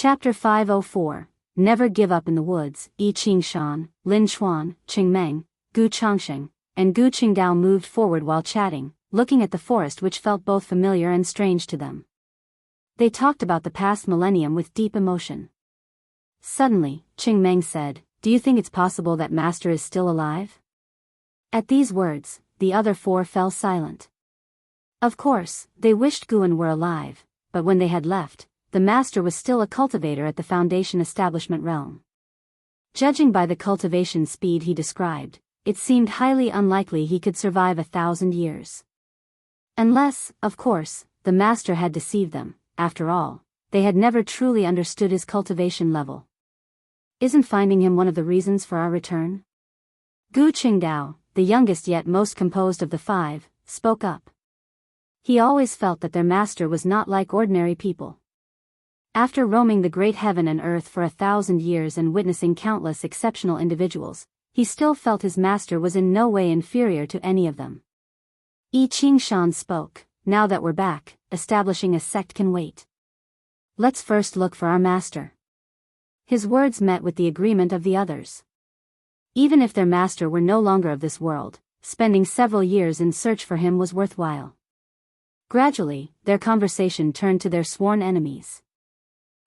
Chapter 504, Never Give Up in the Woods. Yi Qingshan, Lin Chuan, Qingmeng, Gu Changsheng, and Gu Qingdao moved forward while chatting, looking at the forest which felt both familiar and strange to them. They talked about the past millennium with deep emotion. Suddenly, Qingmeng said, "Do you think it's possible that Master is still alive?" At these words, the other four fell silent. Of course, they wished Guan were alive, but when they had left, the Master was still a cultivator at the Foundation establishment realm. Judging by the cultivation speed he described, it seemed highly unlikely he could survive 1,000 years. Unless, of course, the Master had deceived them. After all, they had never truly understood his cultivation level. Isn't finding him one of the reasons for our return? Gu Qingdao, the youngest yet most composed of the five, spoke up. He always felt that their Master was not like ordinary people. After roaming the great heaven and earth for 1,000 years and witnessing countless exceptional individuals, he still felt his Master was in no way inferior to any of them. Yi Qingshan spoke, "Now that we're back, establishing a sect can wait. Let's first look for our Master." His words met with the agreement of the others. Even if their Master were no longer of this world, spending several years in search for him was worthwhile. Gradually, their conversation turned to their sworn enemies.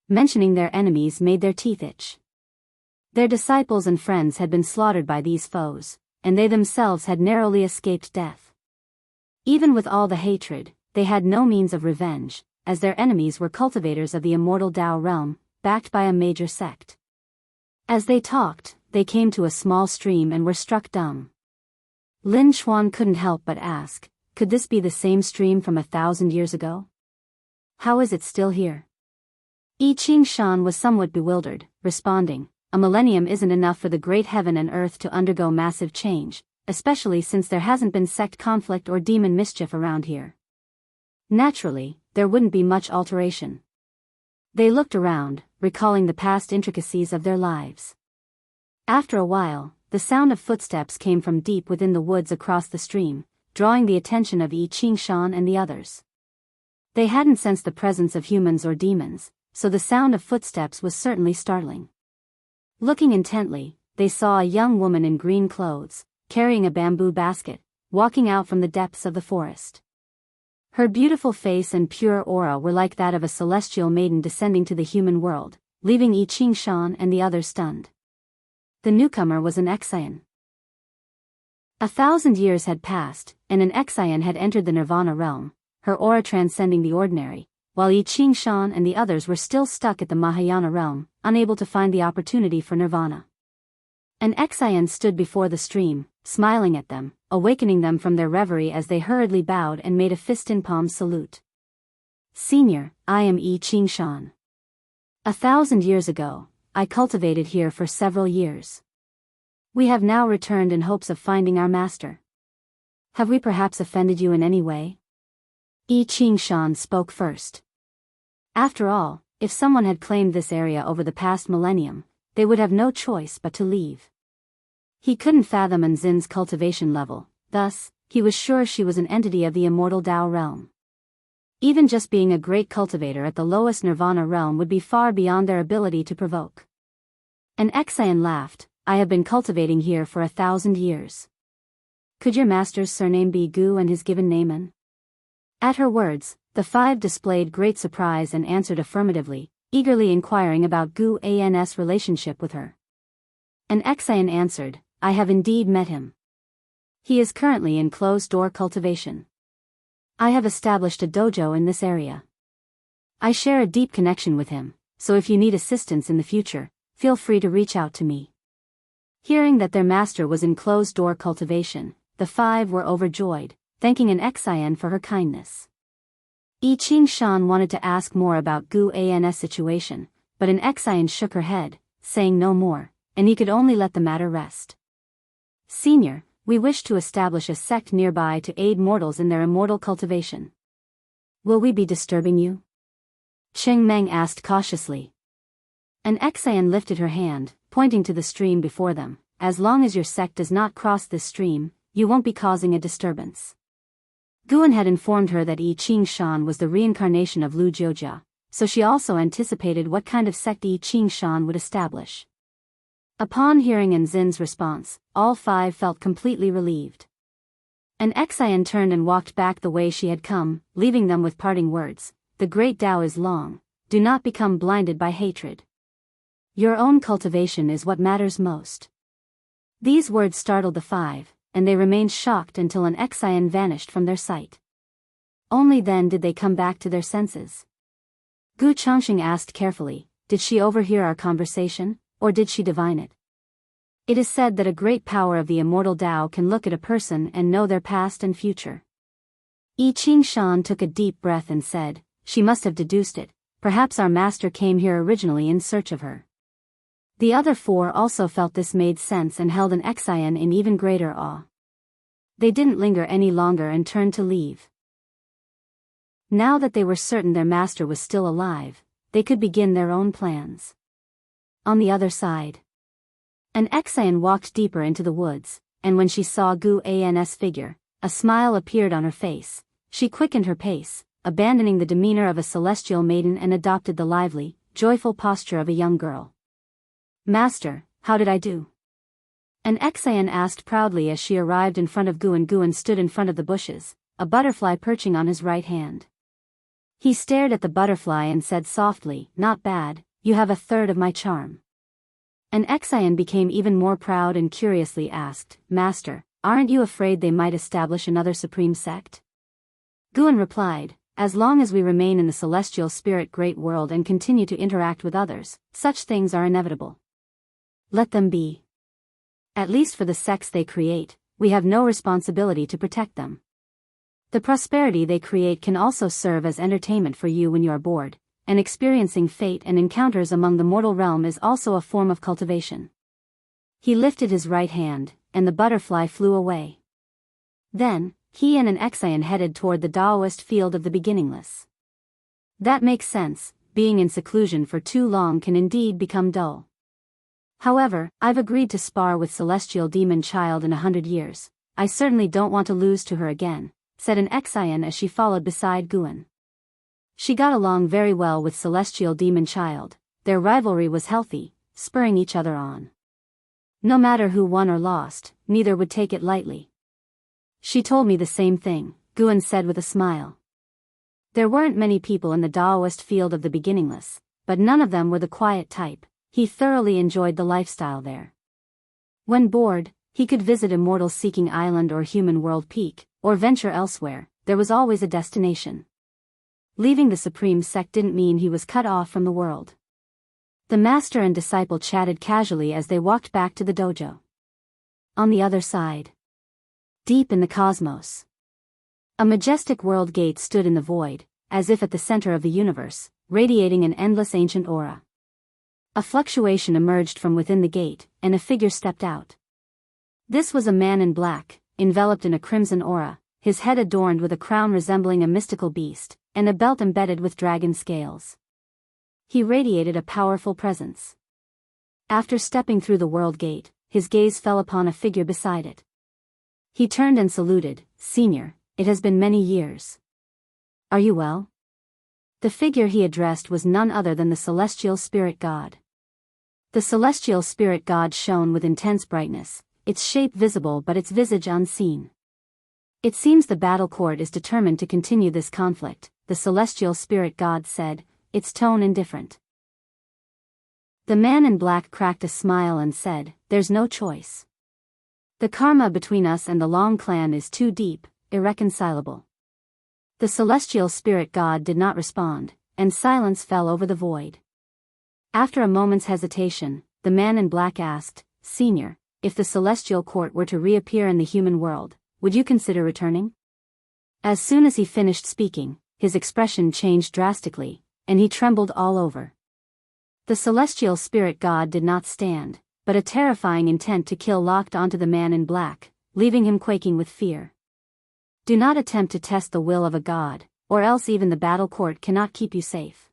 Mentioning their enemies made their teeth itch. Their disciples and friends had been slaughtered by these foes, and they themselves had narrowly escaped death. Even with all the hatred, they had no means of revenge, as their enemies were cultivators of the immortal Tao realm, backed by a major sect. As they talked, they came to a small stream and were struck dumb. Lin Chuan couldn't help but ask, could this be the same stream from 1,000 years ago? How is it still here? Yi Qingshan was somewhat bewildered, responding, "A millennium isn't enough for the great heaven and earth to undergo massive change, especially since there hasn't been sect conflict or demon mischief around here. Naturally, there wouldn't be much alteration." They looked around, recalling the past intricacies of their lives. After a while, the sound of footsteps came from deep within the woods across the stream, drawing the attention of Yi Qingshan and the others. They hadn't sensed the presence of humans or demons, so the sound of footsteps was certainly startling. Looking intently, they saw a young woman in green clothes, carrying a bamboo basket, walking out from the depths of the forest. Her beautiful face and pure aura were like that of a celestial maiden descending to the human world, leaving Yi Qingshan and the others stunned. The newcomer was an Exian. 1,000 years had passed, and an Exian had entered the Nirvana realm, her aura transcending the ordinary, while Yi Qingshan and the others were still stuck at the Mahayana realm, unable to find the opportunity for nirvana. An Exian stood before the stream, smiling at them, awakening them from their reverie as they hurriedly bowed and made a fist-in-palm salute. "Senior, I am Yi Qingshan. 1,000 years ago, I cultivated here for several years. We have now returned in hopes of finding our Master. Have we perhaps offended you in any way?" Yi Qingshan spoke first. After all, if someone had claimed this area over the past millennium, they would have no choice but to leave. He couldn't fathom Anzin's cultivation level, thus, he was sure she was an entity of the immortal Tao realm. Even just being a great cultivator at the lowest nirvana realm would be far beyond their ability to provoke. An Exian laughed, "I have been cultivating here for 1,000 years. Could your Master's surname be Gu and his given name An?" At her words, the five displayed great surprise and answered affirmatively, eagerly inquiring about Gu An's relationship with her. An Exian answered, "I have indeed met him. He is currently in closed-door cultivation. I have established a dojo in this area. I share a deep connection with him, so if you need assistance in the future, feel free to reach out to me." Hearing that their Master was in closed-door cultivation, the five were overjoyed, thanking an Exian for her kindness. Yi Qingshan wanted to ask more about Gu An's situation, but an Exian shook her head, saying no more, and he could only let the matter rest. "Senior, we wish to establish a sect nearby to aid mortals in their immortal cultivation. Will we be disturbing you?" Qingmeng asked cautiously. An Exian lifted her hand, pointing to the stream before them. "As long as your sect does not cross this stream, you won't be causing a disturbance." Guan had informed her that Yi Qingshan was the reincarnation of Lu Jiujia, so she also anticipated what kind of sect I Ching Shan would establish. Upon hearing Enzin's response, all five felt completely relieved. An Xian turned and walked back the way she had come, leaving them with parting words. The great Tao is long. Do not become blinded by hatred. Your own cultivation is what matters most. These words startled the five, and they remained shocked until an Xian vanished from their sight. Only then did they come back to their senses. Gu Changxing asked carefully, did she overhear our conversation, or did she divine it? It is said that a great power of the immortal Tao can look at a person and know their past and future. I Ching Shan took a deep breath and said, she must have deduced it. Perhaps our master came here originally in search of her. The other four also felt this made sense and held an Xian in even greater awe. They didn't linger any longer and turned to leave. Now that they were certain their master was still alive, they could begin their own plans. On the other side, an Xian walked deeper into the woods, and when she saw Gu An's figure, a smile appeared on her face. She quickened her pace, abandoning the demeanor of a celestial maiden and adopted the lively, joyful posture of a young girl. Master, how did I do? An Xian asked proudly as she arrived in front of Gu, and Guan stood in front of the bushes, a butterfly perching on his right hand. He stared at the butterfly and said softly, not bad, you have a third of my charm. An Xian became even more proud and curiously asked, Master, aren't you afraid they might establish another supreme sect? Guan replied, as long as we remain in the celestial spirit great world and continue to interact with others, such things are inevitable. Let them be. At least for the sects they create, we have no responsibility to protect them. The prosperity they create can also serve as entertainment for you when you are bored, and experiencing fate and encounters among the mortal realm is also a form of cultivation. He lifted his right hand, and the butterfly flew away. Then, he and an Xian headed toward the Taoist field of the beginningless. That makes sense, being in seclusion for too long can indeed become dull. However, I've agreed to spar with Celestial Demon Child in 100 years. I certainly don't want to lose to her again, said an Xian as she followed beside Guan. She got along very well with Celestial Demon Child. Their rivalry was healthy, spurring each other on. No matter who won or lost, neither would take it lightly. She told me the same thing, Guan said with a smile. There weren't many people in the Taoist field of the beginningless, but none of them were the quiet type. He thoroughly enjoyed the lifestyle there. When bored, he could visit Immortal Seeking Island or Human World Peak, or venture elsewhere. There was always a destination. Leaving the Supreme Sect didn't mean he was cut off from the world. The master and disciple chatted casually as they walked back to the dojo. On the other side, deep in the cosmos, a majestic world gate stood in the void, as if at the center of the universe, radiating an endless ancient aura. A fluctuation emerged from within the gate, and a figure stepped out. This was a man in black, enveloped in a crimson aura, his head adorned with a crown resembling a mystical beast, and a belt embedded with dragon scales. He radiated a powerful presence. After stepping through the world gate, his gaze fell upon a figure beside it. He turned and saluted, Senior, it has been many years. Are you well? The figure he addressed was none other than the celestial spirit god. The celestial spirit god shone with intense brightness, its shape visible but its visage unseen. It seems the battle court is determined to continue this conflict, the celestial spirit god said, its tone indifferent. The man in black cracked a smile and said, there's no choice. The karma between us and the Long clan is too deep, irreconcilable. The celestial spirit god did not respond, and silence fell over the void. After a moment's hesitation, the man in black asked, Senior, if the celestial court were to reappear in the human world, would you consider returning? As soon as he finished speaking, his expression changed drastically, and he trembled all over. The celestial spirit god did not stand, but a terrifying intent to kill locked onto the man in black, leaving him quaking with fear. Do not attempt to test the will of a god, or else even the battle court cannot keep you safe.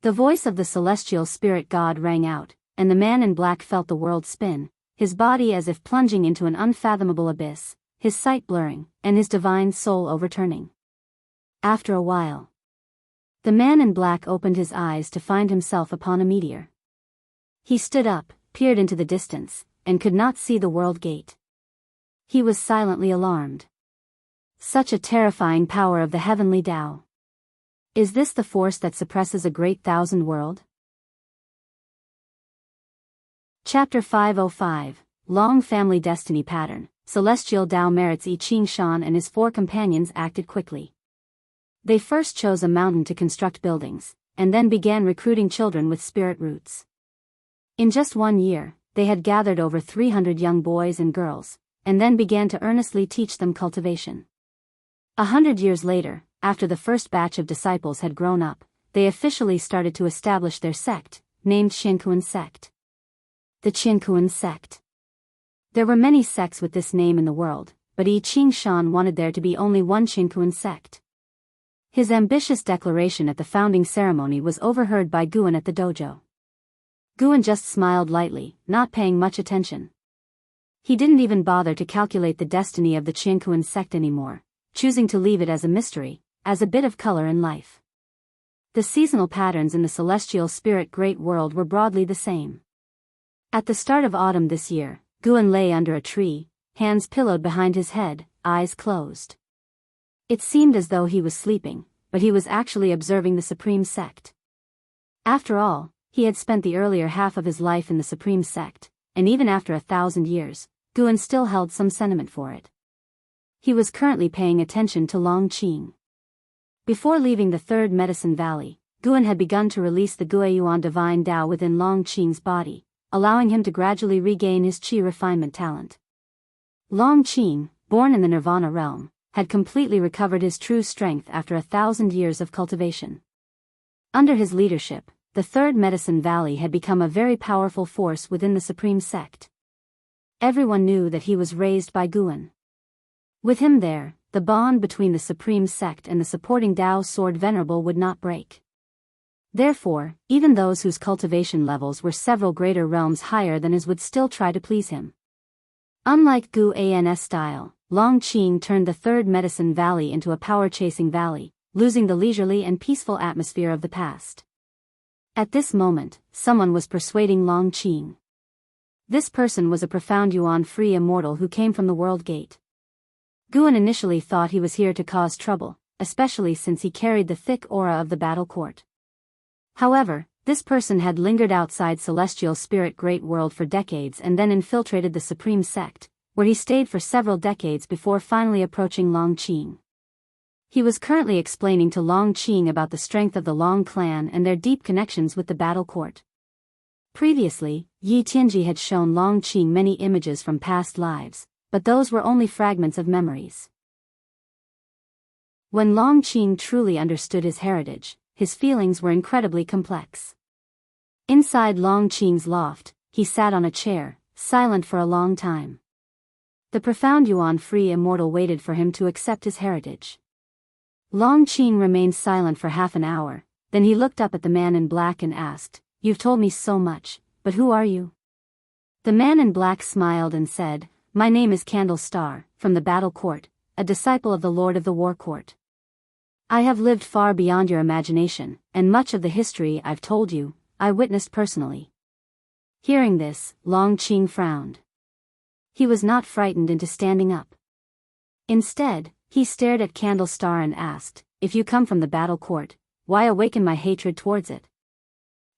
The voice of the celestial spirit god rang out, and the man in black felt the world spin, his body as if plunging into an unfathomable abyss, his sight blurring, and his divine soul overturning. After a while, The man in black opened his eyes to find himself upon a meteor. He stood up, peered into the distance, and could not see the world gate. He was silently alarmed. Such a terrifying power of the heavenly Tao. Is this the force that suppresses a great thousand world? Chapter 505, Long Family Destiny Pattern. Celestial Tao merits I Ching Shan and his 4 companions acted quickly. They first chose a mountain to construct buildings, and then began recruiting children with spirit roots. In just 1 year, they had gathered over 300 young boys and girls, and then began to earnestly teach them cultivation. 100 years later, after the first batch of disciples had grown up, they officially started to establish their sect, named Qiankuan sect. The Qiankuan sect. There were many sects with this name in the world, but I Ching Shan wanted there to be only one Qiankuan sect. His ambitious declaration at the founding ceremony was overheard by Guan at the dojo. Guan just smiled lightly, not paying much attention. He didn't even bother to calculate the destiny of the Qiankuan sect anymore, choosing to leave it as a mystery, as a bit of color in life. The seasonal patterns in the celestial spirit great world were broadly the same. At the start of autumn this year, Guan lay under a tree, hands pillowed behind his head, eyes closed. It seemed as though he was sleeping, but he was actually observing the supreme sect. After all, he had spent the earlier half of his life in the supreme sect, and even after 1,000 years, Guan still held some sentiment for it. He was currently paying attention to Long Qing. Before leaving the Third Medicine Valley, Guan had begun to release the Guiyuan divine Tao within Long Qing's body, allowing him to gradually regain his qi refinement talent. Long Qing, born in the Nirvana realm, had completely recovered his true strength after 1,000 years of cultivation. Under his leadership, the Third Medicine Valley had become a very powerful force within the Supreme Sect. Everyone knew that he was raised by Guan. With him there, the bond between the Supreme Sect and the supporting Tao Sword Venerable would not break. Therefore, even those whose cultivation levels were several greater realms higher than his would still try to please him. Unlike Gu An's style, Long Qing turned the Third Medicine Valley into a power-chasing valley, losing the leisurely and peaceful atmosphere of the past. At this moment, someone was persuading Long Qing. This person was a profound yuan-free immortal who came from the World Gate. Guan initially thought he was here to cause trouble, especially since he carried the thick aura of the battle court. However, this person had lingered outside Celestial Spirit Great World for decades and then infiltrated the Supreme Sect, where he stayed for several decades before finally approaching Long Qing. He was currently explaining to Long Qing about the strength of the Long clan and their deep connections with the battle court. Previously, Yi Tianji had shown Long Qing many images from past lives, but those were only fragments of memories. When Long Qing truly understood his heritage, his feelings were incredibly complex. Inside Long Qing's loft, he sat on a chair, silent for a long time. The profound yuan-free immortal waited for him to accept his heritage. Long Qing remained silent for half an hour, then he looked up at the man in black and asked, "You've told me so much, but who are you?" The man in black smiled and said, "My name is Candle Star, from the Battle Court, a disciple of the Lord of the War Court. I have lived far beyond your imagination, and much of the history I've told you, I witnessed personally." Hearing this, Long Qing frowned. He was not frightened into standing up. Instead, he stared at Candle Star and asked, "If you come from the battle court, why awaken my hatred towards it?"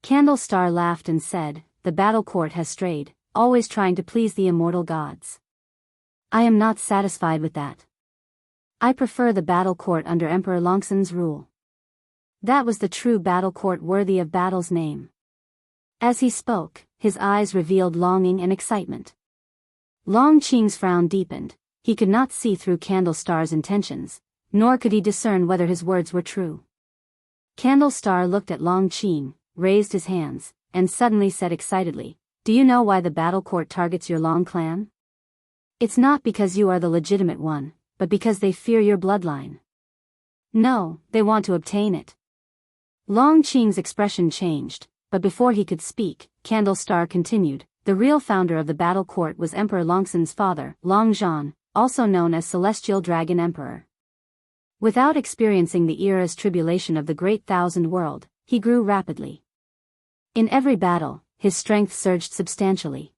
Candle Star laughed and said, "The battle court has strayed, always trying to please the immortal gods. I am not satisfied with that. I prefer the battle court under Emperor Longxin's rule. That was the true battle court worthy of battle's name." As he spoke, his eyes revealed longing and excitement. Long Qing's frown deepened. He could not see through Candle Star's intentions, nor could he discern whether his words were true. Candle Star looked at Long Qing, raised his hands, and suddenly said excitedly, "Do you know why the battle court targets your Long clan? It's not because you are the legitimate one, but because they fear your bloodline. No, they want to obtain it." Long Qing's expression changed, but before he could speak, Candle Star continued, "The real founder of the battle court was Emperor Longxin's father, Long Zhan, also known as Celestial Dragon Emperor. Without experiencing the era's tribulation of the Great Thousand World, he grew rapidly. In every battle, his strength surged substantially.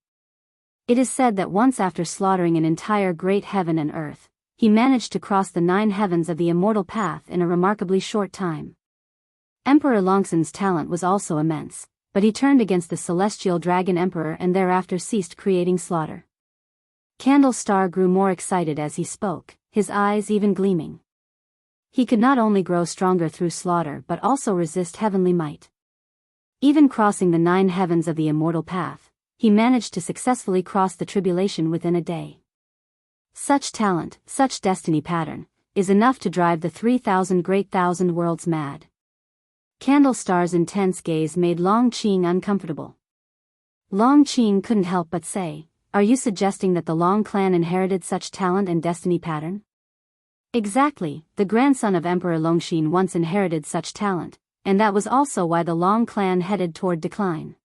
It is said that once after slaughtering an entire great heaven and earth, he managed to cross the 9 heavens of the immortal path in a remarkably short time. Emperor Longsun's talent was also immense, but he turned against the celestial dragon emperor and thereafter ceased creating slaughter. Candle Star grew more excited as he spoke, his eyes even gleaming. He could not only grow stronger through slaughter but also resist heavenly might. Even crossing the 9 heavens of the immortal path, he managed to successfully cross the tribulation within a day. Such talent, such destiny pattern, is enough to drive the 3,000 great thousand worlds mad. Candle Star's intense gaze made Long Qing uncomfortable. Long Qing couldn't help but say, "Are you suggesting that the Long clan inherited such talent and destiny pattern?" Exactly, the grandson of Emperor Longxin once inherited such talent, and that was also why the Long clan headed toward decline.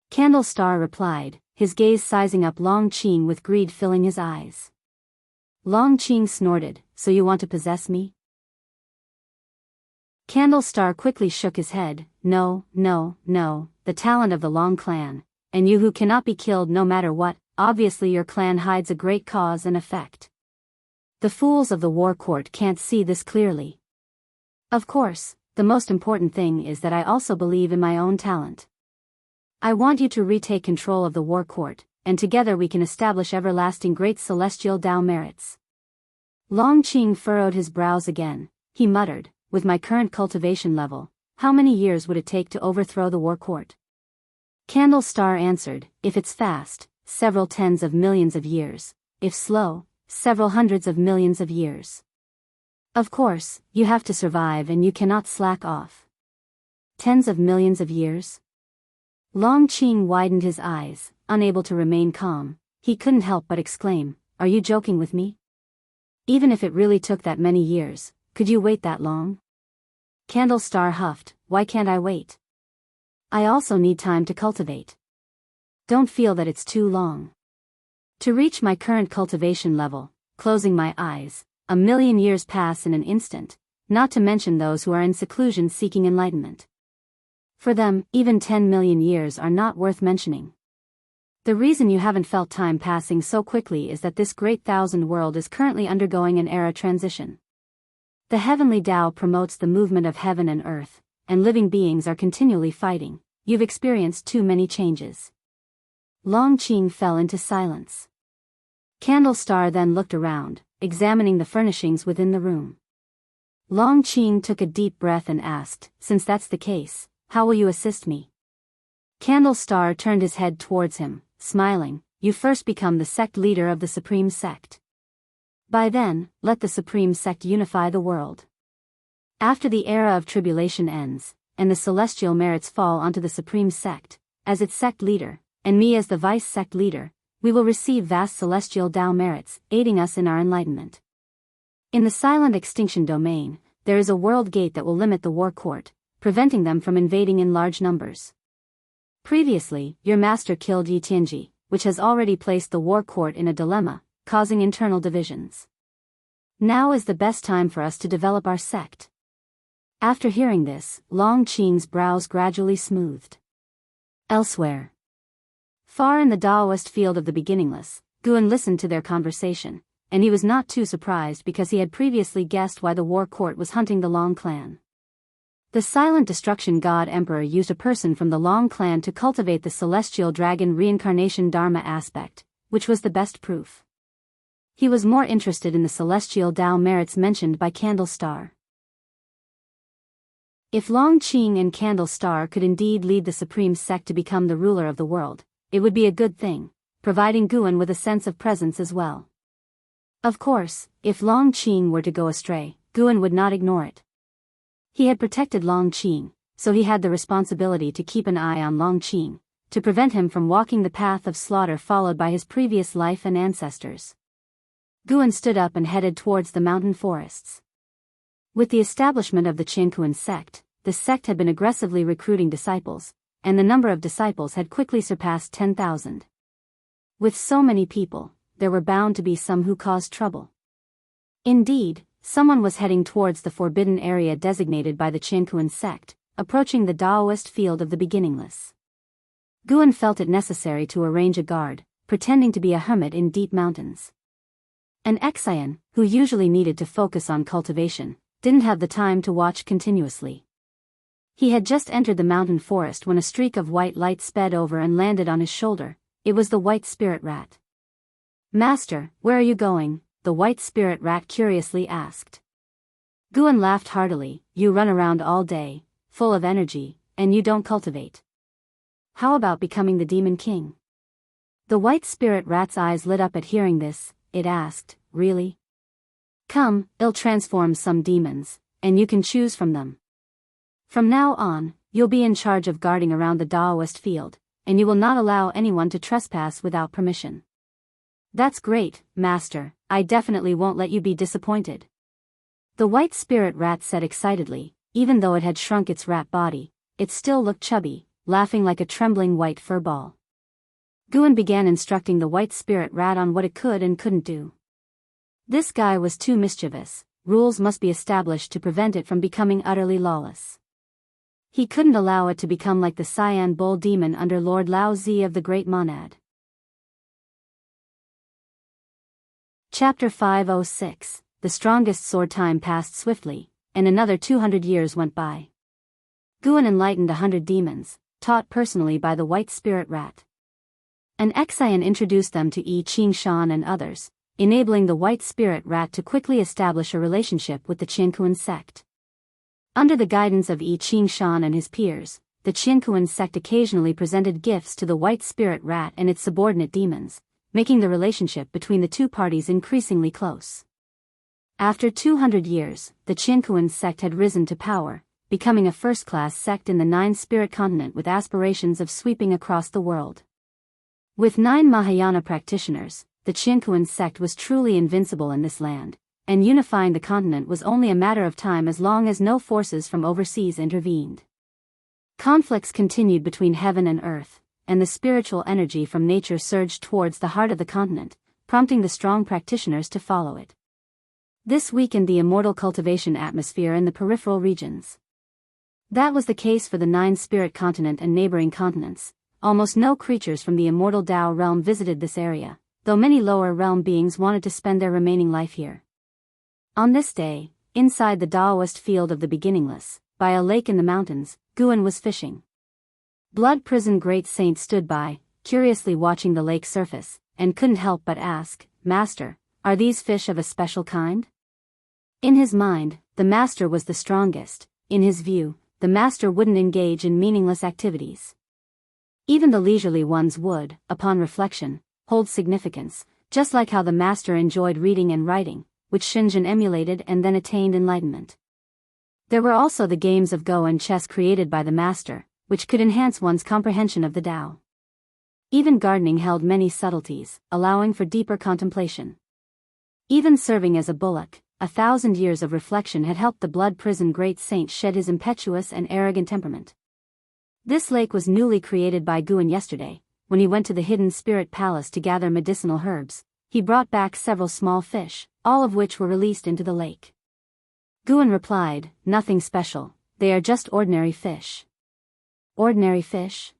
Candle Star replied, his gaze sizing up Long Qing with greed filling his eyes. Long Qing snorted, "So you want to possess me?" Candle Star quickly shook his head, "No, no, no, the talent of the Long clan, and you who cannot be killed no matter what, obviously your clan hides a great cause and effect. The fools of the war court can't see this clearly. Of course, the most important thing is that I also believe in my own talent. I want you to retake control of the war court, and together we can establish everlasting great celestial Tao merits." Long Qing furrowed his brows again, he muttered, "With my current cultivation level, how many years would it take to overthrow the war court?" Candle Star answered, "If it's fast, several tens of millions of years, if slow, several hundreds of millions of years. Of course, you have to survive and you cannot slack off." Tens of millions of years? Long Qing widened his eyes, unable to remain calm. He couldn't help but exclaim, "Are you joking with me? Even if it really took that many years, could you wait that long?" Candle Star huffed, "Why can't I wait? I also need time to cultivate. Don't feel that it's too long. To reach my current cultivation level, closing my eyes, 1,000,000 years pass in an instant, not to mention those who are in seclusion seeking enlightenment. For them, even 10 million years are not worth mentioning. The reason you haven't felt time passing so quickly is that this great thousand world is currently undergoing an era transition. The heavenly Tao promotes the movement of heaven and earth, and living beings are continually fighting. You've experienced too many changes." Long Qing fell into silence. Candle Star then looked around, examining the furnishings within the room. Long Qing took a deep breath and asked, "Since that's the case, how will you assist me?" Candle Star turned his head towards him, smiling, "You first become the sect leader of the Supreme Sect. By then, let the Supreme Sect unify the world. After the era of tribulation ends, and the celestial merits fall onto the Supreme Sect, as its sect leader, and me as the vice sect leader, we will receive vast celestial Tao merits, aiding us in our enlightenment. In the silent extinction domain, there is a world gate that will limit the war court, preventing them from invading in large numbers. Previously, your master killed Yi Tianji, which has already placed the war court in a dilemma, causing internal divisions. Now is the best time for us to develop our sect." After hearing this, Long Qing's brows gradually smoothed. Elsewhere. Far in the Taoist field of the beginningless, Guan listened to their conversation, and he was not too surprised because he had previously guessed why the war court was hunting the Long clan. The silent destruction god emperor used a person from the Long clan to cultivate the celestial dragon reincarnation dharma aspect, which was the best proof. He was more interested in the celestial Tao merits mentioned by Candle Star. If Long Qing and Candle Star could indeed lead the Supreme Sect to become the ruler of the world, it would be a good thing, providing Guan with a sense of presence as well. Of course, if Long Qing were to go astray, Guan would not ignore it. He had protected Long Qing, so he had the responsibility to keep an eye on Long Qing, to prevent him from walking the path of slaughter followed by his previous life and ancestors. Guan stood up and headed towards the mountain forests. With the establishment of the Qianquan sect, the sect had been aggressively recruiting disciples, and the number of disciples had quickly surpassed 10,000. With so many people, there were bound to be some who caused trouble. Indeed, someone was heading towards the forbidden area designated by the Qiankuan sect, approaching the Taoist field of the beginningless. Guan felt it necessary to arrange a guard, pretending to be a hermit in deep mountains. An Xian, who usually needed to focus on cultivation, didn't have the time to watch continuously. He had just entered the mountain forest when a streak of white light sped over and landed on his shoulder. It was the white spirit rat. "Master, where are you going?" the white spirit rat curiously asked. Guan laughed heartily. "You run around all day, full of energy, and you don't cultivate. How about becoming the demon king?" The white spirit rat's eyes lit up at hearing this. It asked, "Really? Come, I'll transform some demons, and you can choose from them. From now on, you'll be in charge of guarding around the Taoist field, and you will not allow anyone to trespass without permission." "That's great, master, I definitely won't let you be disappointed," the white spirit rat said excitedly. Even though it had shrunk its rat body, it still looked chubby, laughing like a trembling white fur ball. Guan began instructing the white spirit rat on what it could and couldn't do. This guy was too mischievous. Rules must be established to prevent it from becoming utterly lawless. He couldn't allow it to become like the Cyan Bull demon under Lord Lao Zi of the Great Monad. Chapter 506. The strongest sword. Time passed swiftly, and another 200 years went by. Guan enlightened 100 demons, taught personally by the white spirit rat. An Xian introduced them to Yi Qingshan and others, enabling the white spirit rat to quickly establish a relationship with the Qiankuan sect. Under the guidance of Yi Qingshan and his peers, the Qiankuan sect occasionally presented gifts to the white spirit rat and its subordinate demons, making the relationship between the two parties increasingly close. After 200 years, the Qiankuan sect had risen to power, becoming a first-class sect in the 9-spirit continent with aspirations of sweeping across the world. With 9 Mahayana practitioners, the Qiankuan sect was truly invincible in this land, and unifying the continent was only a matter of time as long as no forces from overseas intervened. Conflicts continued between heaven and earth, and the spiritual energy from nature surged towards the heart of the continent, prompting the strong practitioners to follow it. This weakened the immortal cultivation atmosphere in the peripheral regions. That was the case for the 9-spirit continent and neighboring continents. Almost no creatures from the immortal Tao realm visited this area, though many lower realm beings wanted to spend their remaining life here. On this day, inside the Taoist field of the beginningless, by a lake in the mountains, Guan was fishing. Blood Prison Great Saint stood by, curiously watching the lake surface, and couldn't help but ask, "Master, are these fish of a special kind?" In his mind, the master was the strongest. In his view, the master wouldn't engage in meaningless activities. Even the leisurely ones would, upon reflection, hold significance, just like how the master enjoyed reading and writing, which Shenzhen emulated and then attained enlightenment. There were also the games of Go and chess created by the master, which could enhance one's comprehension of the Tao. Even gardening held many subtleties, allowing for deeper contemplation. Even serving as a bullock, 1,000 years of reflection had helped the Blood Prison Great Saint shed his impetuous and arrogant temperament. This lake was newly created by Guan yesterday. When he went to the hidden spirit palace to gather medicinal herbs, he brought back several small fish, all of which were released into the lake. Guan replied, "Nothing special, they are just ordinary fish." Ordinary fish?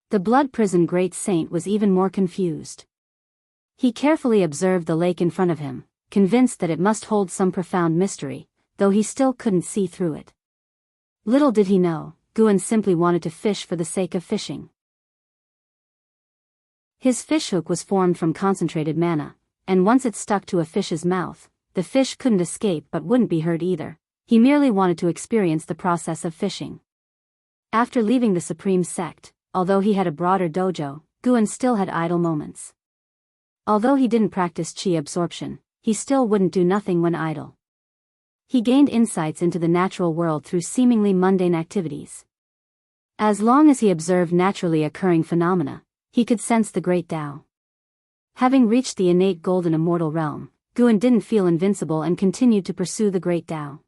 The Blood Prison Great Saint was even more confused. He carefully observed the lake in front of him, convinced that it must hold some profound mystery, though he still couldn't see through it. Little did he know, Guan simply wanted to fish for the sake of fishing. His fishhook was formed from concentrated mana, and once it stuck to a fish's mouth, the fish couldn't escape but wouldn't be hurt either. He merely wanted to experience the process of fishing. After leaving the Supreme Sect, although he had a broader dojo, Guan still had idle moments. Although he didn't practice chi absorption, he still wouldn't do nothing when idle. He gained insights into the natural world through seemingly mundane activities. As long as he observed naturally occurring phenomena, he could sense the great Tao. Having reached the innate golden immortal realm, Guan didn't feel invincible and continued to pursue the great Tao.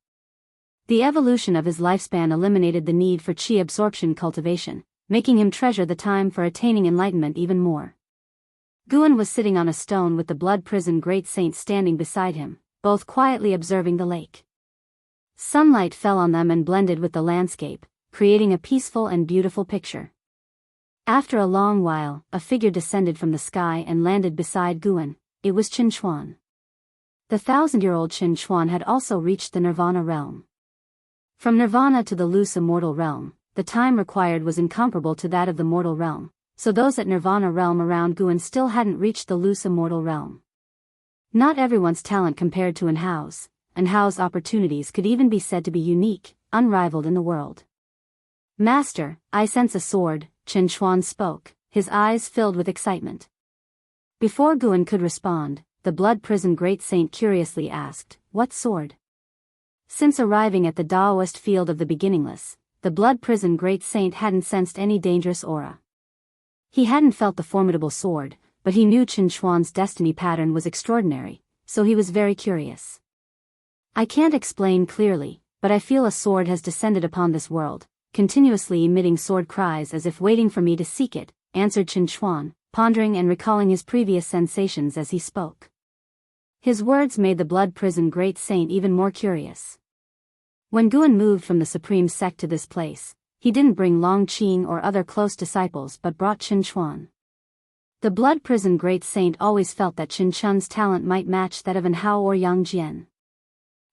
The evolution of his lifespan eliminated the need for chi absorption cultivation, making him treasure the time for attaining enlightenment even more. Guan was sitting on a stone with the Blood Prison Great Saint standing beside him, both quietly observing the lake. Sunlight fell on them and blended with the landscape, creating a peaceful and beautiful picture. After a long while, a figure descended from the sky and landed beside Guan. It was Qin Chuan. The 1,000-year-old Qin Chuan had also reached the Nirvana realm. From Nirvana to the loose immortal realm, the time required was incomparable to that of the mortal realm, so those at Nirvana realm around Guan still hadn't reached the loose immortal realm. Not everyone's talent compared to Anhao's, and Hao's opportunities could even be said to be unique, unrivaled in the world. Master, I sense a sword, Qin Chuan spoke, his eyes filled with excitement. Before Guan could respond, the blood prison great saint curiously asked, what sword? Since arriving at the Taoist field of the beginningless, the blood prison great saint hadn't sensed any dangerous aura. He hadn't felt the formidable sword, but he knew Qin Chuan's destiny pattern was extraordinary, so he was very curious. I can't explain clearly, but I feel a sword has descended upon this world, continuously emitting sword cries as if waiting for me to seek it, answered Qin Chuan, pondering and recalling his previous sensations as he spoke. His words made the blood prison great saint even more curious. When Guan moved from the supreme sect to this place, he didn't bring Long Qing or other close disciples but brought Qin Chuan. The blood prison great saint always felt that Qin Chuan's talent might match that of Anhao or Yang Jian.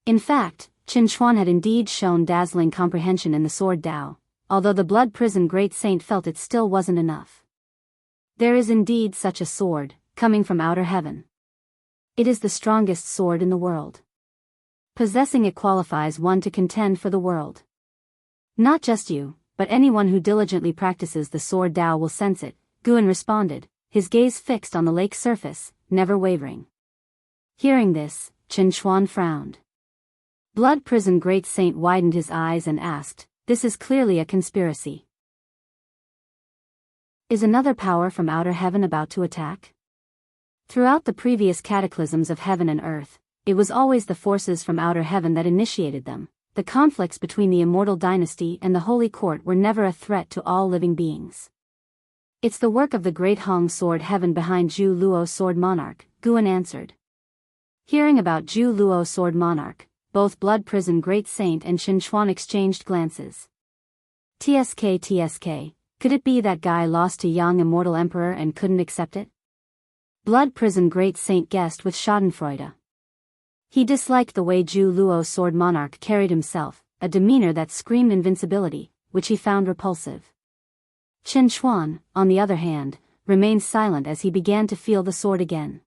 In fact, Qin Chuan had indeed shown dazzling comprehension in the sword Dao, although the blood prison great saint felt it still wasn't enough. There is indeed such a sword, coming from outer heaven. It is the strongest sword in the world. Possessing it qualifies one to contend for the world. Not just you, but anyone who diligently practices the sword Dao will sense it, Guan responded, his gaze fixed on the lake's surface, never wavering. Hearing this, Qin Chuan frowned. Blood prison great saint widened his eyes and asked, this is clearly a conspiracy. Is another power from outer heaven about to attack? Throughout the previous cataclysms of heaven and earth, it was always the forces from outer heaven that initiated them. The conflicts between the immortal dynasty and the holy court were never a threat to all living beings. It's the work of the great Hong sword heaven behind Zhu Luo sword monarch, Guan answered. Hearing about Zhu Luo sword monarch, both blood prison great saint and Qin Chuan exchanged glances. TSK, could it be that guy lost to Yang immortal emperor and couldn't accept it? Blood prison great saint guessed with schadenfreude. He disliked the way Zhu Luo sword monarch carried himself, a demeanor that screamed invincibility, which he found repulsive. Qin Chuan, on the other hand, remained silent as he began to feel the sword again.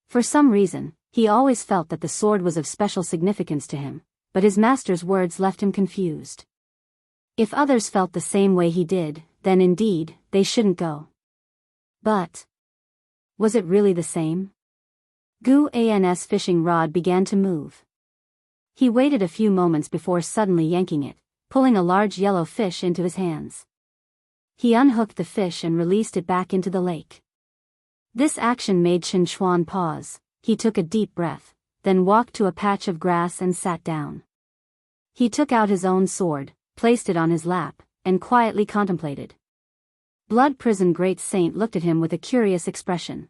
For some reason, he always felt that the sword was of special significance to him, but his master's words left him confused. If others felt the same way he did, then indeed, they shouldn't go. But was it really the same? Guan's fishing rod began to move. He waited a few moments before suddenly yanking it, pulling a large yellow fish into his hands. He unhooked the fish and released it back into the lake. This action made Qin Chuan pause. He took a deep breath, then walked to a patch of grass and sat down. He took out his own sword, placed it on his lap, and quietly contemplated. Blood prison great saint looked at him with a curious expression.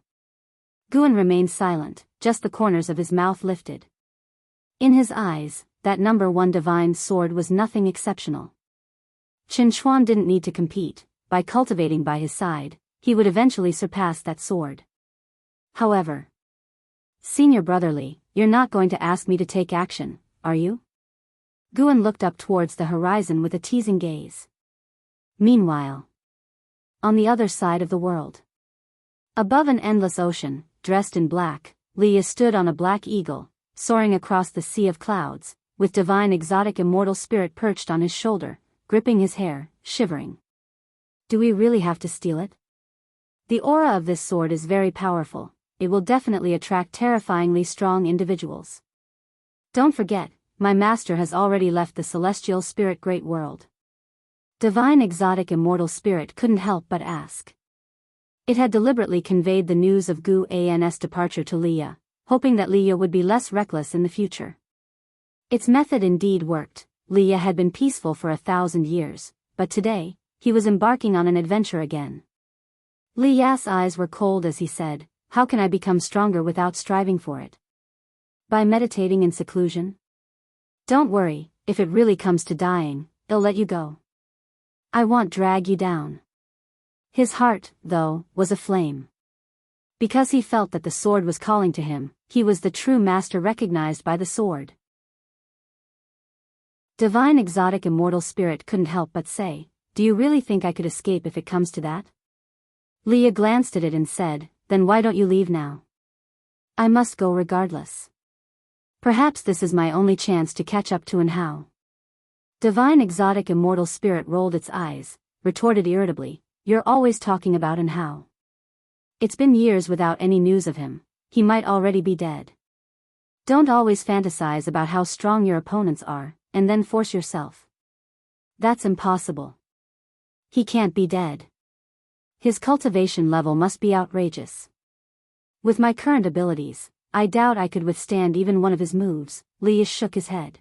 Guan remained silent, just the corners of his mouth lifted. In his eyes, that number 1 divine sword was nothing exceptional. Qin Chuan didn't need to compete. By cultivating by his side, he would eventually surpass that sword. However, Senior Brotherly, you're not going to ask me to take action, are you? Guan looked up towards the horizon with a teasing gaze. Meanwhile, on the other side of the world, above an endless ocean, dressed in black, Leia stood on a black eagle, soaring across the sea of clouds, with divine exotic immortal spirit perched on his shoulder, gripping his hair, shivering. Do we really have to steal it? The aura of this sword is very powerful. It will definitely attract terrifyingly strong individuals. Don't forget, my master has already left the celestial spirit great world. Divine exotic immortal spirit couldn't help but ask. It had deliberately conveyed the news of Guan's departure to Leia, hoping that Leia would be less reckless in the future. Its method indeed worked. Leia had been peaceful for 1,000 years, but today, he was embarking on an adventure again. Leia's eyes were cold as he said, how can I become stronger without striving for it? By meditating in seclusion? Don't worry, if it really comes to dying, they'll let you go. I won't drag you down. His heart, though, was aflame. Because he felt that the sword was calling to him, he was the true master recognized by the sword. Divine exotic immortal spirit couldn't help but say, "Do you really think I could escape if it comes to that?" Leah glanced at it and said, "Then why don't you leave now?" "I must go regardless. Perhaps this is my only chance to catch up to Enhao." Divine exotic immortal spirit rolled its eyes, retorted irritably, "You're always talking about Enhao. It's been years without any news of him. He might already be dead. Don't always fantasize about how strong your opponents are, and then force yourself. That's impossible. He can't be dead. His cultivation level must be outrageous. With my current abilities, I doubt I could withstand even one of his moves." Leah shook his head.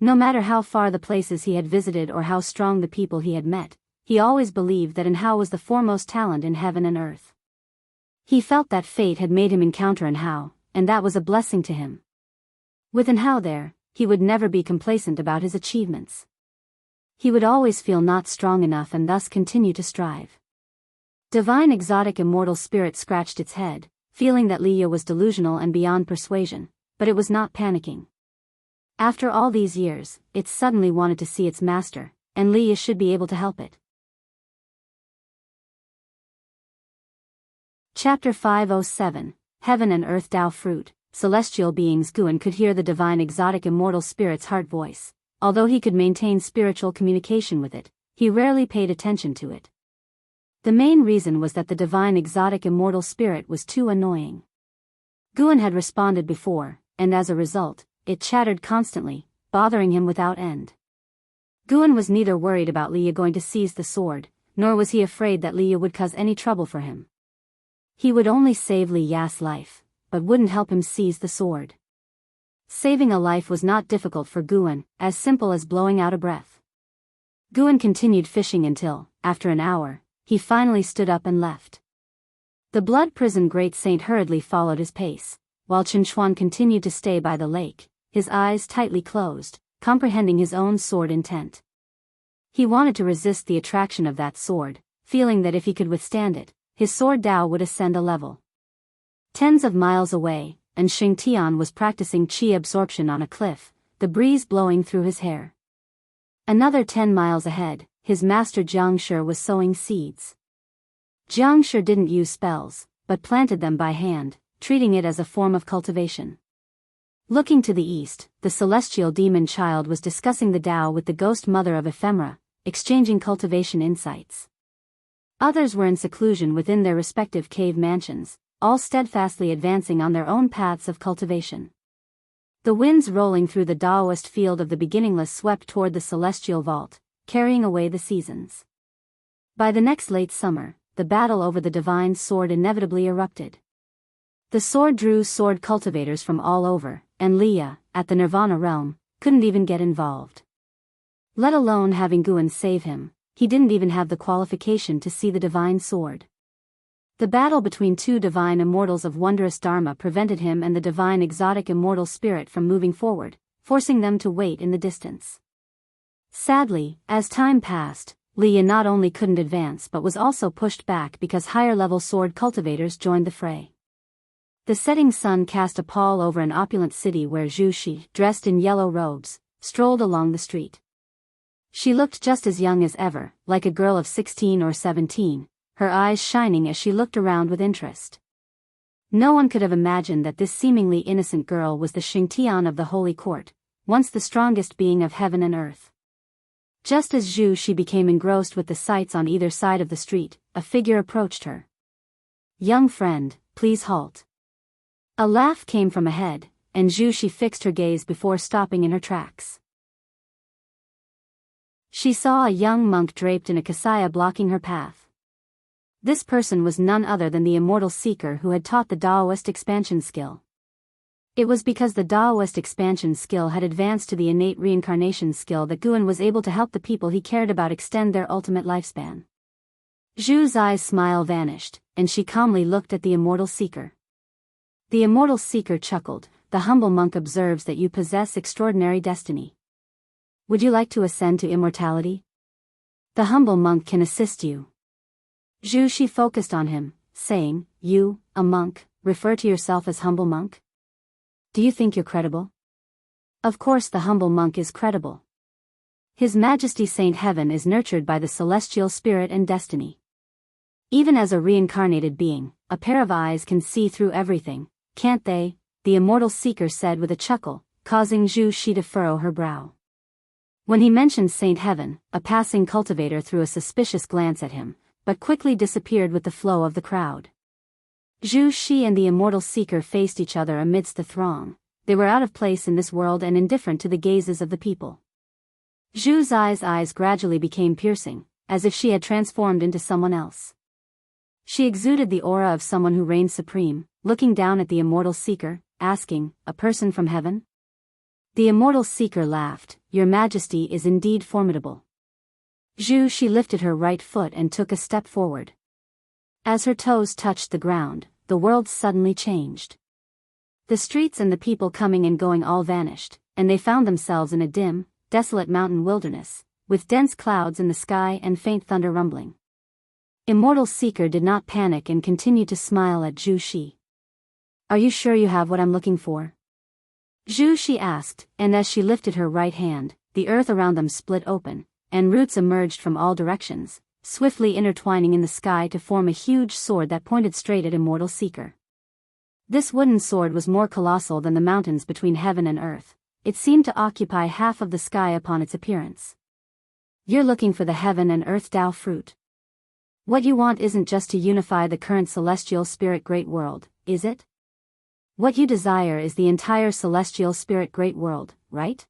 No matter how far the places he had visited or how strong the people he had met, he always believed that Enhao was the foremost talent in heaven and earth. He felt that fate had made him encounter Enhao, and that was a blessing to him. With Enhao there, he would never be complacent about his achievements. He would always feel not strong enough and thus continue to strive. Divine exotic immortal spirit scratched its head, feeling that Leah was delusional and beyond persuasion, but it was not panicking. After all these years, it suddenly wanted to see its master, and Leah should be able to help it. Chapter 507, Heaven and Earth Tao Fruit. Celestial beings. Guan could hear the divine exotic immortal spirit's heart voice. Although he could maintain spiritual communication with it, he rarely paid attention to it. The main reason was that the divine exotic immortal spirit was too annoying. Guan had responded before, and as a result, it chattered constantly, bothering him without end. Guan was neither worried about Leah going to seize the sword, nor was he afraid that Leah would cause any trouble for him. He would only save Li Ya's life, but wouldn't help him seize the sword. Saving a life was not difficult for Guan, as simple as blowing out a breath. Guan continued fishing until, after an hour, he finally stood up and left. The blood prison great saint hurriedly followed his pace, while Chinchuan continued to stay by the lake, his eyes tightly closed, comprehending his own sword intent. He wanted to resist the attraction of that sword, feeling that if he could withstand it, his sword Dao would ascend a level. Tens of miles away, and Xingtian was practicing qi absorption on a cliff, the breeze blowing through his hair. Another 10 miles ahead, his master Jiangshi was sowing seeds. Jiangshi didn't use spells, but planted them by hand, treating it as a form of cultivation. Looking to the east, the celestial demon child was discussing the Tao with the ghost mother of ephemera, exchanging cultivation insights. Others were in seclusion within their respective cave mansions, all steadfastly advancing on their own paths of cultivation. The winds rolling through the Taoist field of the beginningless swept toward the celestial vault, carrying away the seasons. By the next late summer, the battle over the divine sword inevitably erupted. The sword drew sword cultivators from all over, and Leah, at the Nirvana realm, couldn't even get involved. Let alone having Guan save him, he didn't even have the qualification to see the divine sword. The battle between two divine immortals of wondrous dharma prevented him and the divine exotic immortal spirit from moving forward, forcing them to wait in the distance. Sadly, as time passed, Leah not only couldn't advance but was also pushed back because higher-level sword cultivators joined the fray. The setting sun cast a pall over an opulent city where Zhu Shi, dressed in yellow robes, strolled along the street. She looked just as young as ever, like a girl of 16 or 17, her eyes shining as she looked around with interest. No one could have imagined that this seemingly innocent girl was the Xingtian of the Holy Court, once the strongest being of heaven and earth. Just as Zhu Shi became engrossed with the sights on either side of the street, a figure approached her. "Young friend, please halt." A laugh came from ahead, and Zhu Shi fixed her gaze before stopping in her tracks. She saw a young monk draped in a kasaya blocking her path. This person was none other than the immortal seeker who had taught the Taoist expansion skill. It was because the Taoist expansion skill had advanced to the innate reincarnation skill that Guan was able to help the people he cared about extend their ultimate lifespan. Zhu's eyes' smile vanished, and she calmly looked at the immortal seeker. The immortal seeker chuckled, the humble monk observes that you possess extraordinary destiny. Would you like to ascend to immortality? The humble monk can assist you. Zhu Shi focused on him, saying, You, a monk, refer to yourself as humble monk? Do you think you're credible? Of course the humble monk is credible. His Majesty Saint Heaven is nurtured by the celestial spirit and destiny. Even as a reincarnated being, a pair of eyes can see through everything, can't they? The immortal seeker said with a chuckle, causing Zhu Shi to furrow her brow. When he mentioned Saint Heaven, a passing cultivator threw a suspicious glance at him, but quickly disappeared with the flow of the crowd. Zhu Shi and the immortal seeker faced each other amidst the throng. They were out of place in this world and indifferent to the gazes of the people. Zhu's eyes gradually became piercing, as if she had transformed into someone else. She exuded the aura of someone who reigned supreme, looking down at the immortal seeker, asking, A person from heaven? The immortal seeker laughed, Your Majesty is indeed formidable. Zhu Shi lifted her right foot and took a step forward. As her toes touched the ground, the world suddenly changed. The streets and the people coming and going all vanished, and they found themselves in a dim, desolate mountain wilderness, with dense clouds in the sky and faint thunder rumbling. Immortal Seeker did not panic and continued to smile at Zhu Shi. Are you sure you have what I'm looking for? Zhu Shi asked, and as she lifted her right hand, the earth around them split open, and roots emerged from all directions, swiftly intertwining in the sky to form a huge sword that pointed straight at Immortal Seeker. This wooden sword was more colossal than the mountains between heaven and earth. It seemed to occupy half of the sky upon its appearance. You're looking for the heaven and earth Tao fruit. What you want isn't just to unify the current celestial spirit great world, is it? What you desire is the entire celestial spirit great world, right?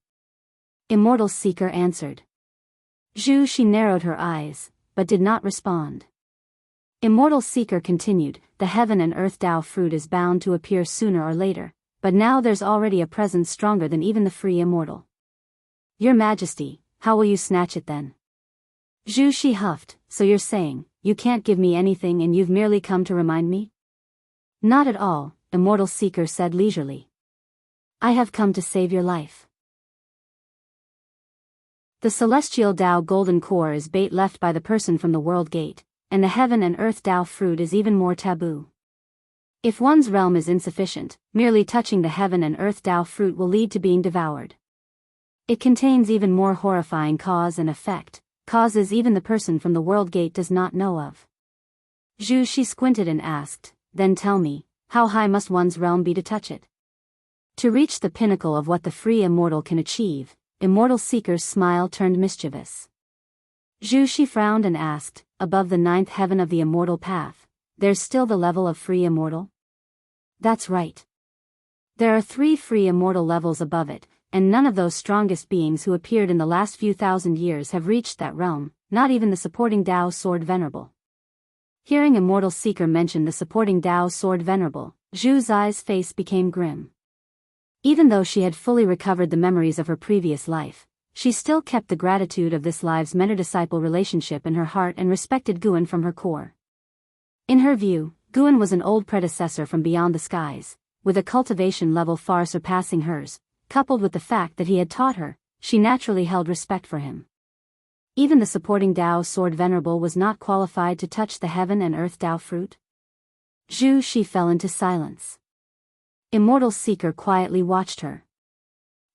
Immortal Seeker answered. Zhu Shi narrowed her eyes, but did not respond. Immortal Seeker continued, The heaven and earth Tao fruit is bound to appear sooner or later, but now there's already a presence stronger than even the free immortal. Your Majesty, how will you snatch it then? Zhu Shi huffed, So you're saying, you can't give me anything and you've merely come to remind me? Not at all, Immortal Seeker said leisurely. I have come to save your life. The celestial Tao golden core is bait left by the person from the world gate, and the heaven and earth Tao fruit is even more taboo. If one's realm is insufficient, merely touching the heaven and earth Tao fruit will lead to being devoured. It contains even more horrifying cause and effect, causes even the person from the world gate does not know of. Zhu Shi squinted and asked, Then tell me, how high must one's realm be to touch it? To reach the pinnacle of what the free immortal can achieve, Immortal Seeker's smile turned mischievous. Zhu Shi frowned and asked, Above the ninth heaven of the immortal path, there's still the level of free immortal? That's right. There are 3 free immortal levels above it, and none of those strongest beings who appeared in the last few thousand years have reached that realm, not even the supporting Tao Sword Venerable. Hearing Immortal Seeker mention the supporting Tao Sword Venerable, Zhu's face became grim. Even though she had fully recovered the memories of her previous life, she still kept the gratitude of this life's mentor-disciple relationship in her heart and respected Guan from her core. In her view, Guan was an old predecessor from beyond the skies, with a cultivation level far surpassing hers. Coupled with the fact that he had taught her, she naturally held respect for him. Even the supporting Tao Sword Venerable was not qualified to touch the heaven and earth Tao fruit. Zhu Shi fell into silence. Immortal Seeker quietly watched her.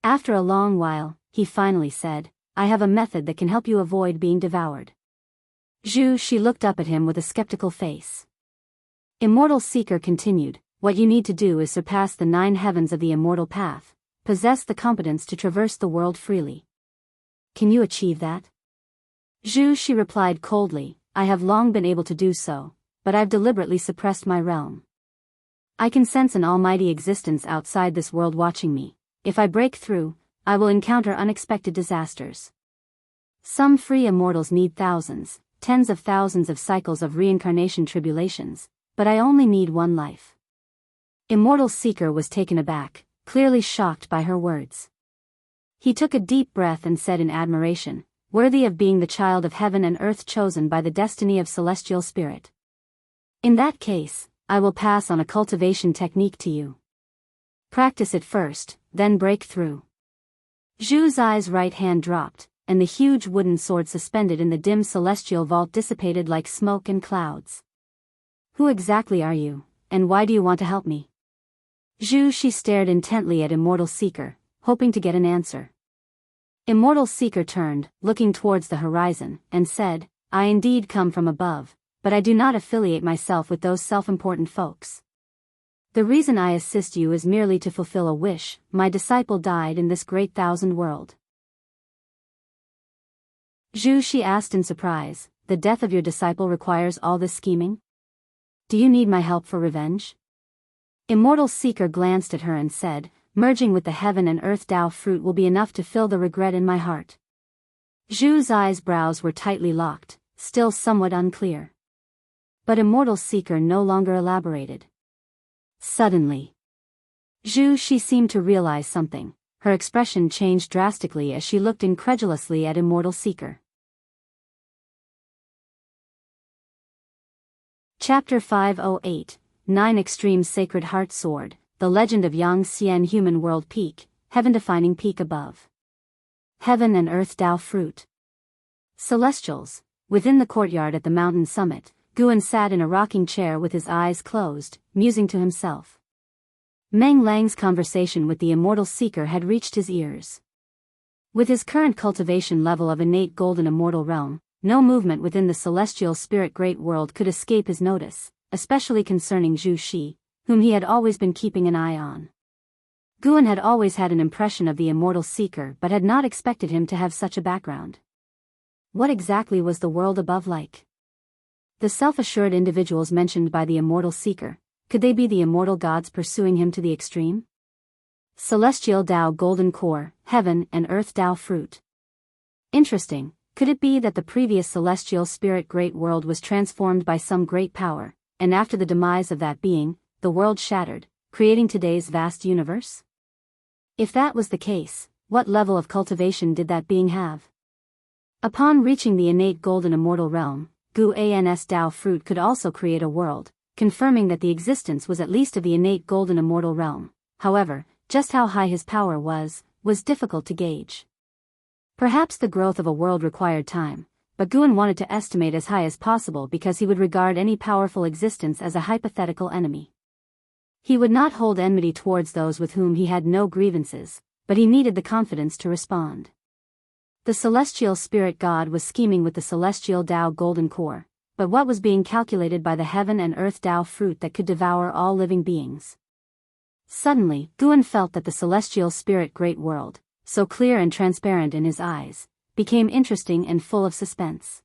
After a long while, he finally said, I have a method that can help you avoid being devoured. Zhu Shi looked up at him with a skeptical face. Immortal Seeker continued, What you need to do is surpass the 9 heavens of the immortal path, possess the competence to traverse the world freely. Can you achieve that? Zhu Shi replied coldly, I have long been able to do so, but I've deliberately suppressed my realm. I can sense an almighty existence outside this world watching me. If I break through, I will encounter unexpected disasters. Some free immortals need thousands, tens of thousands of cycles of reincarnation tribulations, but I only need 1 life. Immortal Seeker was taken aback, clearly shocked by her words. He took a deep breath and said in admiration, Worthy of being the child of heaven and earth chosen by the destiny of celestial spirit. In that case, I will pass on a cultivation technique to you. Practice it first, then break through. Zhu's eyes' right hand dropped, and the huge wooden sword suspended in the dim celestial vault dissipated like smoke and clouds. Who exactly are you, and why do you want to help me? She stared intently at Immortal Seeker, hoping to get an answer. Immortal Seeker turned, looking towards the horizon, and said, I indeed come from above, but I do not affiliate myself with those self-important folks. The reason I assist you is merely to fulfill a wish. My disciple died in this great thousand world. Zhu, she asked in surprise, the death of your disciple requires all this scheming? Do you need my help for revenge? Immortal Seeker glanced at her and said, merging with the heaven and earth Tao fruit will be enough to fill the regret in my heart. Zhu's eyebrows were tightly locked, still somewhat unclear. But Immortal Seeker no longer elaborated. Suddenly, she seemed to realize something. Her expression changed drastically as she looked incredulously at Immortal Seeker. Chapter 508, 9 Extreme Sacred Heart Sword, The Legend of Yang Xian Human World Peak, Heaven-Defining Peak Above. Heaven and Earth Tao Fruit. Celestials. Within the courtyard at the mountain summit, Guan sat in a rocking chair with his eyes closed, musing to himself. Meng Lang's conversation with the Immortal Seeker had reached his ears. With his current cultivation level of innate golden immortal realm, no movement within the celestial spirit great world could escape his notice, especially concerning Zhu Shi, whom he had always been keeping an eye on. Guan had always had an impression of the Immortal Seeker but had not expected him to have such a background. What exactly was the world above like? The self-assured individuals mentioned by the Immortal Seeker, could they be the immortal gods pursuing him to the extreme? Celestial Tao Golden Core, Heaven and Earth Tao Fruit. Interesting, could it be that the previous celestial spirit great world was transformed by some great power, and after the demise of that being, the world shattered, creating today's vast universe? If that was the case, what level of cultivation did that being have? Upon reaching the innate golden immortal realm, Gu Ans Tao fruit could also create a world, confirming that the existence was at least of the innate golden immortal realm. However, just how high his power was difficult to gauge. Perhaps the growth of a world required time, but Guan wanted to estimate as high as possible because he would regard any powerful existence as a hypothetical enemy. He would not hold enmity towards those with whom he had no grievances, but he needed the confidence to respond. The celestial spirit god was scheming with the celestial Tao golden core, but what was being calculated by the heaven and earth Tao fruit that could devour all living beings? Suddenly, Guan felt that the celestial spirit great world, so clear and transparent in his eyes, became interesting and full of suspense.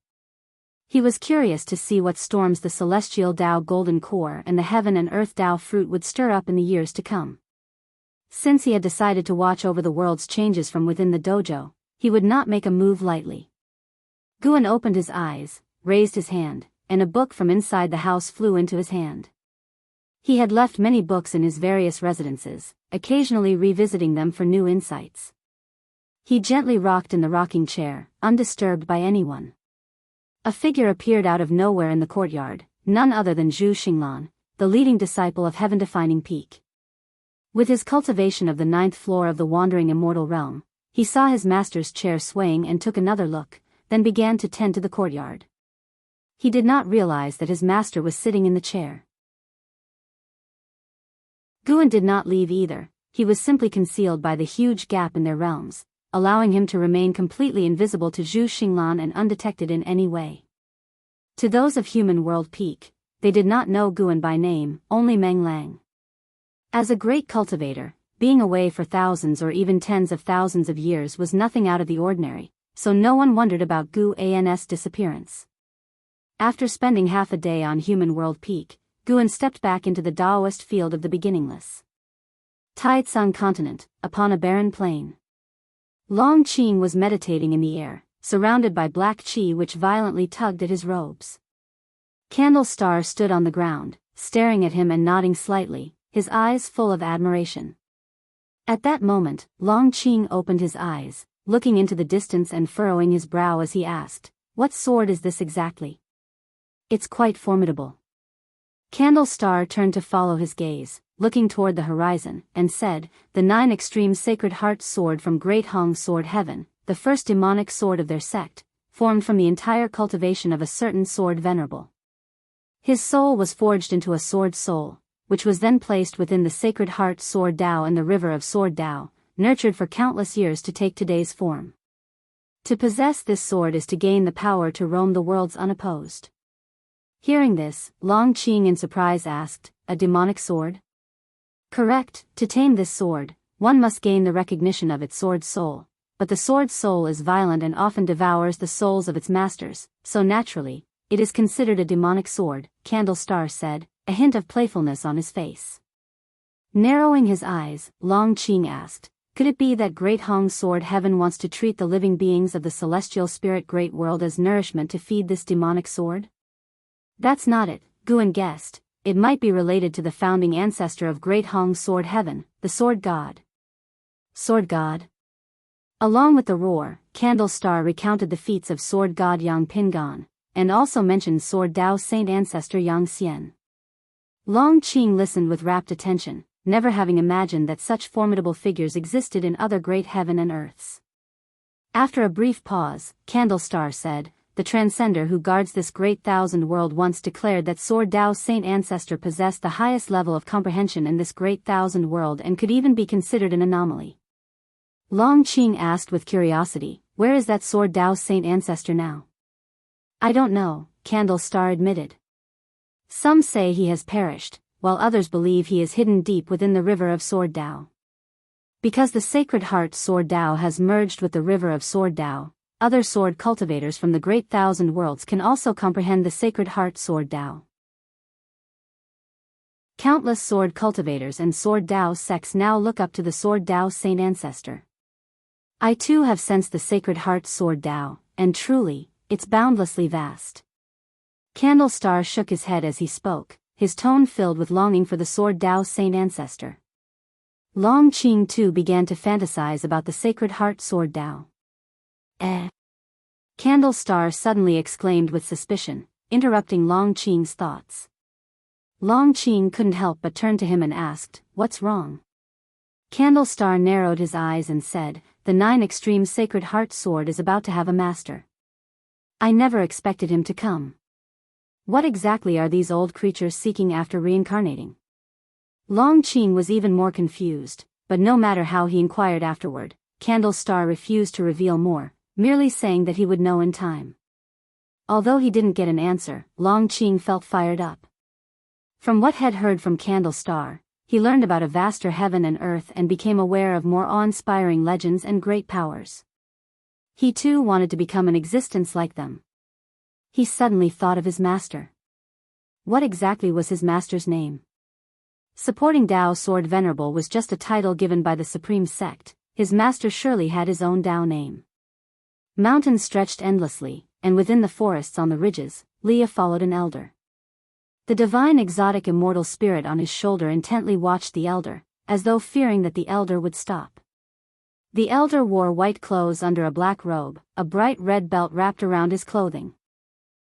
He was curious to see what storms the celestial Tao golden core and the heaven and earth Tao fruit would stir up in the years to come. Since he had decided to watch over the world's changes from within the dojo, he would not make a move lightly. Guan opened his eyes, raised his hand, and a book from inside the house flew into his hand. He had left many books in his various residences, occasionally revisiting them for new insights. He gently rocked in the rocking chair, undisturbed by anyone. A figure appeared out of nowhere in the courtyard, none other than Zhu Xinglan, the leading disciple of Heaven-Defining Peak. With his cultivation of the 9th floor of the wandering immortal realm, he saw his master's chair swaying and took another look, then began to tend to the courtyard. He did not realize that his master was sitting in the chair. Guan did not leave either, he was simply concealed by the huge gap in their realms, allowing him to remain completely invisible to Zhu Xinglan and undetected in any way. To those of Human World Peak, they did not know Guan by name, only Meng Lang. As a great cultivator, being away for thousands or even tens of thousands of years was nothing out of the ordinary, so no one wondered about Gu An's disappearance. After spending half a day on Human World Peak, Guan stepped back into the Taoist field of the beginningless Taitsung continent, upon a barren plain. Long Qing was meditating in the air, surrounded by black qi which violently tugged at his robes. Candle Star stood on the ground, staring at him and nodding slightly, his eyes full of admiration. At that moment, Long Qing opened his eyes, looking into the distance and furrowing his brow as he asked, "What sword is this exactly?" "It's quite formidable." Candle Star turned to follow his gaze, looking toward the horizon, and said, "The 9 extreme sacred heart sword from Great Hong Sword Heaven, the first demonic sword of their sect, formed from the entire cultivation of a certain sword venerable. His soul was forged into a sword soul, which was then placed within the sacred heart sword Tao in the river of sword Tao, nurtured for countless years to take today's form. To possess this sword is to gain the power to roam the worlds unopposed." Hearing this, Long Qing in surprise asked, "A demonic sword?" "Correct. To tame this sword, one must gain the recognition of its sword soul, but the sword soul is violent and often devours the souls of its masters, so naturally, it is considered a demonic sword," Candlestar said, a hint of playfulness on his face. Narrowing his eyes, Long Qing asked, "Could it be that Great Hong Sword Heaven wants to treat the living beings of the celestial spirit great world as nourishment to feed this demonic sword?" "That's not it," Guan guessed. "It might be related to the founding ancestor of Great Hong Sword Heaven, the Sword God." "Sword God?" Along with the roar, Candlestar recounted the feats of Sword God Yang Pingan, and also mentioned Sword Dao Saint Ancestor Yang Xian. Long Qing listened with rapt attention, never having imagined that such formidable figures existed in other great heaven and earths. After a brief pause, Candlestar said, "The transcender who guards this great thousand world once declared that Sword Dao Saint Ancestor possessed the highest level of comprehension in this great thousand world and could even be considered an anomaly." Long Qing asked with curiosity, "Where is that Sword Dao Saint Ancestor now?" "I don't know," Candlestar admitted. "Some say he has perished, while others believe he is hidden deep within the river of Sword Dao. Because the Sacred Heart Sword Dao has merged with the river of Sword Dao, other sword cultivators from the great thousand worlds can also comprehend the Sacred Heart Sword Dao. Countless sword cultivators and Sword Dao sects now look up to the Sword Dao Saint Ancestor. I too have sensed the Sacred Heart Sword Dao, and truly, it's boundlessly vast." Candlestar shook his head as he spoke, his tone filled with longing for the Sword Dao Saint Ancestor. Long Qing too began to fantasize about the Sacred Heart Sword Dao. Candlestar suddenly exclaimed with suspicion, interrupting Long Qing's thoughts. Long Qing couldn't help but turn to him and asked, "What's wrong?" Candlestar narrowed his eyes and said, "The 9 extreme Sacred Heart Sword is about to have a master. I never expected him to come. What exactly are these old creatures seeking after reincarnating?" Long Qing was even more confused, but no matter how he inquired afterward, Candlestar refused to reveal more, merely saying that he would know in time. Although he didn't get an answer, Long Qing felt fired up. From what he had heard from Candlestar, he learned about a vaster heaven and earth and became aware of more awe-inspiring legends and great powers. He too wanted to become an existence like them. He suddenly thought of his master. What exactly was his master's name? Supporting Dao Sword Venerable was just a title given by the Supreme Sect. His master surely had his own Dao name. Mountains stretched endlessly, and within the forests on the ridges, Leah followed an elder. The divine exotic immortal spirit on his shoulder intently watched the elder, as though fearing that the elder would stop. The elder wore white clothes under a black robe, a bright red belt wrapped around his clothing.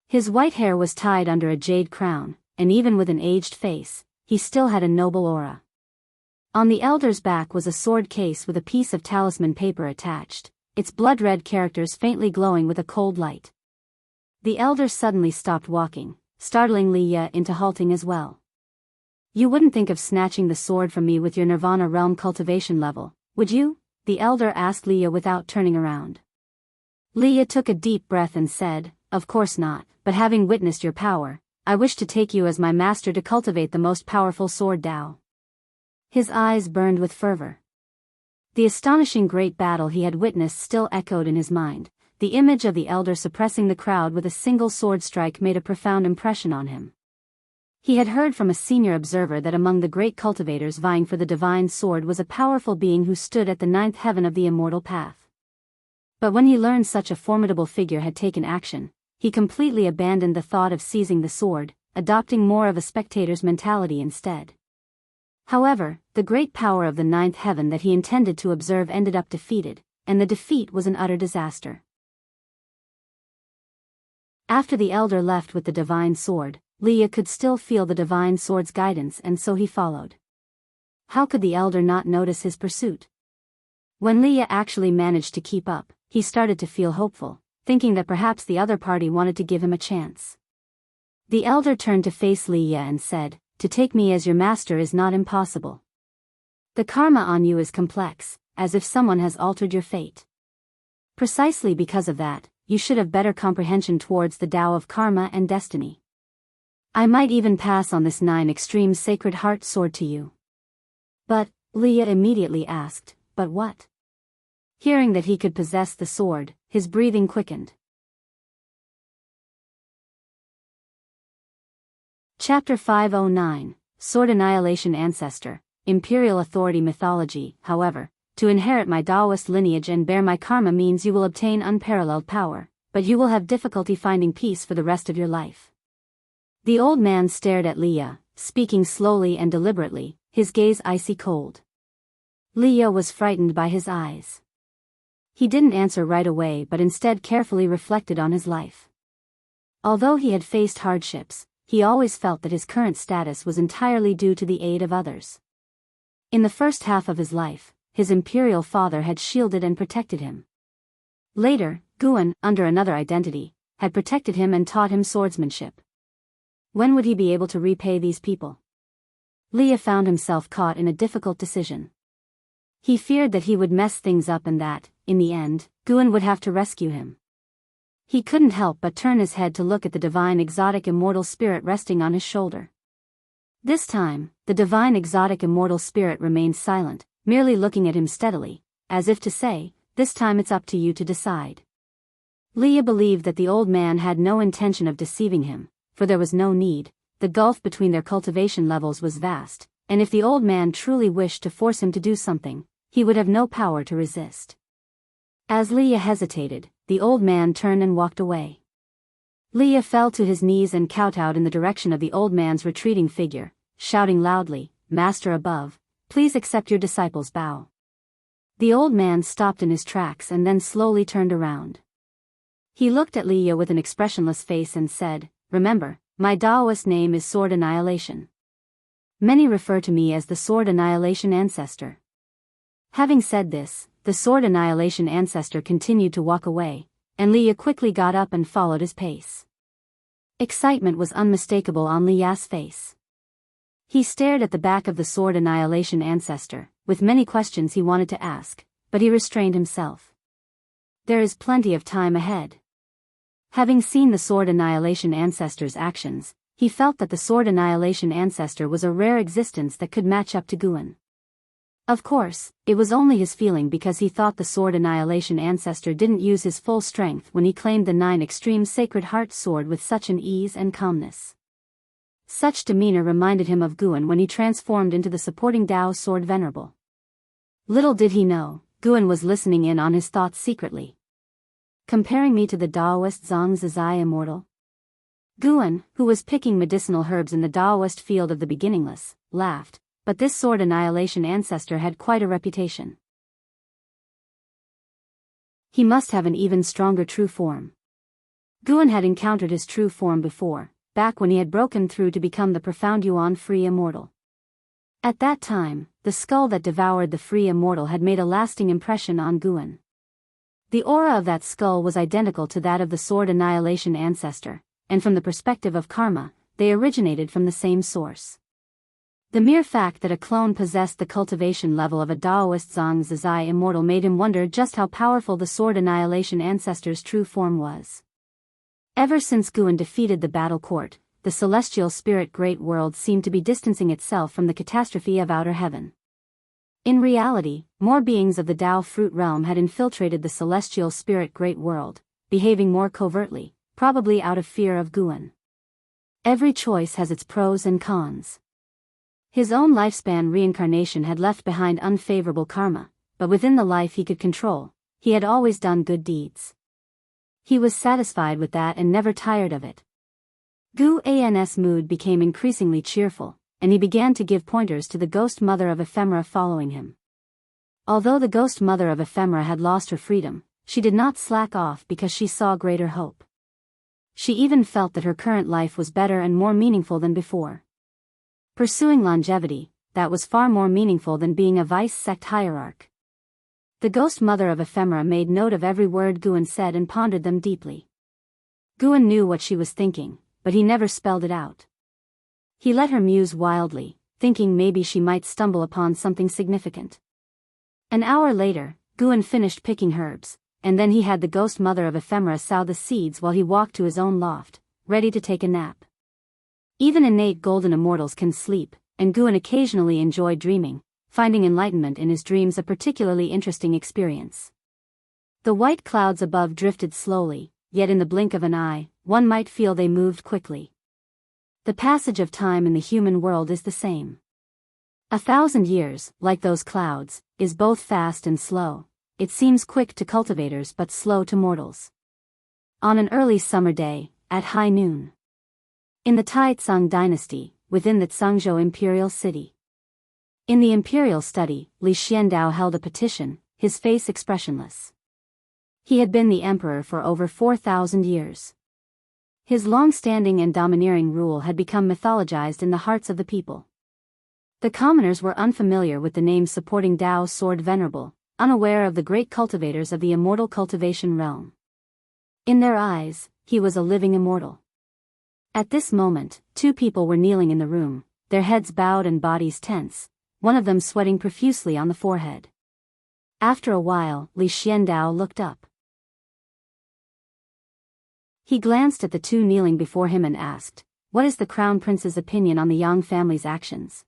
His white hair was tied under a jade crown, and even with an aged face, he still had a noble aura. On the elder's back was a sword case with a piece of talisman paper attached, its blood-red characters faintly glowing with a cold light. The elder suddenly stopped walking, startling Leah into halting as well. "You wouldn't think of snatching the sword from me with your Nirvana realm cultivation level, would you?" the elder asked Leah without turning around. Leah took a deep breath and said, "Of course not, but having witnessed your power, I wish to take you as my master to cultivate the most powerful sword Dao." His eyes burned with fervor. The astonishing great battle he had witnessed still echoed in his mind. The image of the elder suppressing the crowd with a single sword strike made a profound impression on him. He had heard from a senior observer that among the great cultivators vying for the divine sword was a powerful being who stood at the 9th heaven of the immortal path. But when he learned such a formidable figure had taken action, he completely abandoned the thought of seizing the sword, adopting more of a spectator's mentality instead. However, the great power of the 9th heaven that he intended to observe ended up defeated, and the defeat was an utter disaster. After the elder left with the divine sword, Leah could still feel the divine sword's guidance, and so he followed. How could the elder not notice his pursuit? When Leah actually managed to keep up, he started to feel hopeful, thinking that perhaps the other party wanted to give him a chance. The elder turned to face Leah and said, "To take me as your master is not impossible. The karma on you is complex, as if someone has altered your fate. Precisely because of that, you should have better comprehension towards the Tao of karma and destiny. I might even pass on this 9 extreme sacred heart sword to you." But, Leah immediately asked, "But what?" Hearing that he could possess the sword, his breathing quickened. Chapter 509, Sword Annihilation Ancestor, Imperial Authority Mythology. However, to inherit my Taoist lineage and bear my karma means you will obtain unparalleled power, but you will have difficulty finding peace for the rest of your life. The old man stared at Leah, speaking slowly and deliberately, his gaze icy cold. Leah was frightened by his eyes. He didn't answer right away but instead carefully reflected on his life. Although he had faced hardships, he always felt that his current status was entirely due to the aid of others. In the first half of his life, his imperial father had shielded and protected him. Later, Guan, under another identity, had protected him and taught him swordsmanship. When would he be able to repay these people? Leah found himself caught in a difficult decision. He feared that he would mess things up and that, in the end, Guan would have to rescue him. He couldn't help but turn his head to look at the divine exotic immortal spirit resting on his shoulder. This time, the divine exotic immortal spirit remained silent, merely looking at him steadily, as if to say, "This time it's up to you to decide." Leah believed that the old man had no intention of deceiving him, for there was no need. The gulf between their cultivation levels was vast, and if the old man truly wished to force him to do something, he would have no power to resist. As Leah hesitated, the old man turned and walked away. Leah fell to his knees and kowtowed in the direction of the old man's retreating figure, shouting loudly, "Master above, please accept your disciple's bow." The old man stopped in his tracks and then slowly turned around. He looked at Leah with an expressionless face and said, "Remember, my Taoist name is Sword Annihilation. Many refer to me as the Sword Annihilation Ancestor." Having said this, the Sword Annihilation Ancestor continued to walk away, and Leah quickly got up and followed his pace. Excitement was unmistakable on Leah's face. He stared at the back of the Sword Annihilation Ancestor, with many questions he wanted to ask, but he restrained himself. There is plenty of time ahead. Having seen the Sword Annihilation Ancestor's actions, he felt that the Sword Annihilation Ancestor was a rare existence that could match up to Guan. Of course, it was only his feeling because he thought the Sword Annihilation Ancestor didn't use his full strength when he claimed the 9 extreme sacred heart sword with such an ease and calmness. Such demeanor reminded him of Guan when he transformed into the supporting Tao sword venerable. Little did he know, Guan was listening in on his thoughts secretly. Comparing me to the Taoist Zhang Zizai immortal? Guan, who was picking medicinal herbs in the Taoist field of the beginningless, laughed, but this Sword Annihilation Ancestor had quite a reputation. He must have an even stronger true form. Guan had encountered his true form before, back when he had broken through to become the profound Yuan-free immortal. At that time, the skull that devoured the free immortal had made a lasting impression on Guan. The aura of that skull was identical to that of the Sword Annihilation Ancestor, and from the perspective of karma, they originated from the same source. The mere fact that a clone possessed the cultivation level of a Taoist Zhang Zizai immortal made him wonder just how powerful the Sword Annihilation Ancestor's true form was. Ever since Guan defeated the battle court, the celestial spirit great world seemed to be distancing itself from the catastrophe of outer heaven. In reality, more beings of the Tao fruit realm had infiltrated the celestial spirit great world, behaving more covertly, probably out of fear of Guan. Every choice has its pros and cons. His own lifespan reincarnation had left behind unfavorable karma, but within the life he could control, he had always done good deeds. He was satisfied with that and never tired of it. Guan's mood became increasingly cheerful, and he began to give pointers to the ghost mother of ephemera following him. Although the ghost mother of ephemera had lost her freedom, she did not slack off because she saw greater hope. She even felt that her current life was better and more meaningful than before. Pursuing longevity, that was far more meaningful than being a vice sect hierarch. The ghost mother of ephemera made note of every word Guan said and pondered them deeply. Guan knew what she was thinking, but he never spelled it out. He let her muse wildly, thinking maybe she might stumble upon something significant. An hour later, Guan finished picking herbs, and then he had the ghost mother of ephemera sow the seeds while he walked to his own loft, ready to take a nap. Even innate golden immortals can sleep, and Guan occasionally enjoyed dreaming, finding enlightenment in his dreams a particularly interesting experience. The white clouds above drifted slowly, yet in the blink of an eye, one might feel they moved quickly. The passage of time in the human world is the same. 1,000 years, like those clouds, is both fast and slow. It seems quick to cultivators but slow to mortals. On an early summer day, at high noon. In the Taizong dynasty, within the Zhengzhou imperial city. In the imperial study, Li Xiandao held a petition, his face expressionless. He had been the emperor for over 4,000 years. His long-standing and domineering rule had become mythologized in the hearts of the people. The commoners were unfamiliar with the names supporting Dao's sword venerable, unaware of the great cultivators of the immortal cultivation realm. In their eyes, he was a living immortal. At this moment, two people were kneeling in the room, their heads bowed and bodies tense, one of them sweating profusely on the forehead. After a while, Li Xiandao looked up. He glanced at the two kneeling before him and asked, "What is the crown prince's opinion on the Yang family's actions?"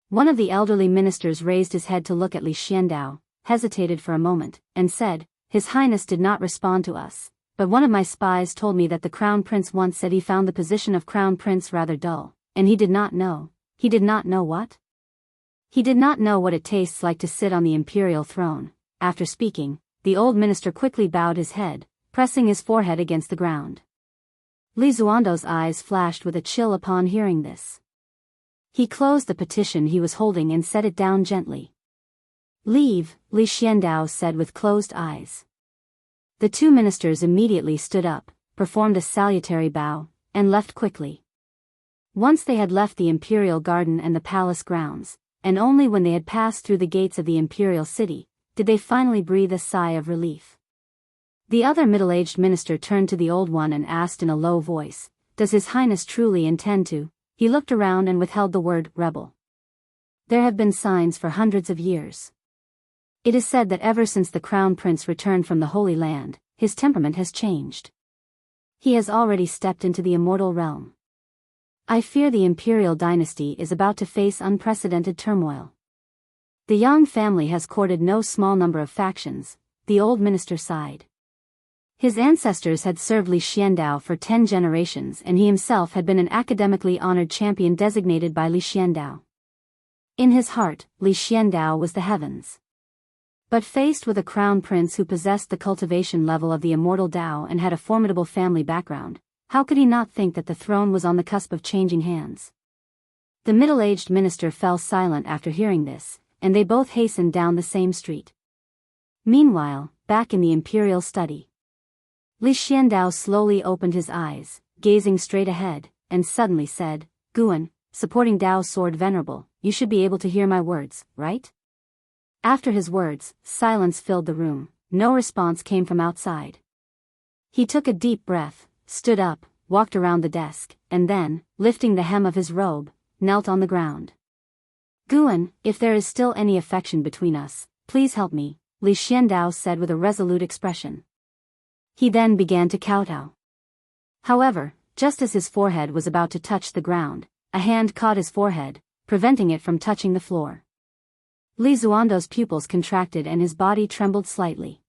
One of the elderly ministers raised his head to look at Li Xiandao, hesitated for a moment, and said, "His Highness did not respond to us, but one of my spies told me that the crown prince once said he found the position of crown prince rather dull, and he did not know what? He did not know what it tastes like to sit on the imperial throne." After speaking, the old minister quickly bowed his head, pressing his forehead against the ground. Li Zuando's eyes flashed with a chill upon hearing this. He closed the petition he was holding and set it down gently. "Leave," Li Xiandao said with closed eyes. The two ministers immediately stood up, performed a salutary bow, and left quickly. Once they had left the imperial garden and the palace grounds, and only when they had passed through the gates of the imperial city, did they finally breathe a sigh of relief. The other middle-aged minister turned to the old one and asked in a low voice, "Does His Highness truly intend to?" He looked around and withheld the word rebel. There have been signs for hundreds of years. It is said that ever since the crown prince returned from the Holy Land, his temperament has changed. He has already stepped into the immortal realm. I fear the imperial dynasty is about to face unprecedented turmoil. The Yang family has courted no small number of factions, the old minister sighed. His ancestors had served Li Xiandao for 10 generations and he himself had been an academically honored champion designated by Li Xiandao. In his heart, Li Xiandao was the heavens. But faced with a crown prince who possessed the cultivation level of the immortal Dao and had a formidable family background, how could he not think that the throne was on the cusp of changing hands? The middle-aged minister fell silent after hearing this, and they both hastened down the same street. Meanwhile, back in the imperial study, Li Xiandao slowly opened his eyes, gazing straight ahead, and suddenly said, "Guan, supporting Dao's sword venerable, you should be able to hear my words, right?" After his words, silence filled the room, no response came from outside. He took a deep breath, stood up, walked around the desk, and then, lifting the hem of his robe, knelt on the ground. "Guan, if there is still any affection between us, please help me," Li Xiandao said with a resolute expression. He then began to kowtow. However, just as his forehead was about to touch the ground, a hand caught his forehead, preventing it from touching the floor. Li Zuando's pupils contracted and his body trembled slightly.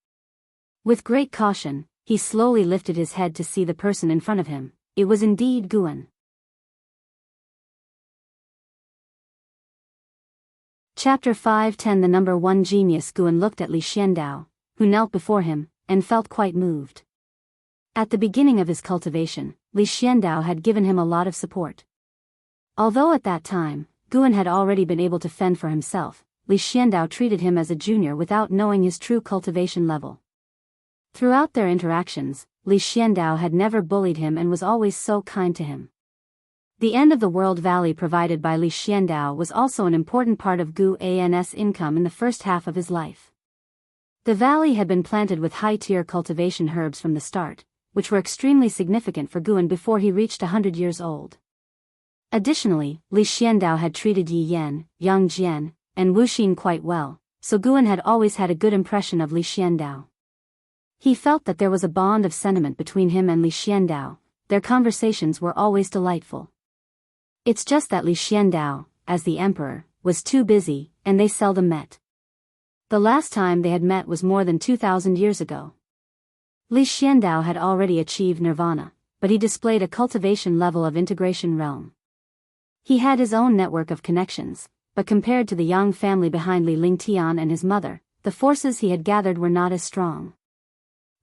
With great caution, he slowly lifted his head to see the person in front of him. It was indeed Guan. Chapter 5:10 The number 1 genius Guan looked at Li Xiandao, who knelt before him, and felt quite moved. At the beginning of his cultivation, Li Xiandao had given him a lot of support. Although at that time, Guan had already been able to fend for himself, Li Xiandao treated him as a junior without knowing his true cultivation level. Throughout their interactions, Li Xiandao had never bullied him and was always so kind to him. The end-of-the-world valley provided by Li Xiandao was also an important part of Gu An's income in the first half of his life. The valley had been planted with high-tier cultivation herbs from the start, which were extremely significant for Guan before he reached 100 years old. Additionally, Li Xiandao had treated Yi Yan, Yang Jian, and Wu Xin quite well, so Guan had always had a good impression of Li Xiandao. He felt that there was a bond of sentiment between him and Li Xiandao. Their conversations were always delightful. It's just that Li Xiandao, as the emperor, was too busy, and they seldom met. The last time they had met was more than 2,000 years ago. Li Xiandao had already achieved nirvana, but he displayed a cultivation level of integration realm. He had his own network of connections, but compared to the Yang family behind Li Lingtian and his mother, the forces he had gathered were not as strong.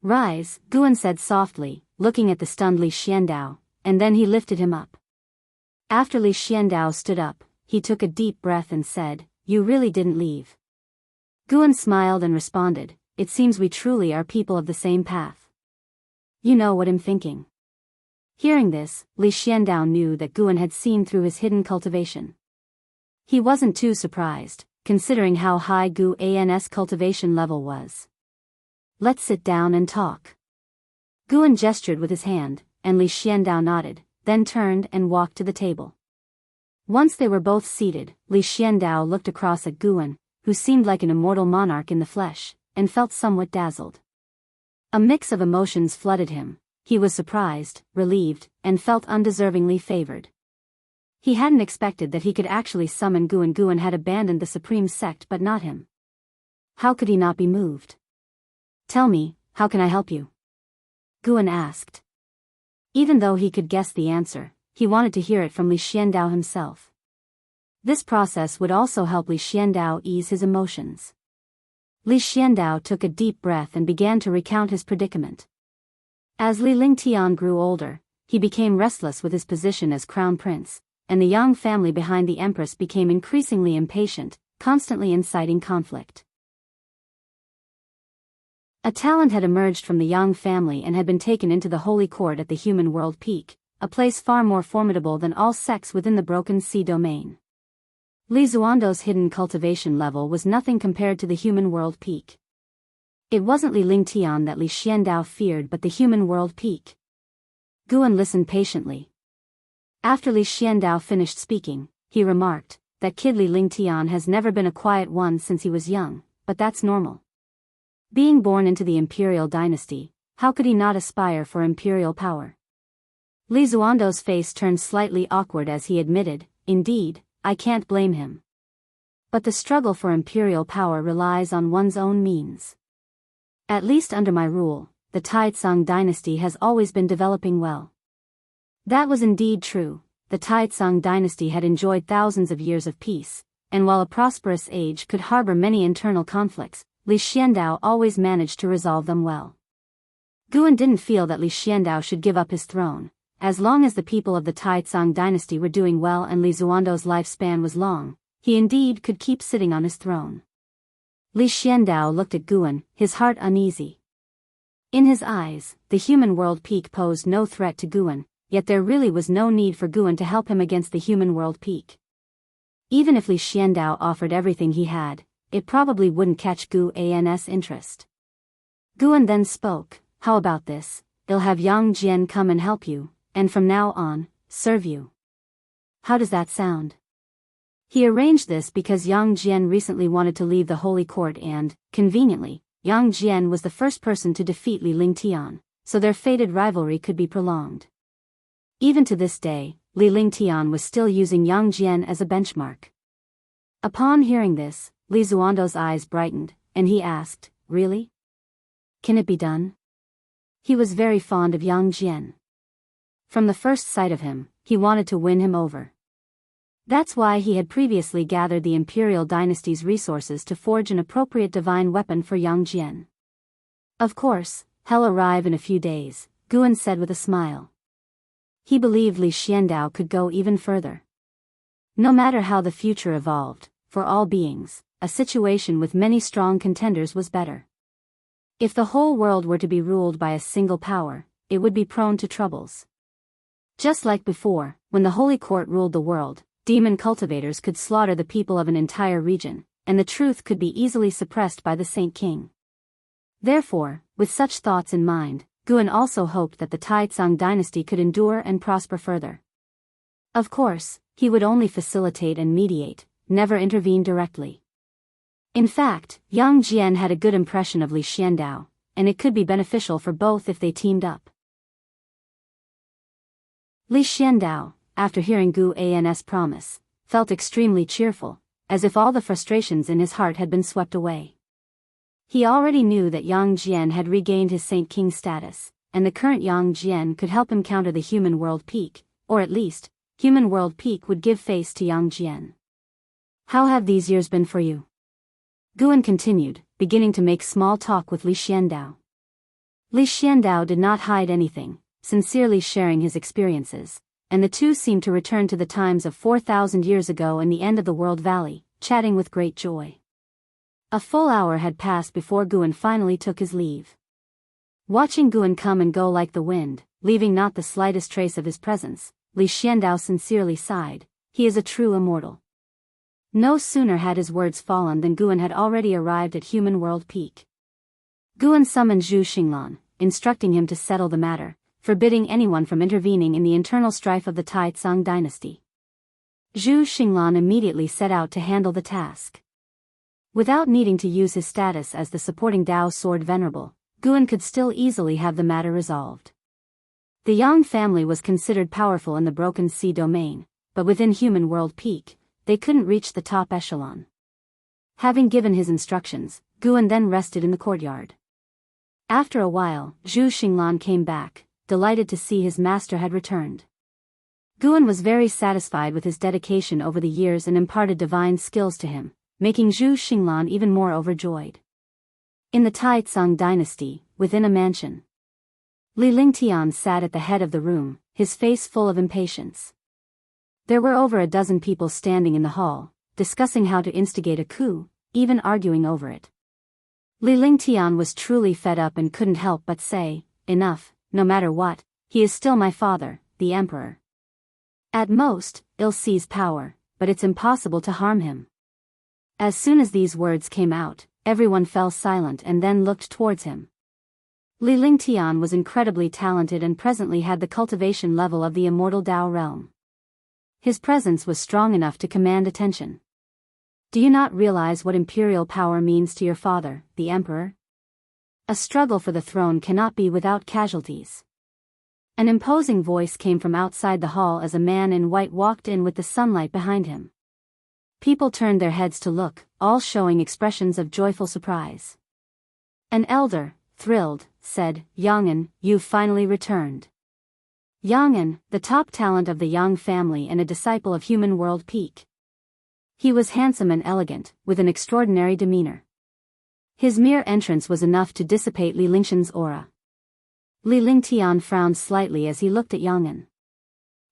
"Rise," Guan said softly, looking at the stunned Li Xiandao, and then he lifted him up. After Li Xiandao stood up, he took a deep breath and said, "You really didn't leave." Guan smiled and responded, "It seems we truly are people of the same path. You know what I'm thinking." Hearing this, Li Xiandao knew that Guan had seen through his hidden cultivation. He wasn't too surprised, considering how high Gu An's cultivation level was. "Let's sit down and talk." Guan gestured with his hand, and Li Xiandao nodded, then turned and walked to the table. Once they were both seated, Li Xiandao looked across at Guan, who seemed like an immortal monarch in the flesh, and felt somewhat dazzled. A mix of emotions flooded him. He was surprised, relieved, and felt undeservingly favored. He hadn't expected that he could actually summon Guan. Guan had abandoned the supreme sect but not him. How could he not be moved? "Tell me, how can I help you?" Guan asked. Even though he could guess the answer, he wanted to hear it from Li Xiandao himself. This process would also help Li Xiandao ease his emotions. Li Xiandao took a deep breath and began to recount his predicament. As Li Lingtian grew older, he became restless with his position as crown prince, and the Yang family behind the empress became increasingly impatient, constantly inciting conflict. A talent had emerged from the Yang family and had been taken into the holy court at the human world peak, a place far more formidable than all sects within the Broken Sea domain. Li Zuando's hidden cultivation level was nothing compared to the human world peak. It wasn't Li Lingtian that Li Xiandao feared but the human world peak. Guan listened patiently. After Li Xiandao finished speaking, he remarked, "That kid Li Lingtian has never been a quiet one since he was young, but that's normal. Being born into the imperial dynasty, how could he not aspire for imperial power?" Li Zuando's face turned slightly awkward as he admitted, "Indeed, I can't blame him. But the struggle for imperial power relies on one's own means. At least under my rule, the Taitsong dynasty has always been developing well." That was indeed true. The Taitsong dynasty had enjoyed thousands of years of peace, and while a prosperous age could harbor many internal conflicts, Li Xiandao always managed to resolve them well. Guan didn't feel that Li Xiandao should give up his throne. As long as the people of the Taitsong dynasty were doing well and Li Zuando's lifespan was long, he indeed could keep sitting on his throne. Li Xiandao looked at Guan, his heart uneasy. In his eyes, the human world peak posed no threat to Guan, yet there really was no need for Guan to help him against the human world peak. Even if Li Xiandao offered everything he had, it probably wouldn't catch Gu An's interest. Guan then spoke, "How about this? I'll have Yang Jian come and help you, and from now on, serve you. How does that sound?" He arranged this because Yang Jian recently wanted to leave the holy court and, conveniently, Yang Jian was the first person to defeat Li Lingtian, so their fated rivalry could be prolonged. Even to this day, Li Lingtian was still using Yang Jian as a benchmark. Upon hearing this, Li Zuando's eyes brightened, and he asked, "Really? Can it be done?" He was very fond of Yang Jian. From the first sight of him, he wanted to win him over. That's why he had previously gathered the imperial dynasty's resources to forge an appropriate divine weapon for Yang Jian. "Of course, he'll arrive in a few days," Guan said with a smile. He believed Li Xiandao could go even further. No matter how the future evolved, for all beings, a situation with many strong contenders was better. If the whole world were to be ruled by a single power, it would be prone to troubles. Just like before, when when the Holy Court ruled the world, demon cultivators could slaughter the people of an entire region, and the truth could be easily suppressed by the Saint King. Therefore, with such thoughts in mind, Guan also hoped that the Taizong dynasty could endure and prosper further. Of course, he would only facilitate and mediate, never intervene directly. In fact, Yang Jian had a good impression of Li Xiandao, and it could be beneficial for both if they teamed up. Li Xiandao, after hearing Gu An's promise, felt extremely cheerful, as if all the frustrations in his heart had been swept away. He already knew that Yang Jian had regained his Saint King status, and the current Yang Jian could help him counter the human world peak, or at least, human world peak would give face to Yang Jian. How have these years been for you? Guan continued, beginning to make small talk with Li Xiandao. Li Xiandao did not hide anything, sincerely sharing his experiences, and the two seemed to return to the times of 4,000 years ago in the end of the world valley, chatting with great joy. A full hour had passed before Guan finally took his leave. Watching Guan come and go like the wind, leaving not the slightest trace of his presence, Li Xiandao sincerely sighed. He is a true immortal. No sooner had his words fallen than Guan had already arrived at human world peak. Guan summoned Zhu Xinglan, instructing him to settle the matter, forbidding anyone from intervening in the internal strife of the Taizong dynasty. Zhu Xinglan immediately set out to handle the task. Without needing to use his status as the supporting Dao Sword Venerable, Guan could still easily have the matter resolved. The Yang family was considered powerful in the Broken Sea domain, but within human world peak, they couldn't reach the top echelon. Having given his instructions, Guan then rested in the courtyard. After a while, Zhu Xinglan came back, delighted to see his master had returned. Guan was very satisfied with his dedication over the years and imparted divine skills to him, making Zhu Xinglan even more overjoyed. In the Taizong dynasty, within a mansion, Li Lingtian sat at the head of the room, his face full of impatience. There were over a dozen people standing in the hall, discussing how to instigate a coup, even arguing over it. Li Lingtian was truly fed up and couldn't help but say, "Enough, no matter what, he is still my father, the emperor. At most, he'll seize power, but it's impossible to harm him." As soon as these words came out, everyone fell silent and then looked towards him. Li Lingtian was incredibly talented and presently had the cultivation level of the immortal Dao realm. His presence was strong enough to command attention. Do you not realize what imperial power means to your father, the emperor? A struggle for the throne cannot be without casualties. An imposing voice came from outside the hall as a man in white walked in with the sunlight behind him. People turned their heads to look, all showing expressions of joyful surprise. An elder, thrilled, said, "Yang'an, you've finally returned." Yang'an, the top talent of the Yang family and a disciple of human world peak. He was handsome and elegant, with an extraordinary demeanor. His mere entrance was enough to dissipate Li Lingtian's aura. Li Lingtian frowned slightly as he looked at Yang'an.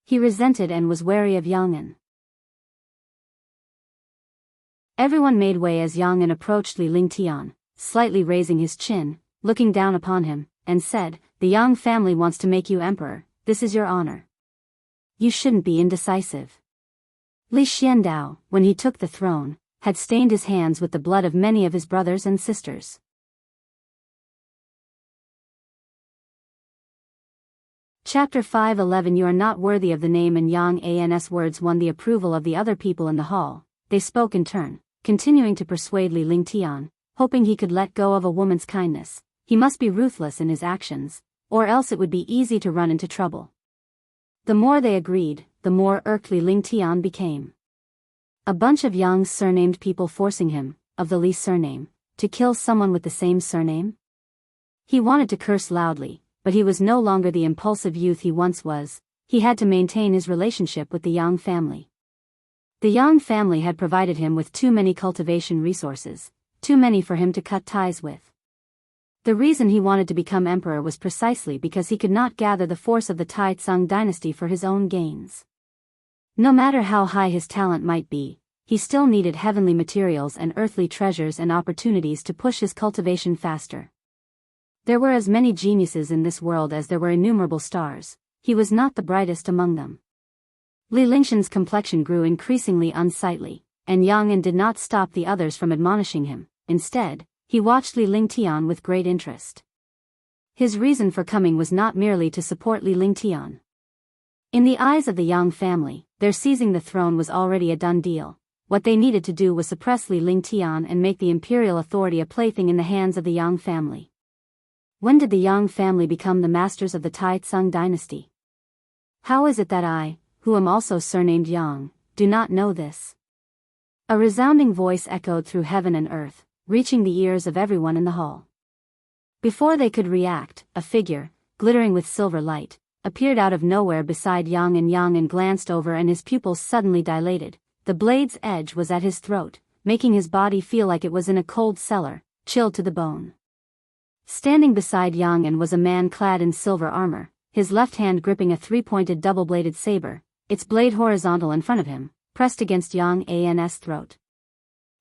He resented and was wary of Yang'an. Everyone made way as Yang'an approached Li Lingtian, slightly raising his chin, looking down upon him, and said, "The Yang family wants to make you emperor, this is your honor. You shouldn't be indecisive." Li Xiandao, when he took the throne, had stained his hands with the blood of many of his brothers and sisters. Chapter 5:11 You are not worthy of the name, and Yang An's words won the approval of the other people in the hall. They spoke in turn, continuing to persuade Li Lingtian, hoping he could let go of a woman's kindness. He must be ruthless in his actions, or else it would be easy to run into trouble. The more they agreed, the more irked Li Lingtian became. A bunch of Yang surnamed people forcing him, of the Li surname, to kill someone with the same surname? He wanted to curse loudly, but he was no longer the impulsive youth he once was. He had to maintain his relationship with the Yang family. The Yang family had provided him with too many cultivation resources, too many for him to cut ties with. The reason he wanted to become emperor was precisely because he could not gather the force of the Taizong dynasty for his own gains. No matter how high his talent might be, he still needed heavenly materials and earthly treasures and opportunities to push his cultivation faster. There were as many geniuses in this world as there were innumerable stars. He was not the brightest among them. Li Lingshan's complexion grew increasingly unsightly, and Yang An did not stop the others from admonishing him. Instead, he watched Li Lingtian with great interest. His reason for coming was not merely to support Li Lingtian. In the eyes of the Yang family, their seizing the throne was already a done deal. What they needed to do was suppress Li Lingtian and make the imperial authority a plaything in the hands of the Yang family. When did the Yang family become the masters of the Tai Tsung dynasty? How is it that I, who am also surnamed Yang, do not know this? A resounding voice echoed through heaven and earth, reaching the ears of everyone in the hall. Before they could react, a figure, glittering with silver light, appeared out of nowhere beside Yang and glanced over and his pupils suddenly dilated. The blade's edge was at his throat, making his body feel like it was in a cold cellar, chilled to the bone. Standing beside Yang An was a man clad in silver armor, his left hand gripping a three-pointed double-bladed saber, its blade horizontal in front of him, pressed against Yang An's throat.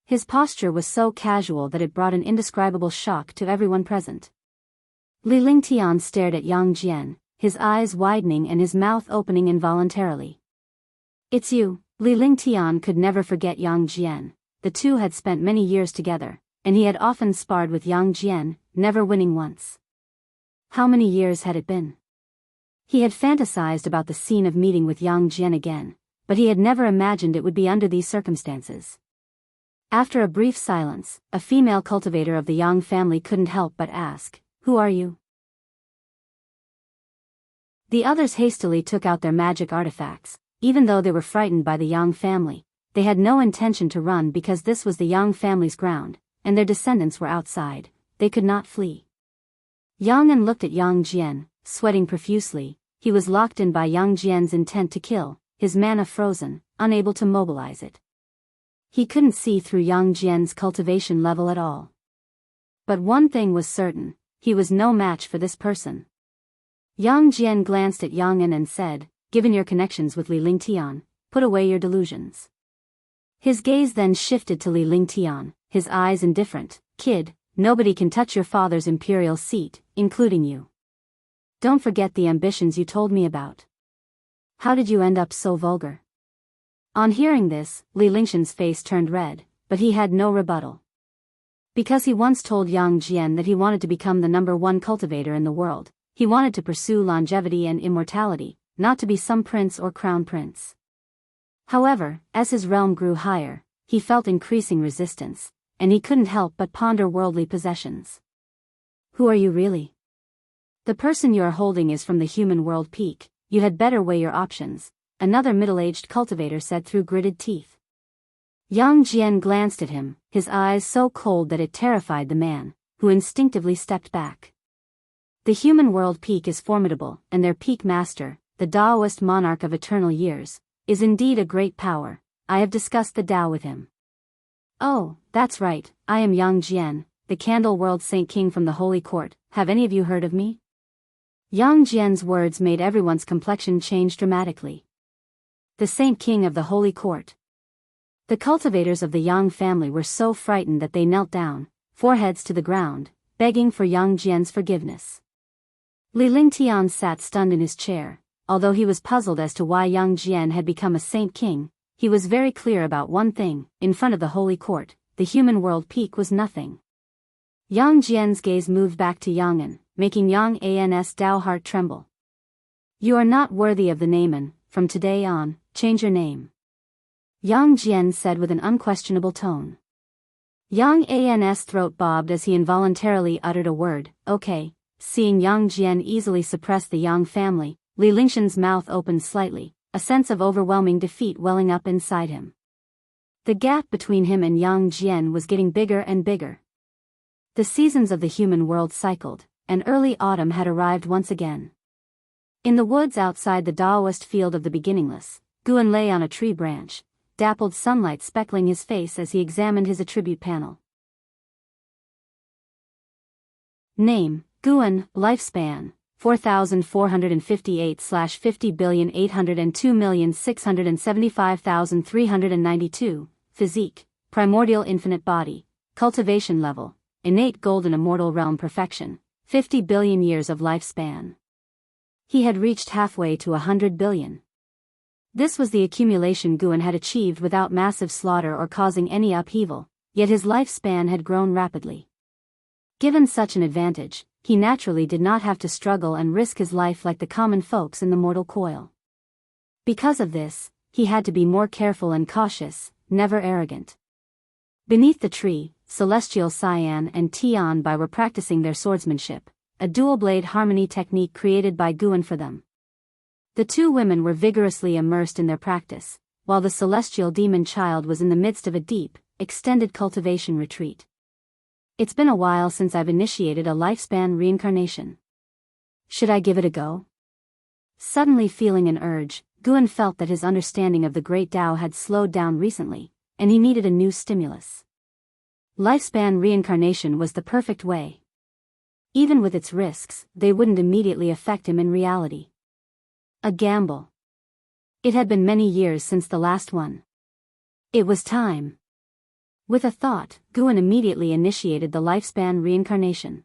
His posture was so casual that it brought an indescribable shock to everyone present. Li Lingtian stared at Yang Jian, his eyes widening and his mouth opening involuntarily. "It's you." Li Lingtian could never forget Yang Jian. The two had spent many years together, and he had often sparred with Yang Jian, never winning once. How many years had it been? He had fantasized about the scene of meeting with Yang Jian again, but he had never imagined it would be under these circumstances. After a brief silence, a female cultivator of the Yang family couldn't help but ask, "Who are you?" The others hastily took out their magic artifacts. Even though they were frightened by the Yang family, they had no intention to run because this was the Yang family's ground, and their descendants were outside. They could not flee. Yang An looked at Yang Jian, sweating profusely. He was locked in by Yang Jian's intent to kill, his mana frozen, unable to mobilize it. He couldn't see through Yang Jian's cultivation level at all. But one thing was certain, he was no match for this person. Yang Jian glanced at Yang An and said, "Given your connections with Li Lingtian, put away your delusions." His gaze then shifted to Li Lingtian, his eyes indifferent. "Kid, nobody can touch your father's imperial seat, including you. Don't forget the ambitions you told me about. How did you end up so vulgar?" On hearing this, Li Lingshan's face turned red, but he had no rebuttal. Because he once told Yang Jian that he wanted to become the #1 cultivator in the world, he wanted to pursue longevity and immortality, not to be some prince or crown prince. However, as his realm grew higher, he felt increasing resistance, and he couldn't help but ponder worldly possessions. "Who are you really?" "The person you are holding is from the human world peak. You had better weigh your options," another middle-aged cultivator said through gritted teeth. Yang Jian glanced at him, his eyes so cold that it terrified the man, who instinctively stepped back. The human world peak is formidable, and their peak master, the Taoist monarch of eternal years, is indeed a great power. I have discussed the Tao with him. "Oh, that's right, I am Yang Jian, the Candle World Saint King from the Holy Court. Have any of you heard of me?" Yang Jian's words made everyone's complexion change dramatically. The Saint King of the Holy Court. The cultivators of the Yang family were so frightened that they knelt down, foreheads to the ground, begging for Yang Jian's forgiveness. Li Lingtian sat stunned in his chair. Although he was puzzled as to why Yang Jian had become a saint king, he was very clear about one thing: in front of the holy court, the human world peak was nothing. Yang Jian's gaze moved back to Yang An, making Yang An's Tao heart tremble. "You are not worthy of the name, and, from today on, change your name," Yang Jian said with an unquestionable tone. Yang An's throat bobbed as he involuntarily uttered a word, "Okay." Seeing Yang Jian easily suppress the Yang family, Li Lingshan's mouth opened slightly, a sense of overwhelming defeat welling up inside him. The gap between him and Yang Jian was getting bigger and bigger. The seasons of the human world cycled, and early autumn had arrived once again. In the woods outside the Taoist field of the beginningless, Guan lay on a tree branch, dappled sunlight speckling his face as he examined his attribute panel. Name, Guan, lifespan, 4,458/50,802,675,392, physique, primordial infinite body, cultivation level, innate golden immortal realm perfection, 50 billion years of lifespan. He had reached halfway to 100 billion. This was the accumulation Guan had achieved without massive slaughter or causing any upheaval, yet his lifespan had grown rapidly. Given such an advantage, he naturally did not have to struggle and risk his life like the common folks in the mortal coil. Because of this, he had to be more careful and cautious, never arrogant. Beneath the tree, Celestial Cyan and Tian Bai were practicing their swordsmanship, a dual-blade harmony technique created by Guan for them. The two women were vigorously immersed in their practice, while the celestial demon child was in the midst of a deep, extended cultivation retreat. It's been a while since I've initiated a lifespan reincarnation. Should I give it a go? Suddenly feeling an urge, Guan felt that his understanding of the Great Tao had slowed down recently, and he needed a new stimulus. Lifespan reincarnation was the perfect way. Even with its risks, they wouldn't immediately affect him in reality. A gamble. It had been many years since the last one. It was time. With a thought, Guan immediately initiated the lifespan reincarnation.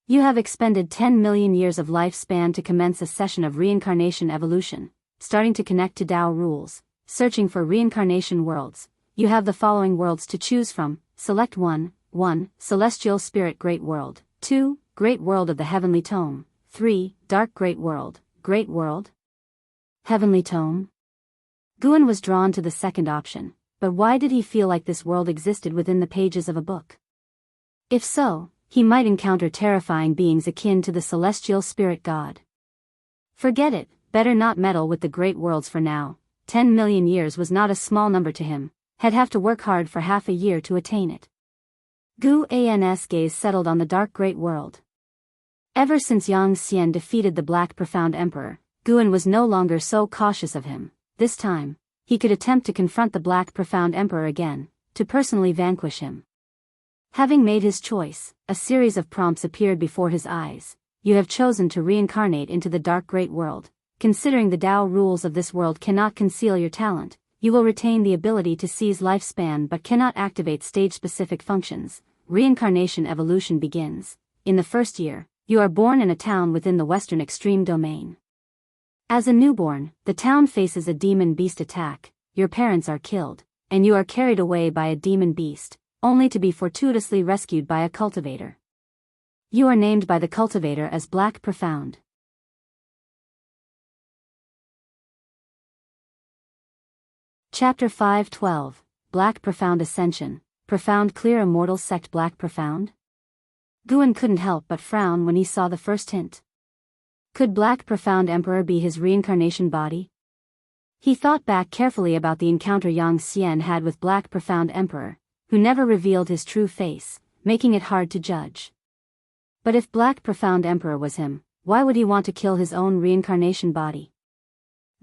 You have expended 10 million years of lifespan to commence a session of reincarnation evolution, starting to connect to Tao rules, searching for reincarnation worlds. You have the following worlds to choose from. Select 1. Celestial Spirit Great World. 2. Great World of the Heavenly Tome. 3. Dark Great World. Great World? Heavenly Tome? Guan was drawn to the second option, but why did he feel like this world existed within the pages of a book? If so, he might encounter terrifying beings akin to the celestial spirit god. Forget it, better not meddle with the great worlds for now. 10 million years was not a small number to him, he'd have to work hard for half a year to attain it. Guan's gaze settled on the dark great world. Ever since Yang Xian defeated the Black Profound Emperor, Guan was no longer so cautious of him. This time, he could attempt to confront the Black Profound Emperor again, to personally vanquish him. Having made his choice, a series of prompts appeared before his eyes. You have chosen to reincarnate into the Dark Great World. Considering the Tao rules of this world cannot conceal your talent, you will retain the ability to seize lifespan but cannot activate stage-specific functions. Reincarnation evolution begins. In the first year, you are born in a town within the Western Extreme Domain. As a newborn, the town faces a demon beast attack, your parents are killed, and you are carried away by a demon beast, only to be fortuitously rescued by a cultivator. You are named by the cultivator as Black Profound. Chapter 5:12, Black Profound Ascension, Profound Clear Immortal Sect Black Profound? Guan couldn't help but frown when he saw the first hint. Could Black Profound Emperor be his reincarnation body? He thought back carefully about the encounter Yang Xian had with Black Profound Emperor, who never revealed his true face, making it hard to judge. But if Black Profound Emperor was him, why would he want to kill his own reincarnation body?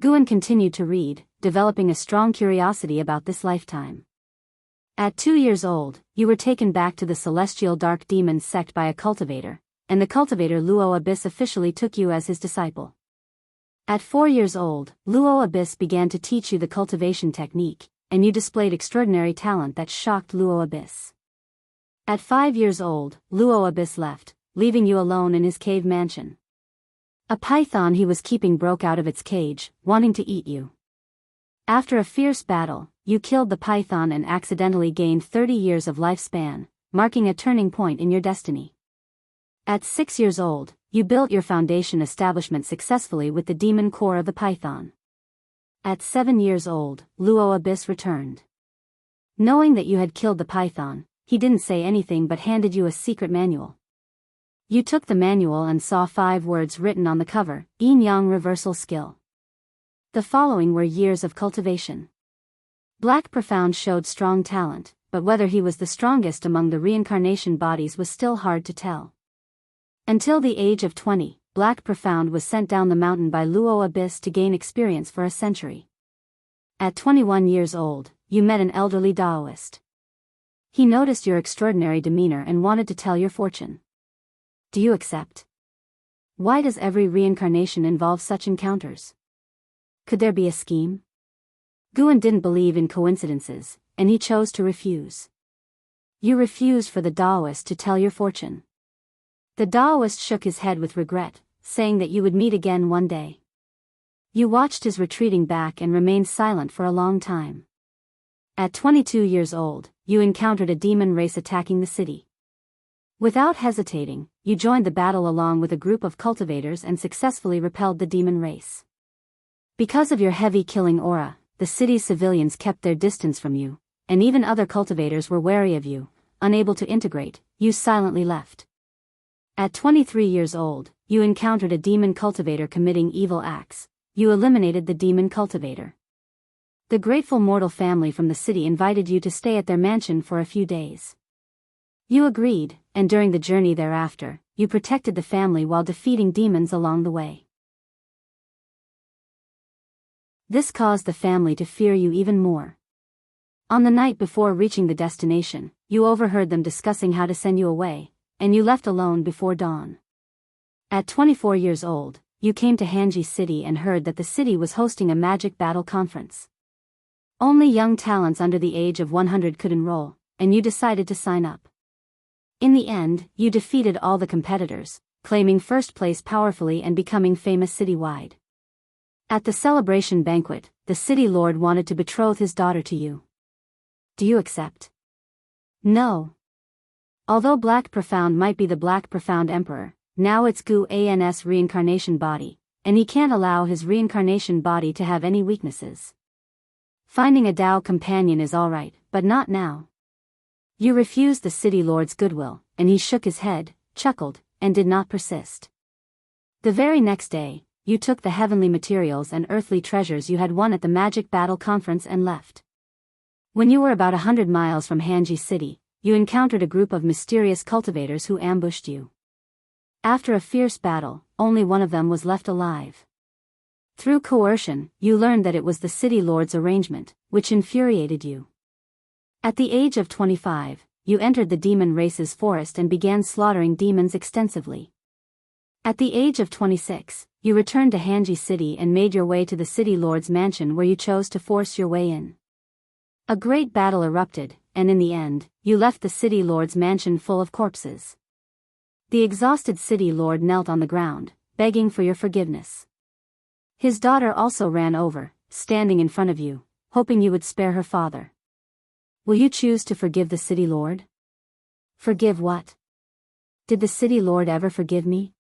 Guan continued to read, developing a strong curiosity about this lifetime. At 2 years old, you were taken back to the Celestial Dark Demon sect by a cultivator, and the cultivator Luo Abyss officially took you as his disciple. At 4 years old, Luo Abyss began to teach you the cultivation technique, and you displayed extraordinary talent that shocked Luo Abyss. At 5 years old, Luo Abyss left, leaving you alone in his cave mansion. A python he was keeping broke out of its cage, wanting to eat you. After a fierce battle, you killed the python and accidentally gained 30 years of lifespan, marking a turning point in your destiny. At 6 years old, you built your foundation establishment successfully with the demon core of the python. At 7 years old, Luo Abyss returned. Knowing that you had killed the python, he didn't say anything but handed you a secret manual. You took the manual and saw 5 words written on the cover, Yin Yang Reversal Skill. The following were years of cultivation. Black Profound showed strong talent, but whether he was the strongest among the reincarnation bodies was still hard to tell. Until the age of 20, Black Profound was sent down the mountain by Luo Abyss to gain experience for a century. At 21 years old, you met an elderly Taoist. He noticed your extraordinary demeanor and wanted to tell your fortune. Do you accept? Why does every reincarnation involve such encounters? Could there be a scheme? Guan didn't believe in coincidences, and he chose to refuse. You refused for the Taoist to tell your fortune. The Taoist shook his head with regret, saying that you would meet again one day. You watched his retreating back and remained silent for a long time. At 22 years old, you encountered a demon race attacking the city. Without hesitating, you joined the battle along with a group of cultivators and successfully repelled the demon race. Because of your heavy killing aura, the city's civilians kept their distance from you, and even other cultivators were wary of you. Unable to integrate, you silently left. At 23 years old, you encountered a demon cultivator committing evil acts. You eliminated the demon cultivator. The grateful mortal family from the city invited you to stay at their mansion for a few days. You agreed, and during the journey thereafter, you protected the family while defeating demons along the way. This caused the family to fear you even more. On the night before reaching the destination, you overheard them discussing how to send you away, and you left alone before dawn. At 24 years old, you came to Hanji City and heard that the city was hosting a magic battle conference. Only young talents under the age of 100 could enroll, and you decided to sign up. In the end, you defeated all the competitors, claiming first place powerfully and becoming famous citywide. At the celebration banquet, the city lord wanted to betroth his daughter to you. Do you accept? No. Although Black Profound might be the Black Profound Emperor, now it's Guan's reincarnation body, and he can't allow his reincarnation body to have any weaknesses. Finding a Tao companion is alright, but not now. You refused the city lord's goodwill, and he shook his head, chuckled, and did not persist. The very next day, you took the heavenly materials and earthly treasures you had won at the Magic Battle Conference and left. When you were about 100 miles from Hanji City, you encountered a group of mysterious cultivators who ambushed you. After a fierce battle, only one of them was left alive. Through coercion, you learned that it was the city lord's arrangement, which infuriated you. At the age of 25, you entered the demon race's forest and began slaughtering demons extensively. At the age of 26, you returned to Hanji City and made your way to the city lord's mansion where you chose to force your way in. A great battle erupted, and in the end, you left the city lord's mansion full of corpses. The exhausted city lord knelt on the ground, begging for your forgiveness. His daughter also ran over, standing in front of you, hoping you would spare her father. Will you choose to forgive the city lord? Forgive what? Did the city lord ever forgive me?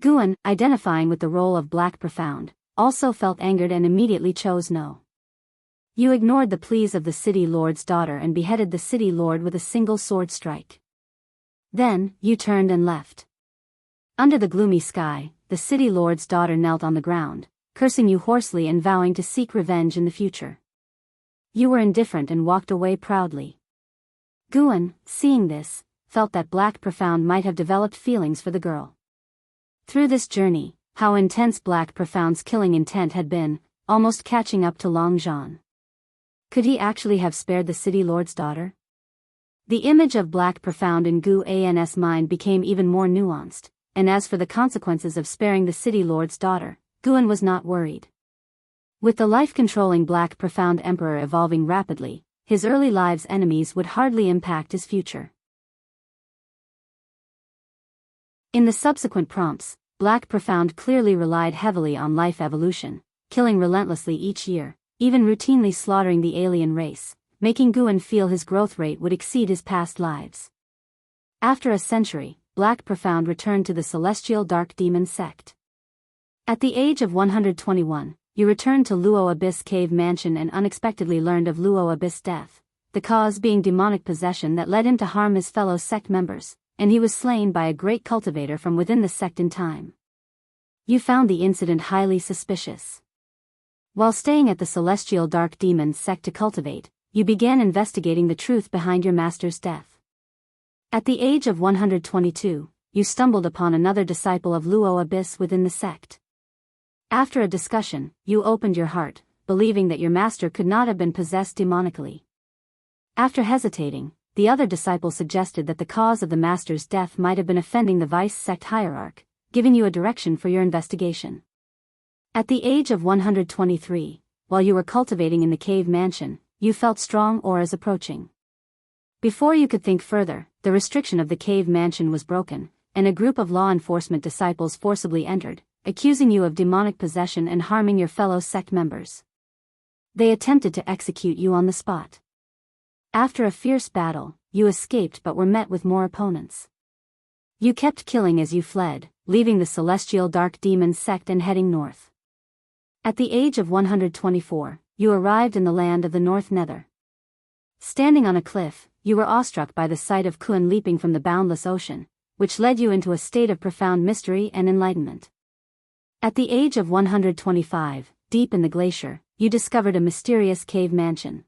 Guan, identifying with the role of Black Profound, also felt angered and immediately chose no. You ignored the pleas of the city lord's daughter and beheaded the city lord with a single sword strike. Then, you turned and left. Under the gloomy sky, the city lord's daughter knelt on the ground, cursing you hoarsely and vowing to seek revenge in the future. You were indifferent and walked away proudly. Guan, seeing this, felt that Black Profound might have developed feelings for the girl. Through this journey, how intense Black Profound's killing intent had been, almost catching up to Long Zhan. Could he actually have spared the city lord's daughter? The image of Black Profound in Guan's mind became even more nuanced, and as for the consequences of sparing the city lord's daughter, Guan was not worried. With the life-controlling Black Profound Emperor evolving rapidly, his early lives' enemies would hardly impact his future. In the subsequent prompts, Black Profound clearly relied heavily on life evolution, killing relentlessly each year, even routinely slaughtering the alien race, making Guan feel his growth rate would exceed his past lives. After a century, Black Profound returned to the Celestial Dark Demon sect. At the age of 121, you returned to Luo Abyss Cave Mansion and unexpectedly learned of Luo Abyss' death, the cause being demonic possession that led him to harm his fellow sect members, and he was slain by a great cultivator from within the sect in time. You found the incident highly suspicious. While staying at the Celestial Dark Demon sect to cultivate, you began investigating the truth behind your master's death. At the age of 122, you stumbled upon another disciple of Luo Abyss within the sect. After a discussion, you opened your heart, believing that your master could not have been possessed demonically. After hesitating, the other disciple suggested that the cause of the master's death might have been offending the vice sect hierarch, giving you a direction for your investigation. At the age of 123, while you were cultivating in the cave mansion, you felt strong auras approaching. Before you could think further, the restriction of the cave mansion was broken, and a group of law enforcement disciples forcibly entered, accusing you of demonic possession and harming your fellow sect members. They attempted to execute you on the spot. After a fierce battle, you escaped but were met with more opponents. You kept killing as you fled, leaving the celestial dark demon sect and heading north. At the age of 124, you arrived in the land of the North Nether. Standing on a cliff, you were awestruck by the sight of Kuan leaping from the boundless ocean, which led you into a state of profound mystery and enlightenment. At the age of 125, deep in the glacier, you discovered a mysterious cave mansion.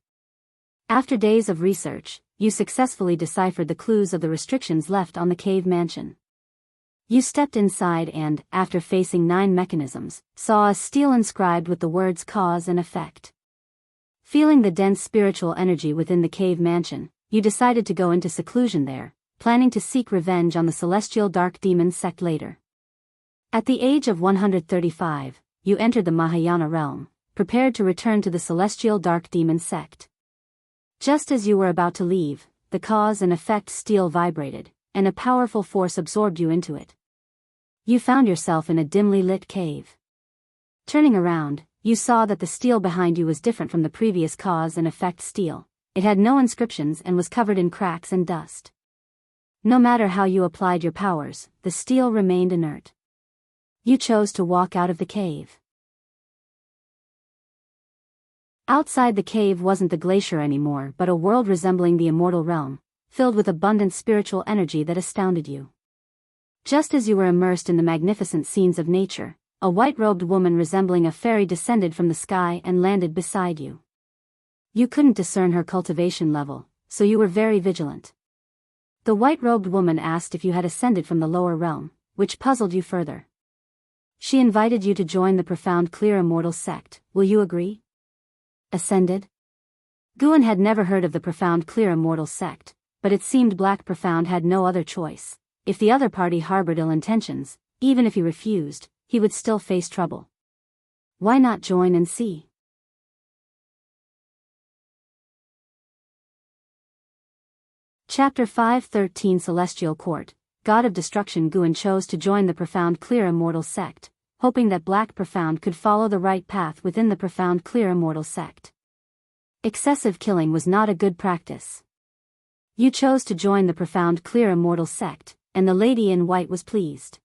After days of research, you successfully deciphered the clues of the restrictions left on the cave mansion. You stepped inside and, after facing 9 mechanisms, saw a stele inscribed with the words cause and effect. Feeling the dense spiritual energy within the cave mansion, you decided to go into seclusion there, planning to seek revenge on the celestial dark demon sect later. At the age of 135, you entered the Mahayana realm, prepared to return to the celestial dark demon sect. Just as you were about to leave, the cause and effect stele vibrated, and a powerful force absorbed you into it. You found yourself in a dimly lit cave. Turning around, you saw that the stele behind you was different from the previous cause and effect stele. It had no inscriptions and was covered in cracks and dust. No matter how you applied your powers, the stele remained inert. You chose to walk out of the cave. Outside the cave wasn't the glacier anymore but a world resembling the immortal realm, filled with abundant spiritual energy that astounded you. Just as you were immersed in the magnificent scenes of nature, a white-robed woman resembling a fairy descended from the sky and landed beside you. You couldn't discern her cultivation level, so you were very vigilant. The white-robed woman asked if you had ascended from the lower realm, which puzzled you further. She invited you to join the profound clear immortal sect. Will you agree? Ascended? Guan had never heard of the profound clear immortal sect, but it seemed Black Profound had no other choice. If the other party harbored ill intentions, even if he refused, he would still face trouble. Why not join and see? Chapter 5:13 Celestial Court. God of Destruction. Guan chose to join the profound clear immortal sect, hoping that Black Profound could follow the right path within the profound clear immortal sect. Excessive killing was not a good practice. You chose to join the profound clear immortal sect, and the lady in white was pleased.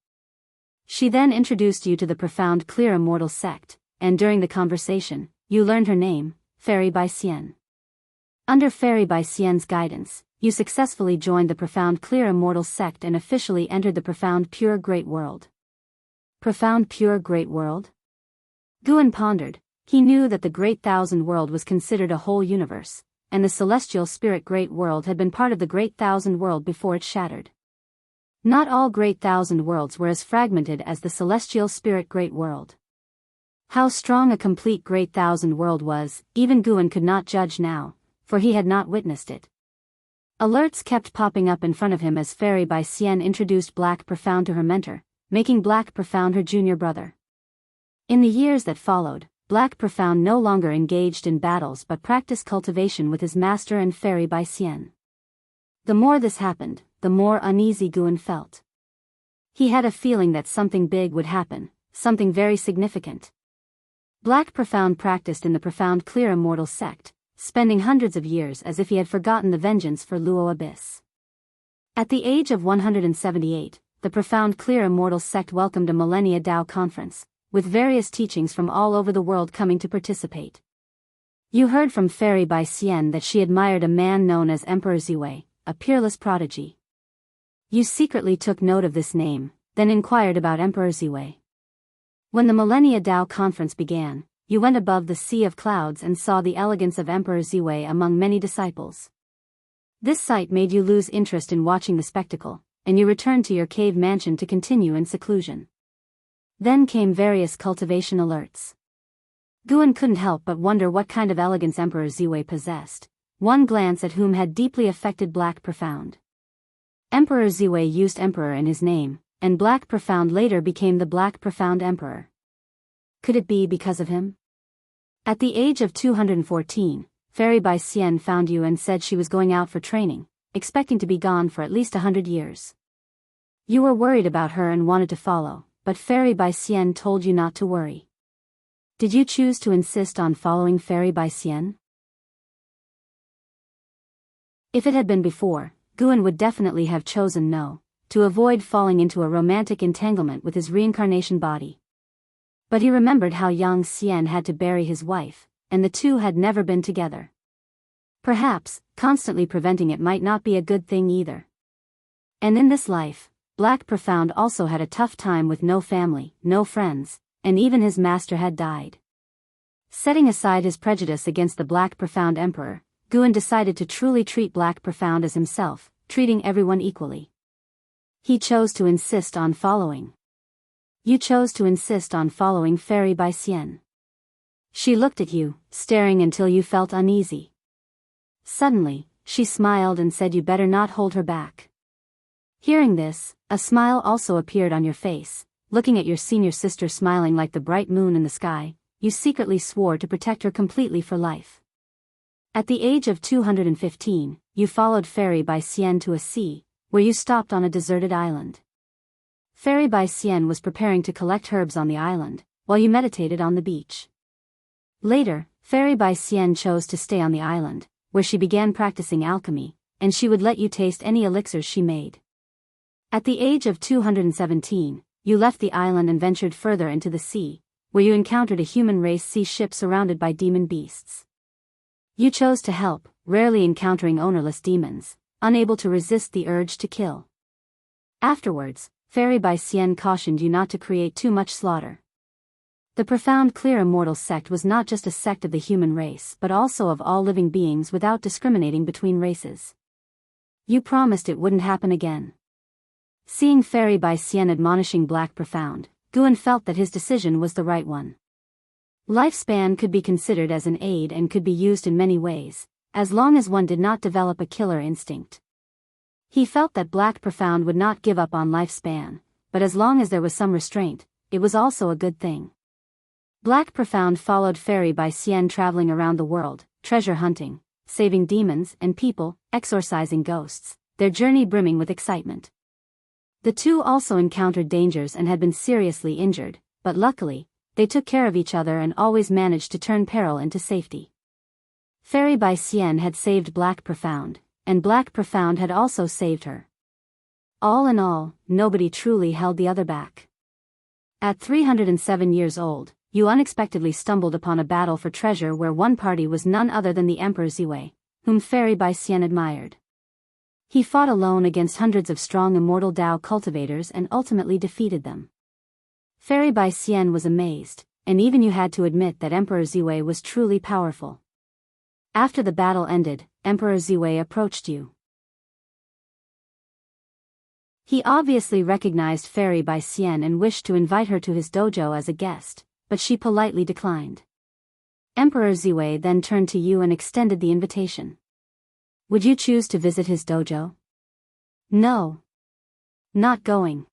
She then introduced you to the profound clear immortal sect, and during the conversation, you learned her name, Fairy by Xian. Under Fairy by Xian's guidance, you successfully joined the profound clear immortal sect and officially entered the profound pure great world. Profound pure great world? Guan pondered. He knew that the Great Thousand World was considered a whole universe, and the celestial spirit Great World had been part of the Great Thousand World before it shattered. Not all Great Thousand Worlds were as fragmented as the celestial spirit Great World. How strong a complete Great Thousand World was, even Guan could not judge now, for he had not witnessed it. Alerts kept popping up in front of him as Fairy by Xian introduced Black Profound to her mentor, making Black Profound her junior brother. In the years that followed, Black Profound no longer engaged in battles but practiced cultivation with his master and Fairy by Xian. The more this happened, the more uneasy Guan felt. He had a feeling that something big would happen, something very significant. Black Profound practiced in the profound clear immortal sect, spending hundreds of years as if he had forgotten the vengeance for Luo Abyss. At the age of 178, the profound clear immortal sect welcomed a Millennia Tao conference, with various teachings from all over the world coming to participate. You heard from Fairy by Xian that she admired a man known as Emperor Ziwei, a peerless prodigy. You secretly took note of this name, then inquired about Emperor Ziwei. When the Millennia Tao conference began, you went above the sea of clouds and saw the elegance of Emperor Ziwei among many disciples. This sight made you lose interest in watching the spectacle, and you returned to your cave mansion to continue in seclusion. Then came various cultivation alerts. Guan couldn't help but wonder what kind of elegance Emperor Ziwei possessed, one glance at whom had deeply affected Black Profound. Emperor Ziwei used Emperor in his name, and Black Profound later became the Black Profound Emperor. Could it be because of him? At the age of 214, Fairy by Xian found you and said she was going out for training, expecting to be gone for at least 100 years. You were worried about her and wanted to follow, but Fairy by Sien told you not to worry. Did you choose to insist on following Fairy by Sien? If it had been before, Guan would definitely have chosen no, to avoid falling into a romantic entanglement with his reincarnation body. But he remembered how young Sien had to bury his wife, and the two had never been together. Perhaps, constantly preventing it might not be a good thing either. And in this life, Black Profound also had a tough time with no family, no friends, and even his master had died. Setting aside his prejudice against the Black Profound Emperor, Guan decided to truly treat Black Profound as himself, treating everyone equally. He chose to insist on following. You chose to insist on following Fairy by Sien. She looked at you, staring until you felt uneasy. Suddenly, she smiled and said you better not hold her back. Hearing this, a smile also appeared on your face. Looking at your senior sister smiling like the bright moon in the sky, you secretly swore to protect her completely for life. At the age of 215, you followed Fairy by Sien to a sea, where you stopped on a deserted island. Fairy by Sien was preparing to collect herbs on the island, while you meditated on the beach. Later, Fairy by Sien chose to stay on the island, where she began practicing alchemy, and she would let you taste any elixirs she made. At the age of 217, you left the island and ventured further into the sea, where you encountered a human race sea ship surrounded by demon beasts. You chose to help, rarely encountering ownerless demons, unable to resist the urge to kill. Afterwards, Fairy by Sien cautioned you not to create too much slaughter. The profound Clear Immortal sect was not just a sect of the human race but also of all living beings without discriminating between races. You promised it wouldn't happen again. Seeing Fairy by Sien admonishing Black Profound, Guan felt that his decision was the right one. Lifespan could be considered as an aid and could be used in many ways, as long as one did not develop a killer instinct. He felt that Black Profound would not give up on lifespan, but as long as there was some restraint, it was also a good thing. Black Profound followed Fairy by Sien traveling around the world, treasure hunting, saving demons and people, exorcising ghosts, their journey brimming with excitement. The two also encountered dangers and had been seriously injured, but luckily, they took care of each other and always managed to turn peril into safety. Fairy by Sien had saved Black Profound, and Black Profound had also saved her. All in all, nobody truly held the other back. At 307 years old, you unexpectedly stumbled upon a battle for treasure where one party was none other than the Emperor Ziwei, whom Fairy by Sien admired. He fought alone against hundreds of strong immortal Dao cultivators and ultimately defeated them. Fairy by Sien was amazed, and even you had to admit that Emperor Ziwei was truly powerful. After the battle ended, Emperor Ziwei approached you. He obviously recognized Fairy by Sien and wished to invite her to his dojo as a guest, but she politely declined. Emperor Ziwei then turned to you and extended the invitation. Would you choose to visit his dojo? No. Not going.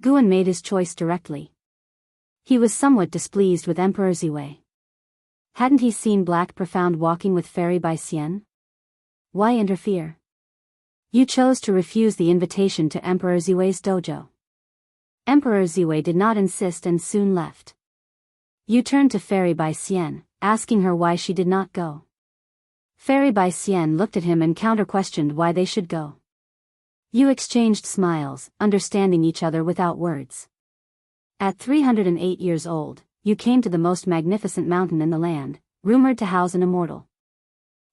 Guan made his choice directly. He was somewhat displeased with Emperor Ziwei. Hadn't he seen Black Profound walking with Fairy by Sien? Why interfere? You chose to refuse the invitation to Emperor Ziwei's dojo. Emperor Ziwei did not insist and soon left. You turned to Fairy by Sien, asking her why she did not go. Fairy by Sien looked at him and counter-questioned why they should go. You exchanged smiles, understanding each other without words. At 308 years old, you came to the most magnificent mountain in the land, rumored to house an immortal.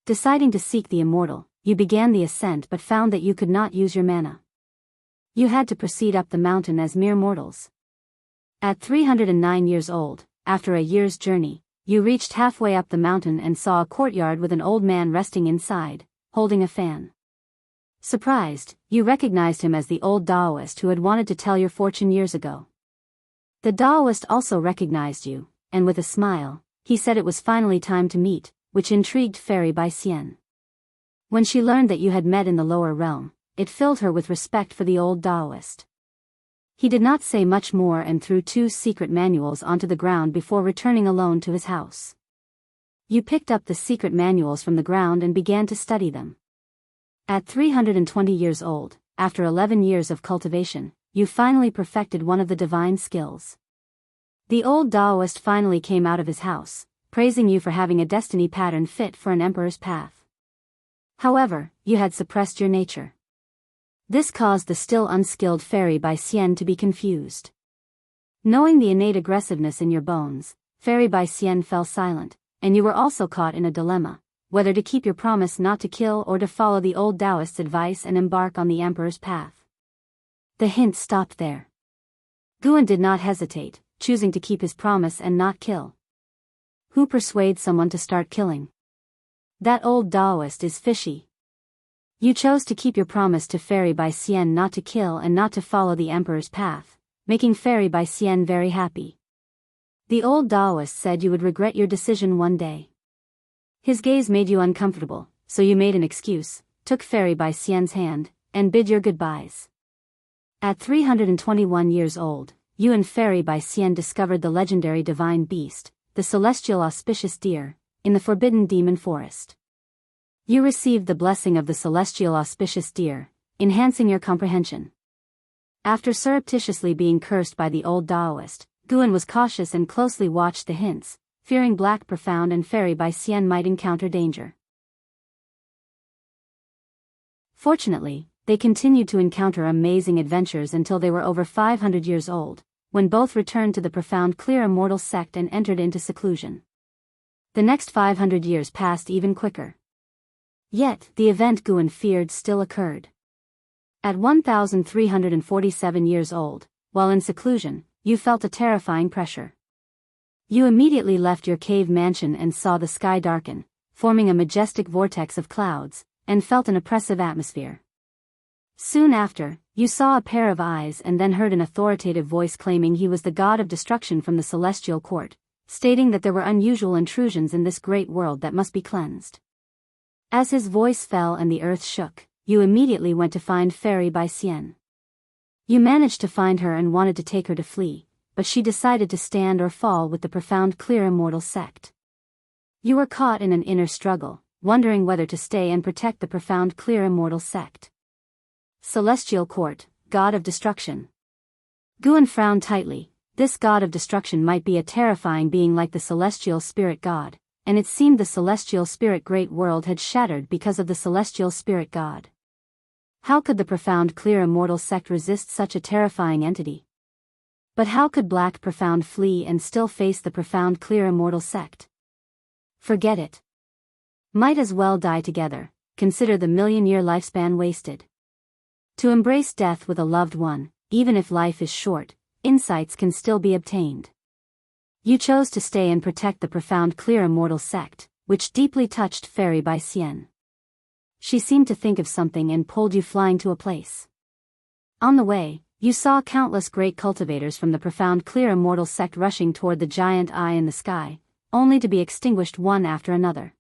Deciding to seek the immortal, you began the ascent but found that you could not use your mana. You had to proceed up the mountain as mere mortals. At 309 years old, after a year's journey, you reached halfway up the mountain and saw a courtyard with an old man resting inside, holding a fan. Surprised, you recognized him as the old Taoist who had wanted to tell your fortune years ago. The Taoist also recognized you, and with a smile, he said it was finally time to meet, which intrigued Fairy by Sien. When she learned that you had met in the lower realm, it filled her with respect for the old Taoist. He did not say much more and threw 2 secret manuals onto the ground before returning alone to his house. You picked up the secret manuals from the ground and began to study them. At 320 years old, after 11 years of cultivation, you finally perfected one of the divine skills. The old Taoist finally came out of his house, praising you for having a destiny pattern fit for an emperor's path. However, you had suppressed your nature. This caused the still unskilled Fairy Bai Xian to be confused. Knowing the innate aggressiveness in your bones, Fairy Bai Xian fell silent, and you were also caught in a dilemma, whether to keep your promise not to kill or to follow the old Taoist's advice and embark on the emperor's path. The hint stopped there. Guan did not hesitate, choosing to keep his promise and not kill. Who persuades someone to start killing? That old Taoist is fishy. You chose to keep your promise to Fairy Bai Xian not to kill and not to follow the emperor's path, making Fairy Bai Xian very happy. The old Taoist said you would regret your decision one day. His gaze made you uncomfortable, so you made an excuse, took Fairy Bai Xian's hand, and bid your goodbyes. At 321 years old, you and Fairy Bai Xian discovered the legendary divine beast, the celestial auspicious deer, in the forbidden demon forest. You received the blessing of the celestial auspicious deer, enhancing your comprehension. After surreptitiously being cursed by the old Taoist, Guan was cautious and closely watched the hints, fearing Black Profound and Fairy Bai Xian might encounter danger. Fortunately, they continued to encounter amazing adventures until they were over 500 years old, when both returned to the profound clear immortal sect and entered into seclusion. The next 500 years passed even quicker. Yet, the event Guan feared still occurred. At 1,347 years old, while in seclusion, you felt a terrifying pressure. You immediately left your cave mansion and saw the sky darken, forming a majestic vortex of clouds, and felt an oppressive atmosphere. Soon after, you saw a pair of eyes and then heard an authoritative voice claiming he was the god of destruction from the celestial court, stating that there were unusual intrusions in this great world that must be cleansed. As his voice fell and the earth shook, you immediately went to find Fairy Bai Xian. You managed to find her and wanted to take her to flee, but she decided to stand or fall with the profound clear immortal sect. You were caught in an inner struggle, wondering whether to stay and protect the profound clear immortal sect. Celestial Court, God of Destruction. Guan frowned tightly. This God of Destruction might be a terrifying being like the Celestial Spirit God, and it seemed the Celestial Spirit Great World had shattered because of the Celestial Spirit God. How could the profound clear immortal sect resist such a terrifying entity? But how could Black Profound flee and still face the profound clear immortal sect? Forget it. Might as well die together, consider the million-year lifespan wasted. To embrace death with a loved one, even if life is short, insights can still be obtained. You chose to stay and protect the profound clear immortal sect, which deeply touched Fairy Bai Xian. She seemed to think of something and pulled you flying to a place. On the way, you saw countless great cultivators from the profound clear immortal sect rushing toward the giant eye in the sky, only to be extinguished one after another.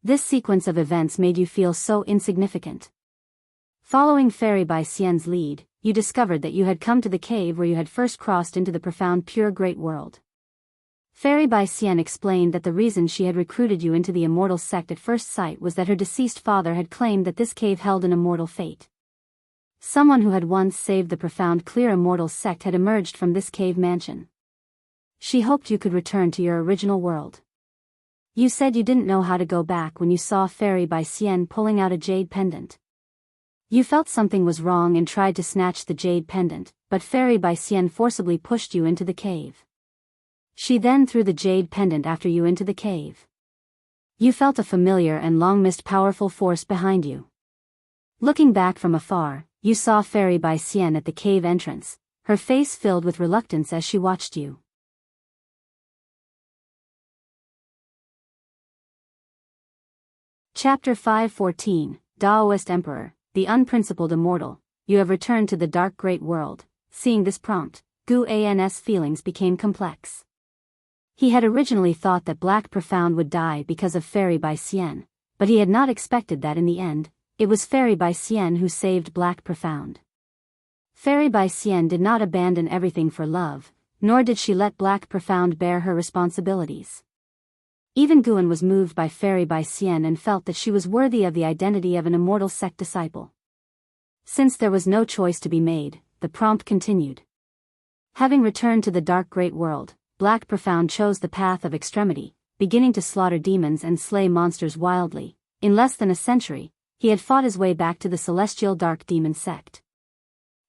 This sequence of events made you feel so insignificant. Following Fairy Bai Xian's lead, you discovered that you had come to the cave where you had first crossed into the profound pure great world. Fairy Bai Xian explained that the reason she had recruited you into the immortal sect at first sight was that her deceased father had claimed that this cave held an immortal fate. Someone who had once saved the profound clear immortal sect had emerged from this cave mansion. She hoped you could return to your original world. You said you didn't know how to go back when you saw Fairy Bai Xian pulling out a jade pendant. You felt something was wrong and tried to snatch the jade pendant, but Fairy Bai Xian forcibly pushed you into the cave. She then threw the jade pendant after you into the cave. You felt a familiar and long-missed powerful force behind you. Looking back from afar, you saw Fairy Bai Xian at the cave entrance, her face filled with reluctance as she watched you. Chapter 514, Taoist Emperor, the Unprincipled Immortal. You have returned to the dark great world. Seeing this prompt, Guan's feelings became complex. He had originally thought that Black Profound would die because of Fairy Bai Xian, but he had not expected that in the end, it was Fairy Bai Xian who saved Black Profound. Fairy Bai Xian did not abandon everything for love, nor did she let Black Profound bear her responsibilities. Even Guan was moved by Fairy Bai Xian and felt that she was worthy of the identity of an immortal sect disciple. Since there was no choice to be made, the the prompt continued. Having returned to the dark great world, Black Profound chose the path of extremity, beginning to slaughter demons and slay monsters wildly. In less than a century, he had fought his way back to the celestial dark demon sect.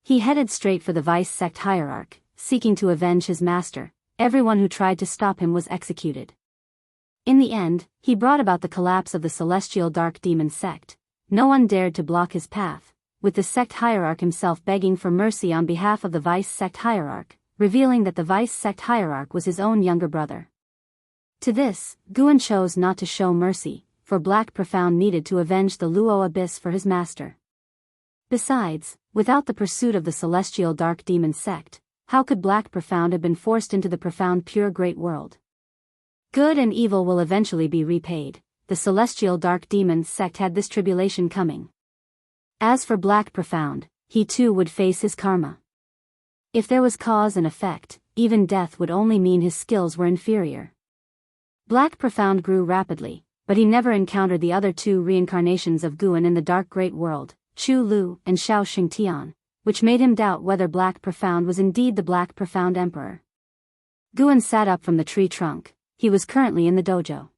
He headed straight for the vice sect hierarch, seeking to avenge his master. Everyone who tried to stop him was executed. In the end, he brought about the collapse of the celestial dark demon sect. No one dared to block his path, with the sect hierarch himself begging for mercy on behalf of the vice sect hierarch, revealing that the vice sect hierarch was his own younger brother. To this, Guan chose not to show mercy, for Black Profound needed to avenge the Luo Abyss for his master. Besides, without the pursuit of the celestial dark demon sect, how could Black Profound have been forced into the profound pure great world? Good and evil will eventually be repaid. The celestial dark demon sect had this tribulation coming. As for Black Profound, he too would face his karma. If there was cause and effect, even death would only mean his skills were inferior. Black Profound grew rapidly, but he never encountered the other two reincarnations of Guan in the dark great world, Chu Lu and Xiao Xingtian, which made him doubt whether Black Profound was indeed the Black Profound Emperor. Guan sat up from the tree trunk. He was currently in the dojo.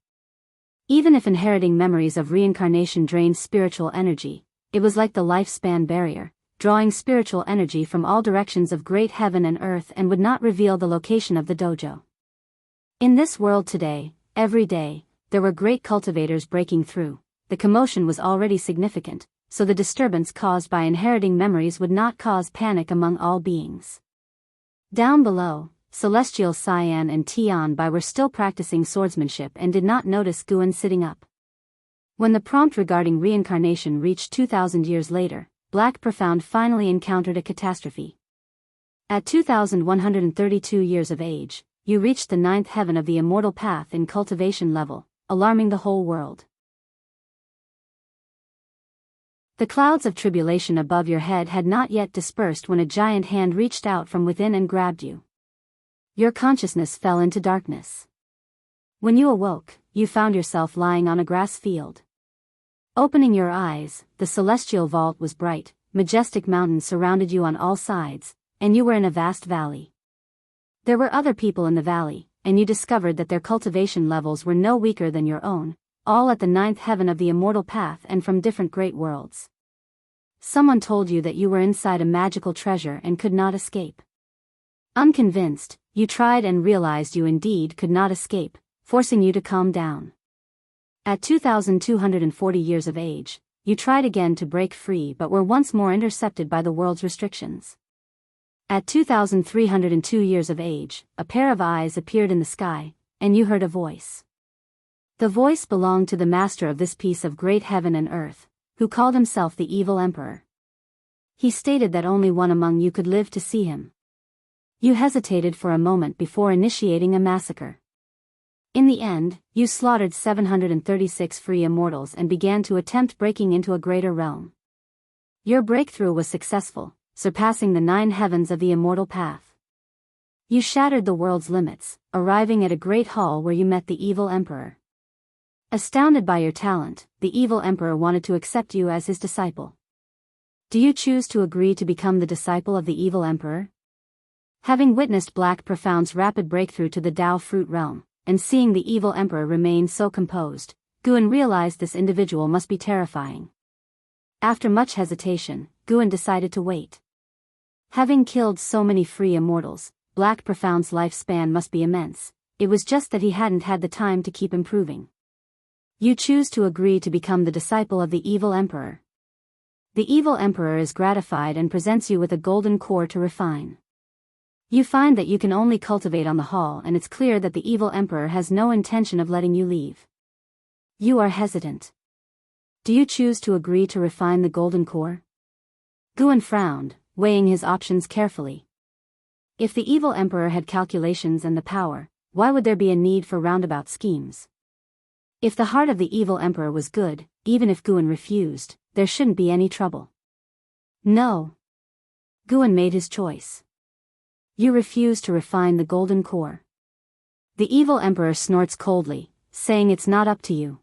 Even if inheriting memories of reincarnation drained spiritual energy, it was like the lifespan barrier, drawing spiritual energy from all directions of great heaven and earth and would not reveal the location of the dojo. In this world today, every day, there were great cultivators breaking through. The commotion was already significant, so the disturbance caused by inheriting memories would not cause panic among all beings. Down below, Celestial Cyan and Tian Bai were still practicing swordsmanship and did not notice Guan sitting up. When the prompt regarding reincarnation reached 2,000 years later, Black Profound finally encountered a catastrophe. At 2,132 years of age, you reached the 9th heaven of the immortal path in cultivation level, alarming the whole world. The clouds of tribulation above your head had not yet dispersed when a giant hand reached out from within and grabbed you. Your consciousness fell into darkness. When you awoke, you found yourself lying on a grass field. Opening your eyes, the celestial vault was bright, majestic mountains surrounded you on all sides, and you were in a vast valley. There were other people in the valley, and you discovered that their cultivation levels were no weaker than your own, all at the 9th heaven of the immortal path and from different great worlds. Someone told you that you were inside a magical treasure and could not escape. Unconvinced, you tried and realized you indeed could not escape, forcing you to calm down. At 2,240 years of age, you tried again to break free but were once more intercepted by the world's restrictions. At 2,302 years of age, a pair of eyes appeared in the sky, and you heard a voice. The voice belonged to the master of this piece of great heaven and earth, who called himself the Evil Emperor. He stated that only one among you could live to see him. You hesitated for a moment before initiating a massacre. In the end, you slaughtered 736 free immortals and began to attempt breaking into a greater realm. Your breakthrough was successful, surpassing the 9 heavens of the immortal path. You shattered the world's limits, arriving at a great hall where you met the Evil Emperor. Astounded by your talent, the Evil Emperor wanted to accept you as his disciple. Do you choose to agree to become the disciple of the Evil Emperor? Having witnessed Black Profound's rapid breakthrough to the Dao fruit realm, and seeing the Evil Emperor remain so composed, Guan realized this individual must be terrifying. After much hesitation, Guan decided to wait. Having killed so many free immortals, Black Profound's lifespan must be immense. It was just that he hadn't had the time to keep improving. You choose to agree to become the disciple of the Evil Emperor. The Evil Emperor is gratified and presents you with a golden core to refine. You find that you can only cultivate on the hall, and it's clear that the Evil Emperor has no intention of letting you leave. You are hesitant. Do you choose to agree to refine the golden core? Guan frowned, weighing his options carefully. If the Evil Emperor had calculations and the power, why would there be a need for roundabout schemes? If the heart of the Evil Emperor was good, even if Guan refused, there shouldn't be any trouble. No. Guan made his choice. You refuse to refine the golden core. The Evil Emperor snorts coldly, saying it's not up to you.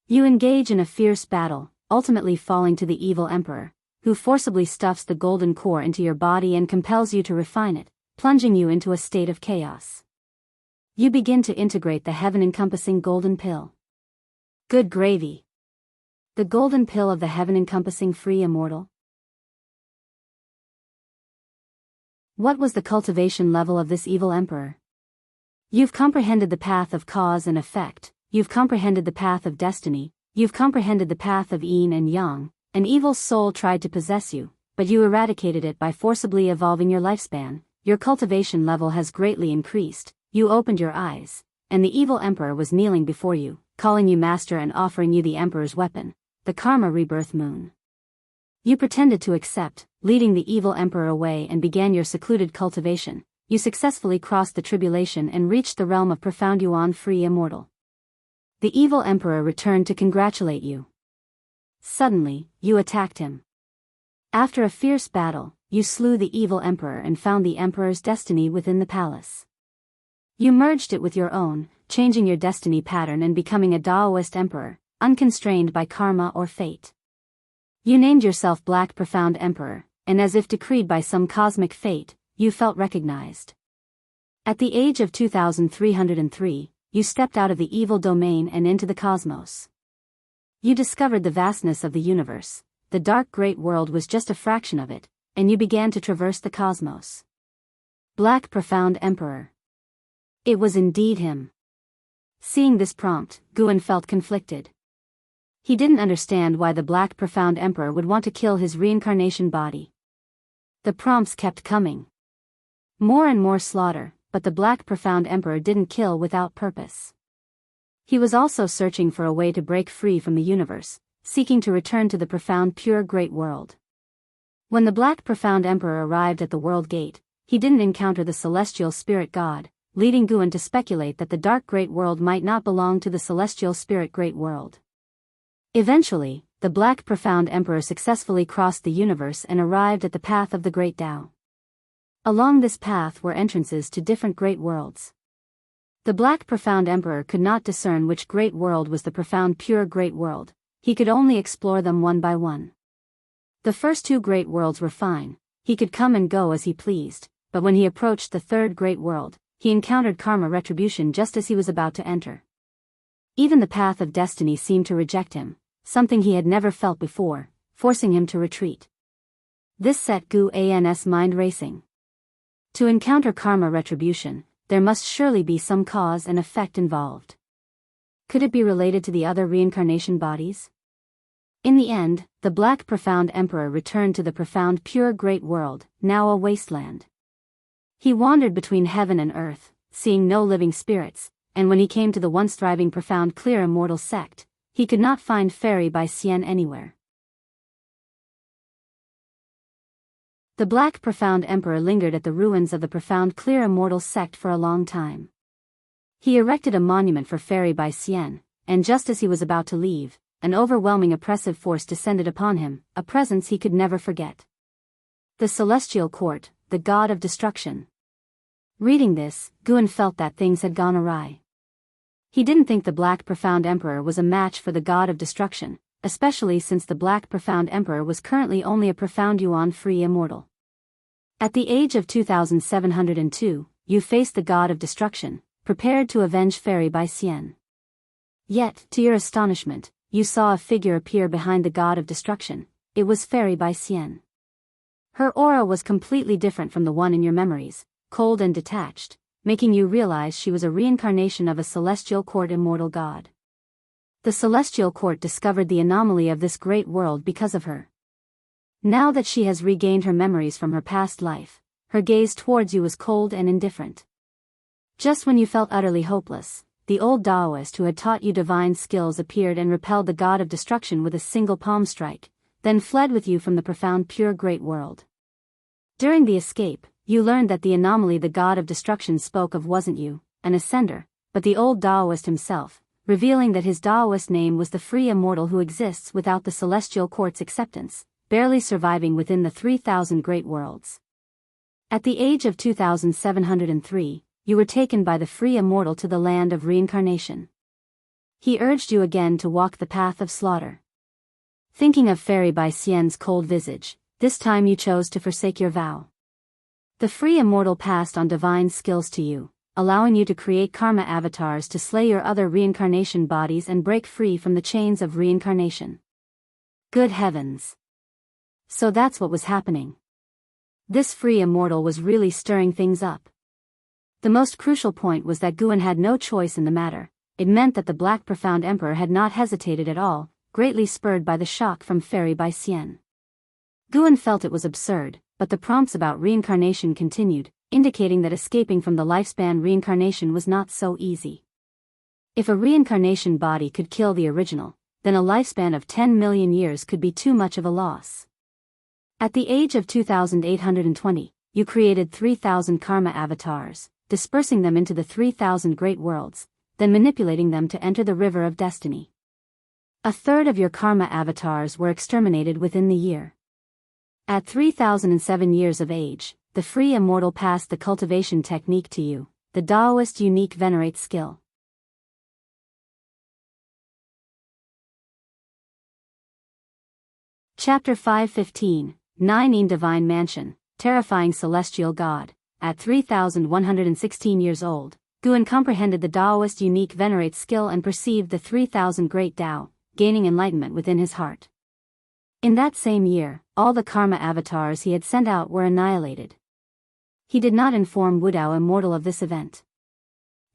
You engage in a fierce battle, ultimately falling to the Evil Emperor, who forcibly stuffs the golden core into your body and compels you to refine it, plunging you into a state of chaos. You begin to integrate the heaven-encompassing golden pill. Good gravy. The golden pill of the heaven-encompassing free immortal. What was the cultivation level of this evil emperor? You've comprehended the path of cause and effect, you've comprehended the path of destiny, you've comprehended the path of yin and yang. An evil soul tried to possess you, but you eradicated it by forcibly evolving your lifespan. Your cultivation level has greatly increased, you opened your eyes, and the evil emperor was kneeling before you, calling you master and offering you the emperor's weapon, the karma rebirth moon. You pretended to accept, leading the evil emperor away and began your secluded cultivation. You successfully crossed the tribulation and reached the realm of profound yuan free immortal. The evil emperor returned to congratulate you. Suddenly, you attacked him. After a fierce battle, you slew the evil emperor and found the emperor's destiny within the palace. You merged it with your own, changing your destiny pattern and becoming a Taoist emperor, unconstrained by karma or fate. You named yourself Black Profound Emperor, and as if decreed by some cosmic fate, you felt recognized. At the age of 2303, you stepped out of the evil domain and into the cosmos. You discovered the vastness of the universe. The dark great world was just a fraction of it, and you began to traverse the cosmos. Black Profound Emperor. It was indeed him. Seeing this prompt, Guan felt conflicted. He didn't understand why the Black Profound Emperor would want to kill his reincarnation body. The prompts kept coming. More and more slaughter, but the Black Profound Emperor didn't kill without purpose. He was also searching for a way to break free from the universe, seeking to return to the profound pure great world. When the Black Profound Emperor arrived at the world gate, he didn't encounter the celestial spirit god, leading Guan to speculate that the dark great world might not belong to the celestial spirit great world. Eventually, the Black Profound Emperor successfully crossed the universe and arrived at the path of the Great Tao. Along this path were entrances to different great worlds. The Black Profound Emperor could not discern which great world was the profound pure great world, he could only explore them one by one. The first two great worlds were fine, he could come and go as he pleased, but when he approached the third great world, he encountered karma retribution just as he was about to enter. Even the path of destiny seemed to reject him, something he had never felt before, forcing him to retreat. This set Guan's mind racing. To encounter karma retribution, there must surely be some cause and effect involved. Could it be related to the other reincarnation bodies? In the end, the Black Profound Emperor returned to the profound pure great world, now a wasteland. He wandered between heaven and earth, seeing no living spirits, and when he came to the once thriving profound clear immortal sect, he could not find Fairy by Xian anywhere. The Black Profound Emperor lingered at the ruins of the profound clear immortal sect for a long time. He erected a monument for Fairy by Xian, and just as he was about to leave, an overwhelming oppressive force descended upon him, a presence he could never forget. The Celestial Court, the God of Destruction. Reading this, Guan felt that things had gone awry. He didn't think the Black Profound Emperor was a match for the God of Destruction, especially since the Black Profound Emperor was currently only a profound yuan-free immortal. At the age of 2702, you faced the God of Destruction, prepared to avenge Fairy by Xian. Yet, to your astonishment, you saw a figure appear behind the God of Destruction. It was Fairy by Xian. Her aura was completely different from the one in your memories, cold and detached, making you realize she was a reincarnation of a Celestial Court immortal god. The Celestial Court discovered the anomaly of this great world because of her. Now that she has regained her memories from her past life, her gaze towards you was cold and indifferent. Just when you felt utterly hopeless, the old Taoist who had taught you divine skills appeared and repelled the God of Destruction with a single palm strike, then fled with you from the profound pure great world. During the escape, you learned that the anomaly the God of Destruction spoke of wasn't you, an ascender, but the old Taoist himself, revealing that his Taoist name was the free immortal who exists without the Celestial Court's acceptance, barely surviving within the 3,000 great worlds. At the age of 2703, you were taken by the free immortal to the land of reincarnation. He urged you again to walk the path of slaughter. Thinking of Fairy Bai Xian's cold visage, this time you chose to forsake your vow. The free immortal passed on divine skills to you, allowing you to create karma avatars to slay your other reincarnation bodies and break free from the chains of reincarnation. Good heavens! So that's what was happening. This free immortal was really stirring things up. The most crucial point was that Guan had no choice in the matter. It meant that the Black Profound Emperor had not hesitated at all, greatly spurred by the shock from Fairy Bai Xian. Guan felt it was absurd, but the prompts about reincarnation continued, indicating that escaping from the lifespan reincarnation was not so easy. If a reincarnation body could kill the original, then a lifespan of 10 million years could be too much of a loss. At the age of 2820, you created 3,000 karma avatars, dispersing them into the 3,000 great worlds, then manipulating them to enter the river of destiny. A third of your karma avatars were exterminated within the year. At 3,007 years of age, the free immortal passed the cultivation technique to you, the Taoist unique venerate skill. Chapter 5:15, 9 Divine Mansion, Terrifying Celestial God. At 3,116 years old, Guan comprehended the Taoist unique venerate skill and perceived the 3,000 great Tao, gaining enlightenment within his heart. In that same year, all the karma avatars he had sent out were annihilated. He did not inform Wudao Immortal of this event.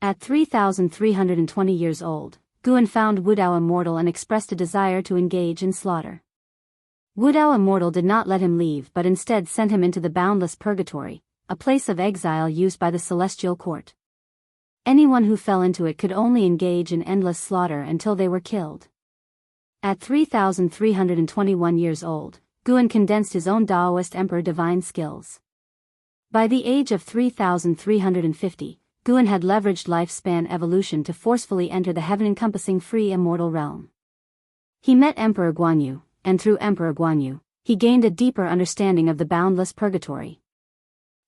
At 3,320 years old, Guan found Wudao Immortal and expressed a desire to engage in slaughter. Wudao Immortal did not let him leave but instead sent him into the boundless purgatory, a place of exile used by the celestial court. Anyone who fell into it could only engage in endless slaughter until they were killed. At 3,321 years old, Guan condensed his own Taoist Emperor divine skills. By the age of 3,350, Guan had leveraged lifespan evolution to forcefully enter the heaven-encompassing free immortal realm. He met Emperor Guanyu, and through Emperor Guanyu, he gained a deeper understanding of the boundless purgatory.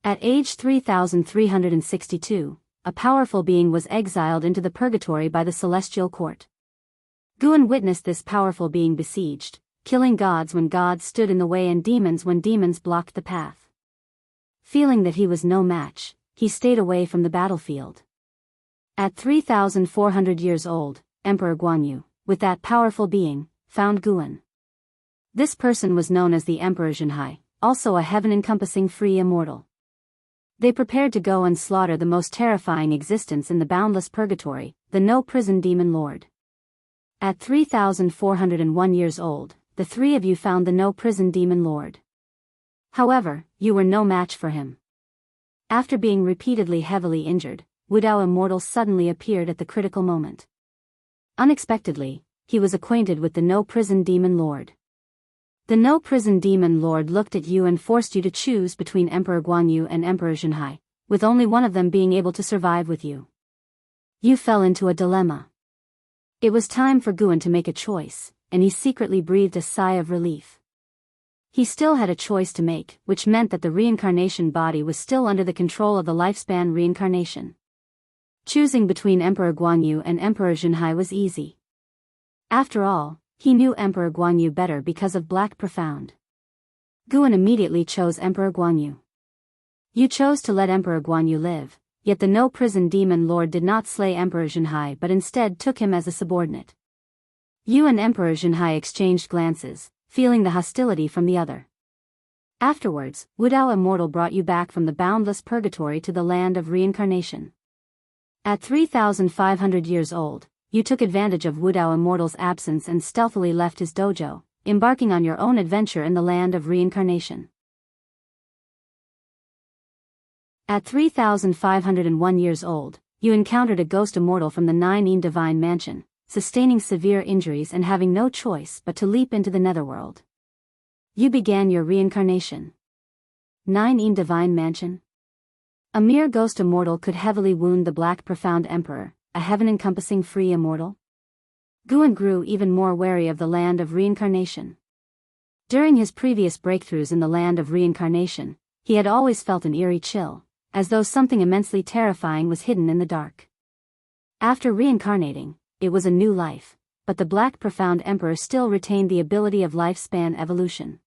At age 3,362, a powerful being was exiled into the purgatory by the celestial court. Guan witnessed this powerful being besieged, killing gods when gods stood in the way and demons when demons blocked the path. Feeling that he was no match, he stayed away from the battlefield. At 3,400 years old, Emperor Guanyu, with that powerful being, found Guan. This person was known as the Emperor Zhenhai, also a heaven-encompassing free immortal. They prepared to go and slaughter the most terrifying existence in the boundless purgatory, the no-prison demon lord. At 3,401 years old, the three of you found the no-prison demon lord. However, you were no match for him. After being repeatedly heavily injured, Wudao Immortal suddenly appeared at the critical moment. Unexpectedly, he was acquainted with the no-prison demon lord. The no-prison demon lord looked at you and forced you to choose between Emperor Guanyu and Emperor Zhenhai, with only one of them being able to survive with you. You fell into a dilemma. It was time for Guan to make a choice, and he secretly breathed a sigh of relief. He still had a choice to make, which meant that the reincarnation body was still under the control of the lifespan reincarnation. Choosing between Emperor Guanyu and Emperor Zhenhai was easy. After all, he knew Emperor Guanyu better because of Black Profound. Guan immediately chose Emperor Guanyu. You chose to let Emperor Guanyu live, yet the no-prison demon lord did not slay Emperor Zhenhai but instead took him as a subordinate. You and Emperor Zhenhai exchanged glances, feeling the hostility from the other. Afterwards, Wudao Immortal brought you back from the boundless purgatory to the land of reincarnation. At 3,500 years old, you took advantage of Wudao Immortal's absence and stealthily left his dojo, embarking on your own adventure in the land of reincarnation. At 3,501 years old, you encountered a ghost immortal from the 9 Divine Mansion, sustaining severe injuries and having no choice but to leap into the netherworld. You began your reincarnation. 9 Divine Mansion? A mere ghost immortal could heavily wound the Black Profound Emperor, a heaven-encompassing free immortal? Guan grew even more wary of the land of reincarnation. During his previous breakthroughs in the land of reincarnation, he had always felt an eerie chill, as though something immensely terrifying was hidden in the dark. After reincarnating, it was a new life, but the Black Profound Emperor still retained the ability of lifespan evolution.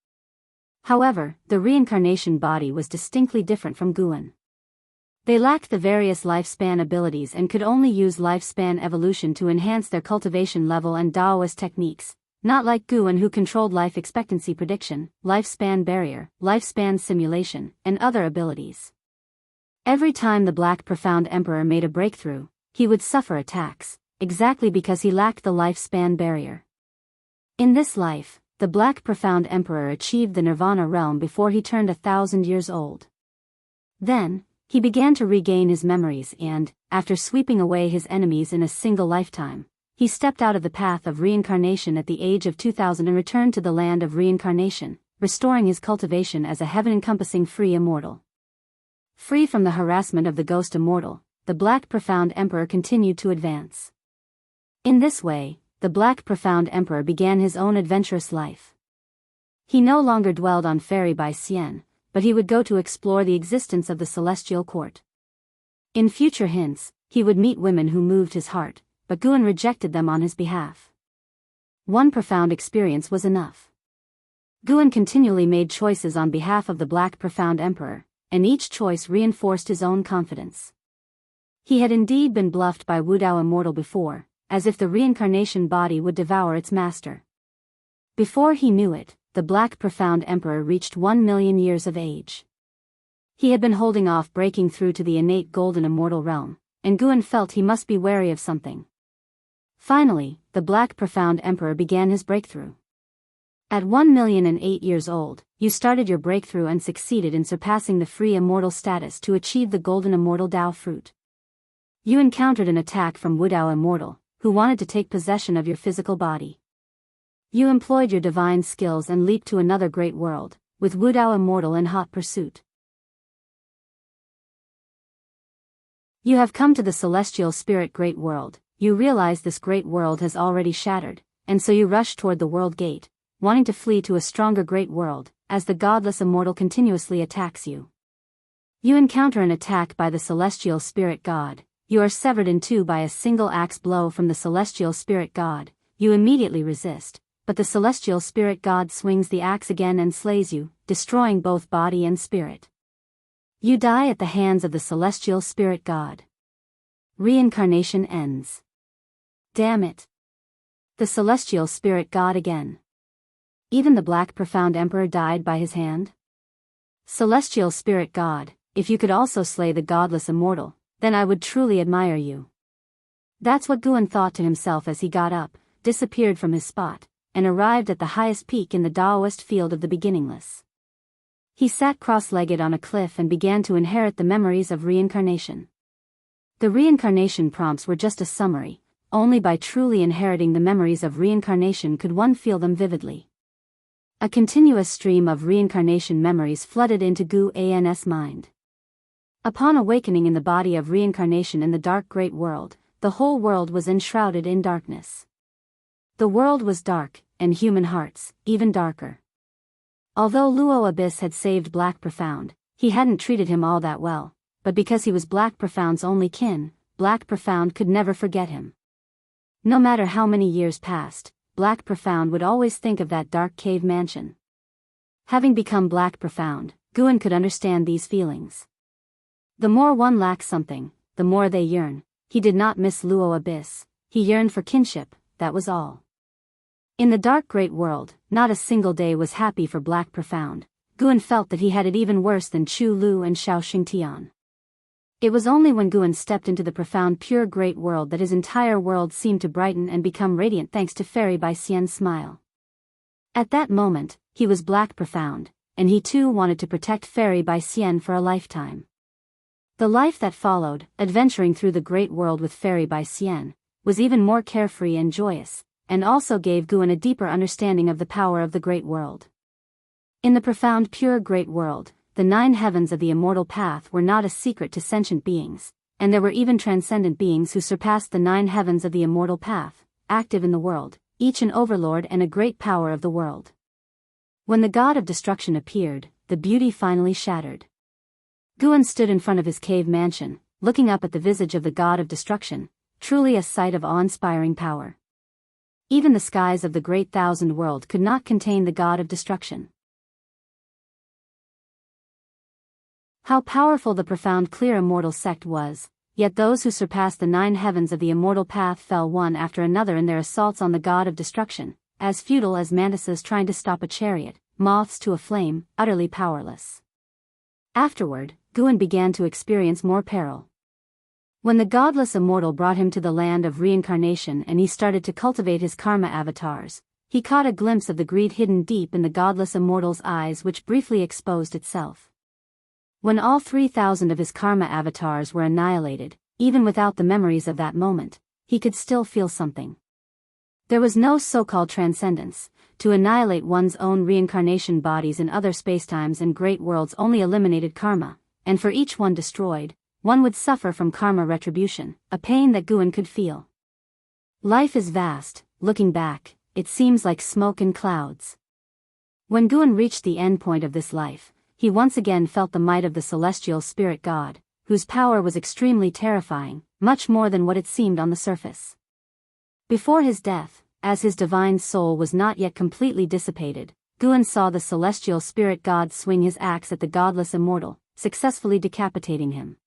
However, the reincarnation body was distinctly different from Guan. They lacked the various lifespan abilities and could only use lifespan evolution to enhance their cultivation level and Taoist techniques, not like Guan, who controlled life expectancy prediction, lifespan barrier, lifespan simulation, and other abilities. Every time the Black Profound Emperor made a breakthrough, he would suffer attacks, exactly because he lacked the lifespan barrier. In this life, the Black Profound Emperor achieved the Nirvana realm before he turned 1,000 years old. Then, he began to regain his memories and, after sweeping away his enemies in a single lifetime, he stepped out of the path of reincarnation at the age of 2000 and returned to the land of reincarnation, restoring his cultivation as a heaven-encompassing free immortal. Free from the harassment of the ghost immortal, the Black Profound Emperor continued to advance. In this way, the Black Profound Emperor began his own adventurous life. He no longer dwelled on Fairy by Sien, but he would go to explore the existence of the celestial court. In future hints, he would meet women who moved his heart, but Guan rejected them on his behalf. One profound experience was enough. Guan continually made choices on behalf of the Black Profound Emperor, and each choice reinforced his own confidence. He had indeed been bluffed by Wudao Immortal before, as if the reincarnation body would devour its master. Before he knew it, the Black Profound Emperor reached 1 million years of age. He had been holding off breaking through to the innate golden immortal realm, and Guan felt he must be wary of something. Finally, the Black Profound Emperor began his breakthrough. At 1,008 years old, you started your breakthrough and succeeded in surpassing the free immortal status to achieve the golden immortal Tao fruit. You encountered an attack from Wudao Immortal, who wanted to take possession of your physical body. You employed your divine skills and leaped to another great world, with Wudao Immortal in hot pursuit. You have come to the celestial spirit great world. You realize this great world has already shattered, and so you rush toward the world gate, wanting to flee to a stronger great world, as the godless immortal continuously attacks you. You encounter an attack by the celestial spirit god. You are severed in two by a single axe blow from the celestial spirit god. You immediately resist, but the celestial spirit god swings the axe again and slays you, destroying both body and spirit. You die at the hands of the celestial spirit god. Reincarnation ends. Damn it. The celestial spirit god again. Even the Black Profound Emperor died by his hand? Celestial spirit god, if you could also slay the godless immortal, then I would truly admire you. That's what Guan thought to himself as he got up, disappeared from his spot, and arrived at the highest peak in the Taoist field of the beginningless. He sat cross-legged on a cliff and began to inherit the memories of reincarnation. The reincarnation prompts were just a summary. Only by truly inheriting the memories of reincarnation could one feel them vividly. A continuous stream of reincarnation memories flooded into Guan's mind. Upon awakening in the body of reincarnation in the dark great world, the whole world was enshrouded in darkness. The world was dark, and human hearts, even darker. Although Luo Abyss had saved Black Profound, he hadn't treated him all that well, but because he was Black Profound's only kin, Black Profound could never forget him. No matter how many years passed, Black Profound would always think of that dark cave mansion. Having become Black Profound, Guan could understand these feelings. The more one lacks something, the more they yearn. He did not miss Luo Abyss, he yearned for kinship, that was all. In the dark great world, not a single day was happy for Black Profound. Guan felt that he had it even worse than Chu Lu and Xiao Xingtian. It was only when Guan stepped into the profound pure great world that his entire world seemed to brighten and become radiant thanks to Fairy by Xien's smile. At that moment, he was Black Profound, and he too wanted to protect Fairy by Xian for a lifetime. The life that followed, adventuring through the great world with Fairy by Xian, was even more carefree and joyous, and also gave Guan a deeper understanding of the power of the great world. In the profound pure great world, the 9 heavens of the immortal path were not a secret to sentient beings, and there were even transcendent beings who surpassed the 9 heavens of the immortal path, active in the world, each an overlord and a great power of the world. When the god of destruction appeared, the beauty finally shattered. Guan stood in front of his cave mansion, looking up at the visage of the god of destruction, truly a sight of awe-inspiring power. Even the skies of the great thousand world could not contain the god of destruction. How powerful the profound clear immortal sect was, yet those who surpassed the 9 heavens of the immortal path fell one after another in their assaults on the god of destruction, as futile as mantises trying to stop a chariot, moths to a flame, utterly powerless. Afterward, Guan began to experience more peril. When the godless immortal brought him to the land of reincarnation and he started to cultivate his karma avatars, he caught a glimpse of the greed hidden deep in the godless immortal's eyes, which briefly exposed itself. When all 3,000 of his karma avatars were annihilated, even without the memories of that moment, he could still feel something. There was no so-called transcendence. To annihilate one's own reincarnation bodies in other spacetimes and great worlds only eliminated karma, and for each one destroyed, one would suffer from karma retribution, a pain that Guan could feel. Life is vast. Looking back, it seems like smoke and clouds. When Guan reached the end point of this life, he once again felt the might of the celestial spirit god, whose power was extremely terrifying, much more than what it seemed on the surface. Before his death, as his divine soul was not yet completely dissipated, Guan saw the celestial spirit god swing his axe at the godless immortal, successfully decapitating him.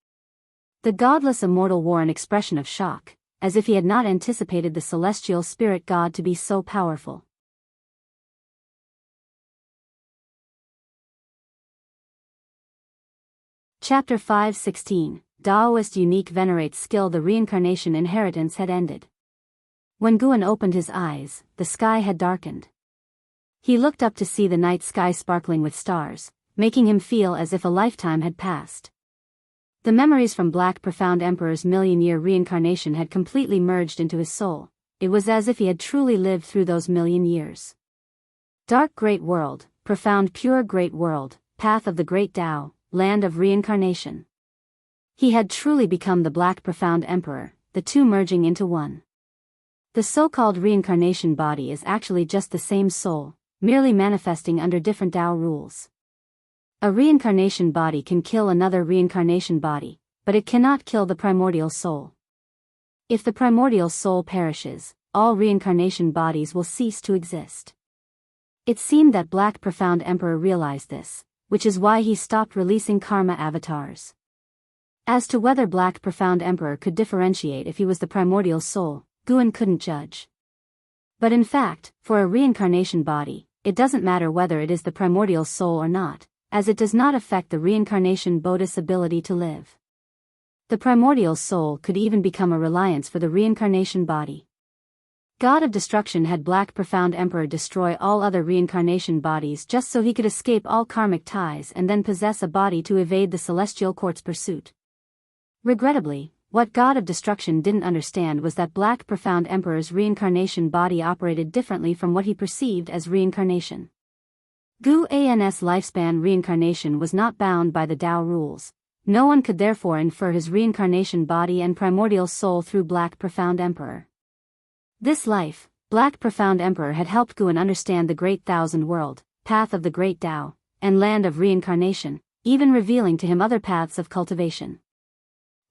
The godless immortal wore an expression of shock, as if he had not anticipated the celestial spirit god to be so powerful. Chapter 5:16, Taoist unique venerates skill. The reincarnation inheritance had ended. When Guan opened his eyes, the sky had darkened. He looked up to see the night sky sparkling with stars, making him feel as if a lifetime had passed. The memories from Black Profound Emperor's million-year reincarnation had completely merged into his soul. It was as if he had truly lived through those million years. Dark Great World, Profound Pure Great World, Path of the Great Tao, Land of Reincarnation. He had truly become the Black Profound Emperor, the two merging into one. The so-called reincarnation body is actually just the same soul, merely manifesting under different Tao rules. A reincarnation body can kill another reincarnation body, but it cannot kill the primordial soul. If the primordial soul perishes, all reincarnation bodies will cease to exist. It seemed that Black Profound Emperor realized this, which is why he stopped releasing karma avatars. As to whether Black Profound Emperor could differentiate if he was the primordial soul, Guan couldn't judge. But in fact, for a reincarnation body, it doesn't matter whether it is the primordial soul or not, as it does not affect the reincarnation body's ability to live. The primordial soul could even become a reliance for the reincarnation body. God of Destruction had Black Profound Emperor destroy all other reincarnation bodies just so he could escape all karmic ties and then possess a body to evade the celestial court's pursuit. Regrettably, what God of Destruction didn't understand was that Black Profound Emperor's reincarnation body operated differently from what he perceived as reincarnation. Guan's lifespan reincarnation was not bound by the Tao rules. No one could therefore infer his reincarnation body and primordial soul through Black Profound Emperor. This life, Black Profound Emperor had helped Guan understand the Great Thousand World, Path of the Great Tao, and Land of Reincarnation, even revealing to him other paths of cultivation.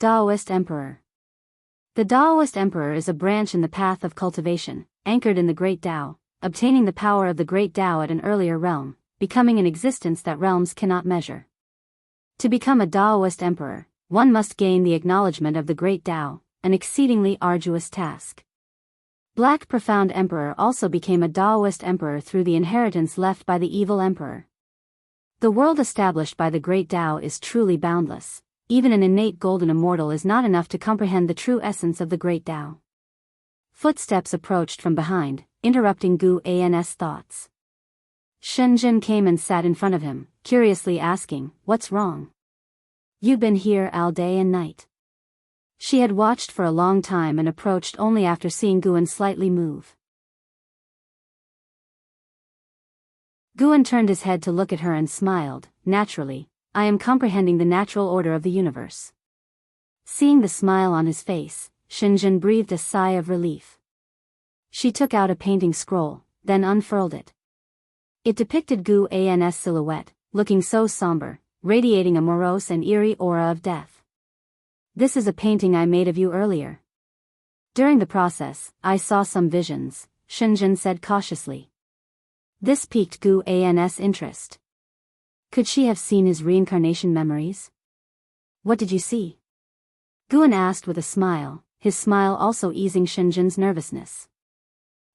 Taoist Emperor. The Taoist Emperor is a branch in the path of cultivation, anchored in the Great Tao, obtaining the power of the Great Tao at an earlier realm, becoming an existence that realms cannot measure. To become a Taoist Emperor, one must gain the acknowledgement of the Great Tao, an exceedingly arduous task. Black Profound Emperor also became a Taoist Emperor through the inheritance left by the evil Emperor. The world established by the Great Tao is truly boundless. Even an innate golden immortal is not enough to comprehend the true essence of the Great Tao. Footsteps approached from behind, interrupting Guan's thoughts. Shenzhen came and sat in front of him, curiously asking, "What's wrong? You've been here all day and night." She had watched for a long time and approached only after seeing Guan slightly move. Guan turned his head to look at her and smiled. "Naturally, I am comprehending the natural order of the universe." Seeing the smile on his face, Shenzhen breathed a sigh of relief. She took out a painting scroll, then unfurled it. It depicted Guan's silhouette, looking so somber, radiating a morose and eerie aura of death. "This is a painting I made of you earlier. During the process, I saw some visions," Shenzhen said cautiously. This piqued Gu An's interest. Could she have seen his reincarnation memories? What did you see? Guan asked with a smile, his smile also easing Shenzhen's nervousness.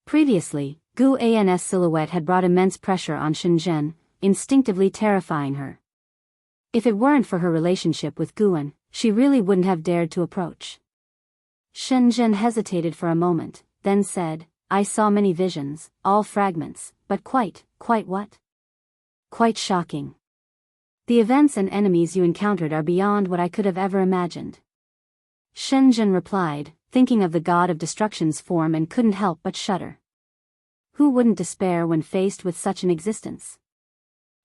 Previously, Gu An's silhouette had brought immense pressure on Shenzhen, instinctively terrifying her. If it weren't for her relationship with Guan, she really wouldn't have dared to approach. Shenzhen hesitated for a moment, then said, I saw many visions, all fragments, but quite what? Quite shocking. The events and enemies you encountered are beyond what I could have ever imagined. Shenzhen replied, thinking of the god of destruction's form, and couldn't help but shudder. Who wouldn't despair when faced with such an existence?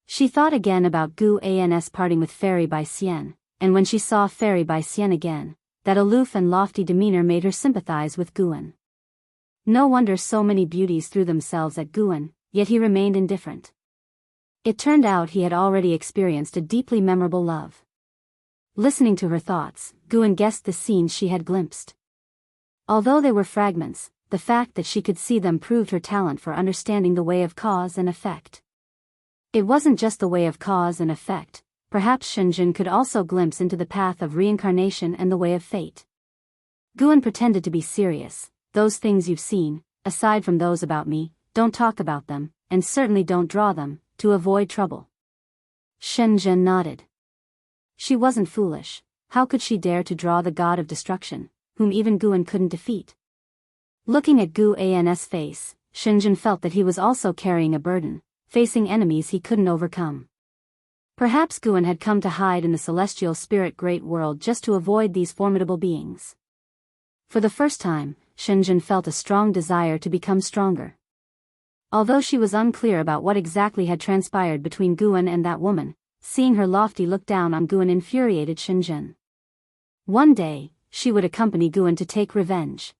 She thought again about Gu An's parting with Fairy Bai Xian, and when she saw Fairy Bai Xian again, that aloof and lofty demeanor made her sympathize with Guan. No wonder so many beauties threw themselves at Guan, yet he remained indifferent. It turned out he had already experienced a deeply memorable love. Listening to her thoughts, Guan guessed the scenes she had glimpsed. Although they were fragments, the fact that she could see them proved her talent for understanding the way of cause and effect. It wasn't just the way of cause and effect, perhaps Shenzhen could also glimpse into the path of reincarnation and the way of fate. Guan pretended to be serious. Those things you've seen, aside from those about me, don't talk about them, and certainly don't draw them, to avoid trouble. Shenzhen nodded. She wasn't foolish. How could she dare to draw the god of destruction, whom even Guan couldn't defeat? Looking at Gu An's face, Shenzhen felt that he was also carrying a burden, facing enemies he couldn't overcome. Perhaps Guan had come to hide in the celestial spirit great world just to avoid these formidable beings. For the first time, Shenzhen felt a strong desire to become stronger. Although she was unclear about what exactly had transpired between Guan and that woman, seeing her lofty look down on Guan infuriated Shenzhen. One day, she would accompany Guan to take revenge.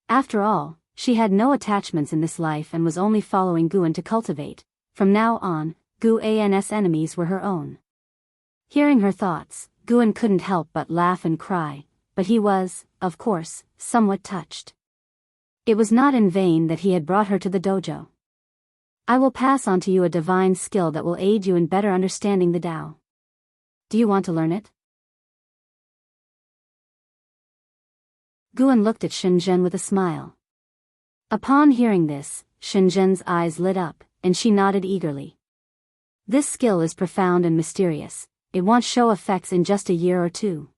After all, she had no attachments in this life and was only following Guan to cultivate. From now on, Gu An's enemies were her own. Hearing her thoughts, Guan couldn't help but laugh and cry, but he was, of course, somewhat touched. It was not in vain that he had brought her to the dojo. I will pass on to you a divine skill that will aid you in better understanding the Tao. Do you want to learn it? Guan looked at Shenzhen with a smile. Upon hearing this, Shenzhen's eyes lit up, and she nodded eagerly. This skill is profound and mysterious. It won't show effects in just a year or two.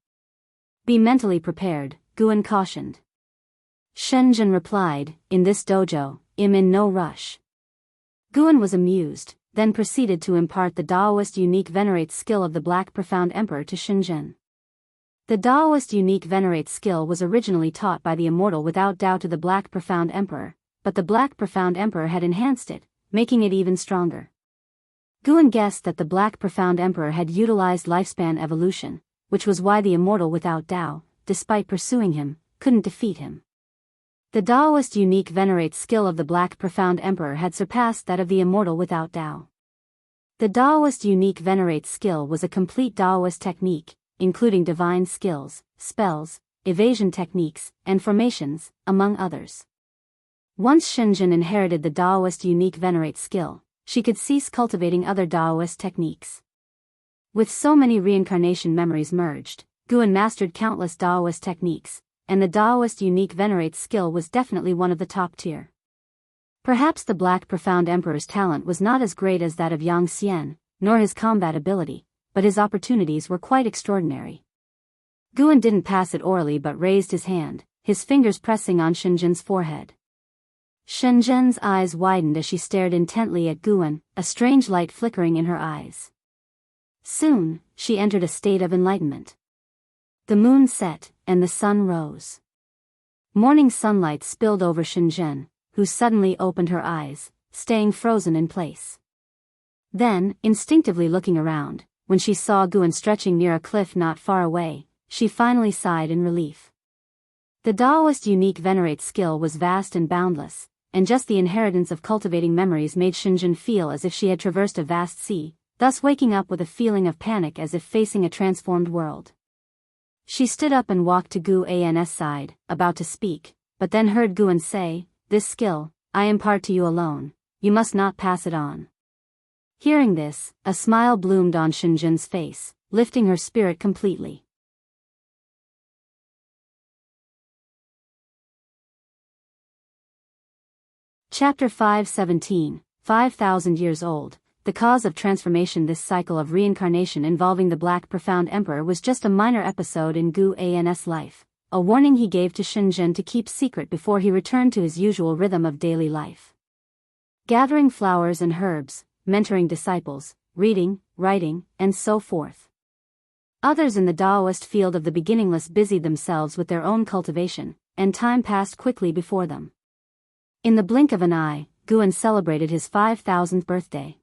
Be mentally prepared, Guan cautioned. Shenzhen replied, in this dojo, I'm in no rush. Guan was amused, then proceeded to impart the Taoist unique venerate skill of the Black Profound Emperor to Shenzhen. The Taoist unique venerate skill was originally taught by the immortal without doubt to the Black Profound Emperor, but the Black Profound Emperor had enhanced it, making it even stronger. Guan guessed that the Black Profound Emperor had utilized lifespan evolution, which was why the immortal without Tao, despite pursuing him, couldn't defeat him. The Taoist unique venerate skill of the Black Profound Emperor had surpassed that of the immortal without Tao. The Taoist unique venerate skill was a complete Taoist technique, including divine skills, spells, evasion techniques, and formations, among others. Once Shenzhen inherited the Taoist unique venerate skill, she could cease cultivating other Taoist techniques. With so many reincarnation memories merged, Guan mastered countless Taoist techniques, and the Taoist unique venerate skill was definitely one of the top tier. Perhaps the Black Profound Emperor's talent was not as great as that of Yang Xian, nor his combat ability, but his opportunities were quite extraordinary. Guan didn't pass it orally but raised his hand, his fingers pressing on Shenzhen's forehead. Shenzhen's eyes widened as she stared intently at Guan, a strange light flickering in her eyes. Soon, she entered a state of enlightenment. The moon set, and the sun rose. Morning sunlight spilled over Shenzhen, who suddenly opened her eyes, staying frozen in place. Then, instinctively looking around, when she saw Guan stretching near a cliff not far away, she finally sighed in relief. The Taoist unique venerate skill was vast and boundless, and just the inheritance of cultivating memories made Shenzhen feel as if she had traversed a vast sea, thus waking up with a feeling of panic as if facing a transformed world. She stood up and walked to Gu An's side, about to speak, but then heard Guan say, "This skill, I impart to you alone, you must not pass it on." Hearing this, a smile bloomed on Shinjin's face, lifting her spirit completely. Chapter 517, 5,000 Years Old. The cause of transformation. This cycle of reincarnation involving the Black Profound Emperor was just a minor episode in Gu An's life, a warning he gave to Shinjin to keep secret before he returned to his usual rhythm of daily life. Gathering flowers and herbs, mentoring disciples, reading, writing, and so forth. Others in the Taoist field of the beginningless busied themselves with their own cultivation, and time passed quickly before them. In the blink of an eye, Guan celebrated his 5,000th birthday.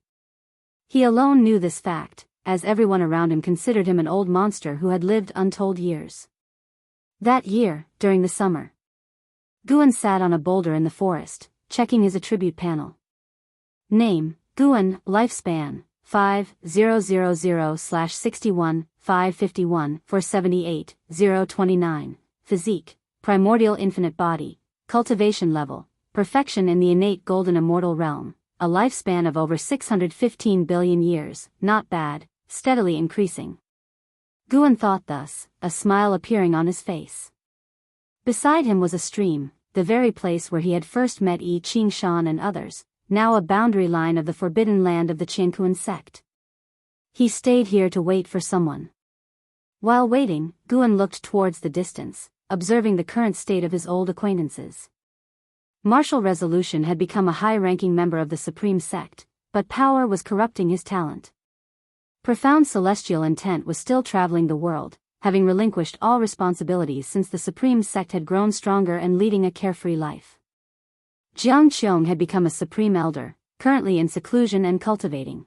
He alone knew this fact, as everyone around him considered him an old monster who had lived untold years. That year, during the summer, Guan sat on a boulder in the forest, checking his attribute panel. Name, Guan. Lifespan, 5000/61, 551, 478, 029. Physique, primordial infinite body. Cultivation level, perfection in the innate golden immortal realm. A lifespan of over 615 billion years, not bad, steadily increasing. Guan thought thus, a smile appearing on his face. Beside him was a stream, the very place where he had first met Yi Qingshan and others, now a boundary line of the forbidden land of the Qiankuan sect. He stayed here to wait for someone. While waiting, Guan looked towards the distance, observing the current state of his old acquaintances. Martial resolution had become a high-ranking member of the Supreme Sect, but power was corrupting his talent. Profound celestial intent was still traveling the world, having relinquished all responsibilities since the Supreme Sect had grown stronger and leading a carefree life. Jiang Qiong had become a Supreme Elder, currently in seclusion and cultivating.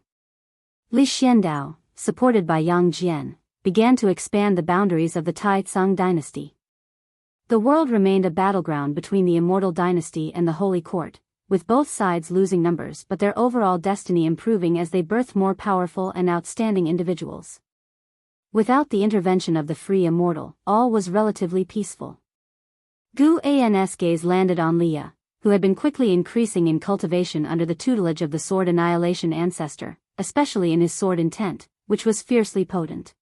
Li Xiandao, supported by Yang Jian, began to expand the boundaries of the Tai Tsang dynasty. The world remained a battleground between the Immortal Dynasty and the Holy Court, with both sides losing numbers but their overall destiny improving as they birthed more powerful and outstanding individuals. Without the intervention of the free immortal, all was relatively peaceful. Gu An's gaze landed on Leah, who had been quickly increasing in cultivation under the tutelage of the Sword Annihilation ancestor, especially in his sword intent, which was fiercely potent.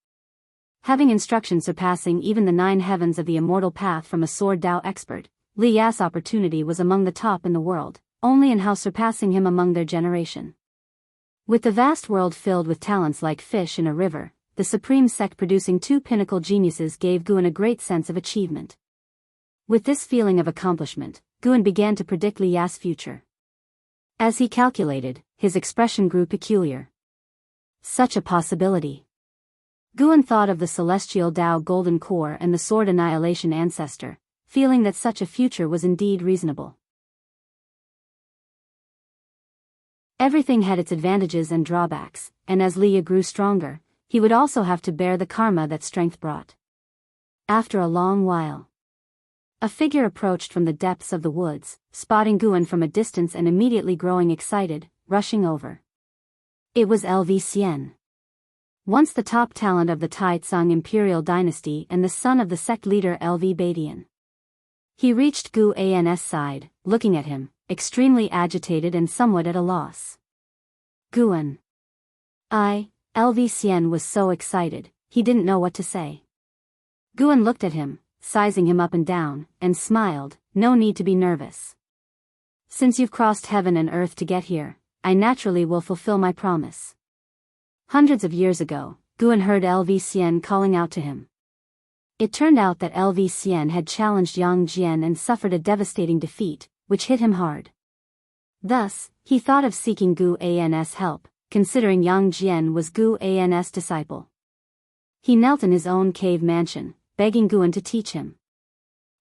Having instruction surpassing even the 9 heavens of the immortal path from a sword Dao expert, Li Ya's opportunity was among the top in the world, only in how surpassing him among their generation. With the vast world filled with talents like fish in a river, the Supreme Sect producing 2 pinnacle geniuses gave Guan a great sense of achievement. With this feeling of accomplishment, Guan began to predict Li Ya's future. As he calculated, his expression grew peculiar. Such a possibility. Guan thought of the celestial Tao golden core and the sword annihilation ancestor, feeling that such a future was indeed reasonable. Everything had its advantages and drawbacks, and as Li Ya grew stronger, he would also have to bear the karma that strength brought. After a long while, a figure approached from the depths of the woods, spotting Guan from a distance and immediately growing excited, rushing over. It was LV Xian. Once the top talent of the Tai Tsang imperial dynasty and the son of the sect leader LV Badian. He reached Gu An's side, looking at him, extremely agitated and somewhat at a loss. Guan. LV Xian was so excited, he didn't know what to say. Guan looked at him, sizing him up and down, and smiled, "No need to be nervous. Since you've crossed heaven and earth to get here, I naturally will fulfill my promise." Hundreds of years ago, Guan heard LV Xian calling out to him. It turned out that LV Xian had challenged Yang Jian and suffered a devastating defeat, which hit him hard. Thus, he thought of seeking Gu An's help, considering Yang Jian was Gu An's disciple. He knelt in his own cave mansion, begging Guan to teach him.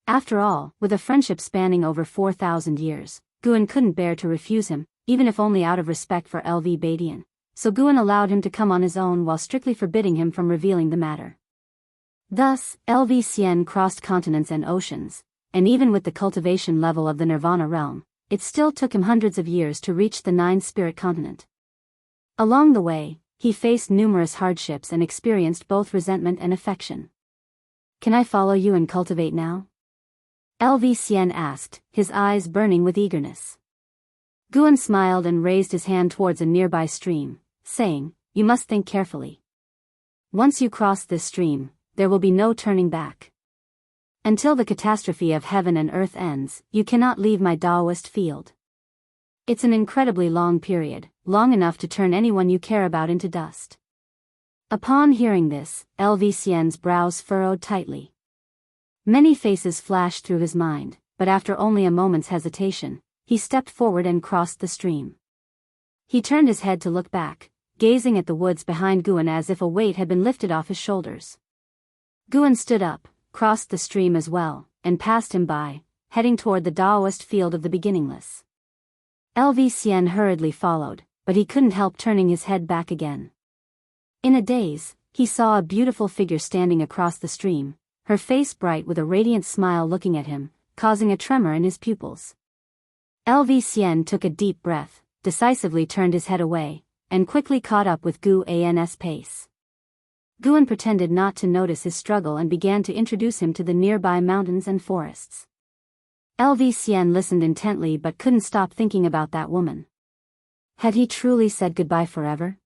After all, with a friendship spanning over 4,000 years, Guan couldn't bear to refuse him, even if only out of respect for LV Badian. So Guan allowed him to come on his own while strictly forbidding him from revealing the matter. Thus, LV Xian crossed continents and oceans, and even with the cultivation level of the Nirvana realm, it still took him hundreds of years to reach the 9-spirit continent. Along the way, he faced numerous hardships and experienced both resentment and affection. "Can I follow you and cultivate now?" LV Xian asked, his eyes burning with eagerness. Guan smiled and raised his hand towards a nearby stream, saying, "You must think carefully. Once you cross this stream, there will be no turning back. Until the catastrophe of heaven and earth ends, you cannot leave my Taoist field. It's an incredibly long period, long enough to turn anyone you care about into dust." Upon hearing this, Lvcien's brows furrowed tightly. Many faces flashed through his mind, but after only a moment's hesitation, he stepped forward and crossed the stream. He turned his head to look back, gazing at the woods behind Guan as if a weight had been lifted off his shoulders. Guan stood up, crossed the stream as well, and passed him by, heading toward the Taoist field of the beginningless. Lvcien hurriedly followed, but he couldn't help turning his head back again. In a daze, he saw a beautiful figure standing across the stream, her face bright with a radiant smile looking at him, causing a tremor in his pupils. Lvcien took a deep breath, decisively turned his head away, and quickly caught up with Guan's pace. Guan pretended not to notice his struggle and began to introduce him to the nearby mountains and forests. Lvcien listened intently but couldn't stop thinking about that woman. Had he truly said goodbye forever?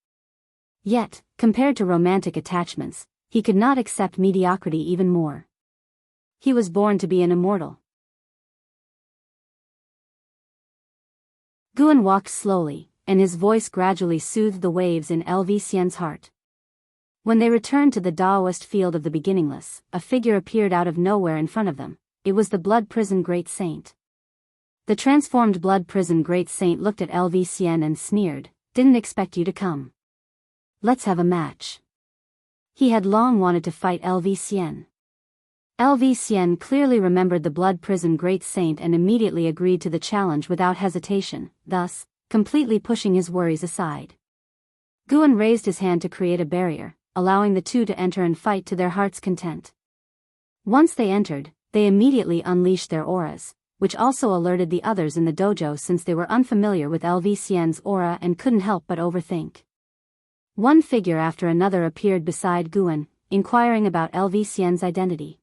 Yet, compared to romantic attachments, he could not accept mediocrity even more. He was born to be an immortal. Guan walked slowly, and his voice gradually soothed the waves in Lvcien's heart. When they returned to the Taoist field of the beginningless, a figure appeared out of nowhere in front of them. It was the Blood Prison Great Saint. The transformed Blood Prison Great Saint looked at Lvcien and sneered, "Didn't expect you to come. Let's have a match." He had long wanted to fight Lvcien. Lvcien clearly remembered the Blood Prison Great Saint and immediately agreed to the challenge without hesitation, thus, completely pushing his worries aside. Guan raised his hand to create a barrier, allowing the two to enter and fight to their heart's content. Once they entered, they immediately unleashed their auras, which also alerted the others in the dojo since they were unfamiliar with Lvcien's aura and couldn't help but overthink. One figure after another appeared beside Guan, inquiring about Lvcien's identity.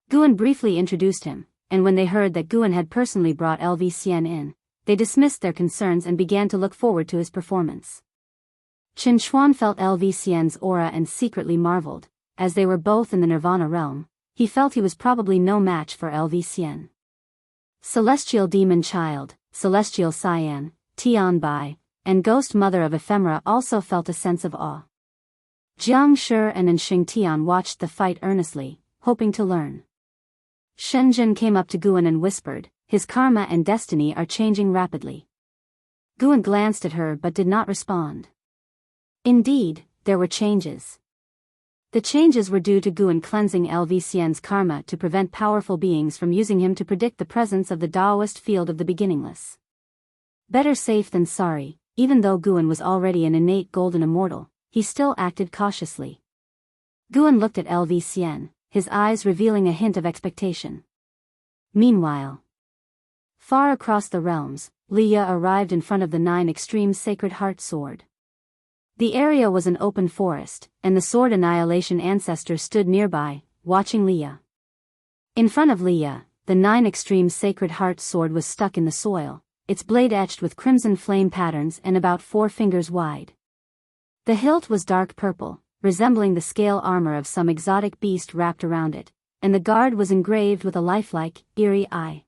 Guan briefly introduced him, and when they heard that Guan had personally brought Lvcien in, they dismissed their concerns and began to look forward to his performance. Qin Xuan felt Lvcien's aura and secretly marveled, as they were both in the Nirvana realm. He felt he was probably no match for Lvcien. Celestial Demon Child, Celestial Cyan, Tian Bai, and Ghost Mother of Ephemera also felt a sense of awe. Jiang Shi and Xing Tian watched the fight earnestly, hoping to learn. Shenzhen came up to Guan and whispered, "His karma and destiny are changing rapidly." Guan glanced at her but did not respond. Indeed, there were changes. The changes were due to Guan cleansing Lvcien's karma to prevent powerful beings from using him to predict the presence of the Taoist field of the beginningless. Better safe than sorry, even though Guan was already an innate golden immortal, he still acted cautiously. Guan looked at Lvcien, his eyes revealing a hint of expectation. Meanwhile, far across the realms, Leia arrived in front of the 9 Extreme Sacred Heart Sword. The area was an open forest, and the Sword Annihilation Ancestor stood nearby, watching Leia. In front of Leia, the 9 Extreme Sacred Heart Sword was stuck in the soil, its blade etched with crimson flame patterns and about 4 fingers wide. The hilt was dark purple, resembling the scale armor of some exotic beast wrapped around it, and the guard was engraved with a lifelike, eerie eye.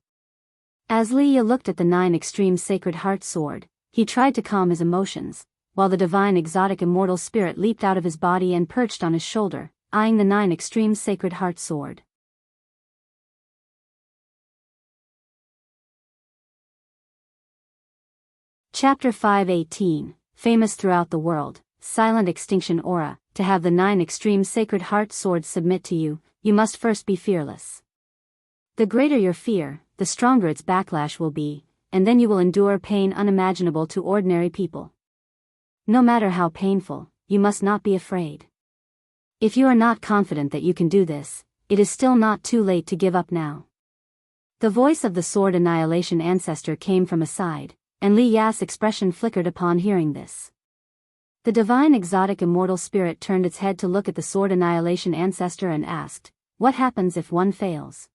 As Leia looked at the 9 Extreme Sacred Heart Sword, he tried to calm his emotions, while the divine exotic immortal spirit leaped out of his body and perched on his shoulder, eyeing the 9 Extreme Sacred Heart Sword. Chapter 518, Famous Throughout the World, Silent Extinction Aura. To have the 9 Extreme Sacred Heart Swords submit to you, you must first be fearless. The greater your fear, the stronger its backlash will be, and then you will endure pain unimaginable to ordinary people. No matter how painful, you must not be afraid. If you are not confident that you can do this, it is still not too late to give up now. The voice of the Sword Annihilation Ancestor came from aside, and Li Ya's expression flickered upon hearing this. The divine exotic immortal spirit turned its head to look at the Sword Annihilation Ancestor and asked, "What happens if one fails?"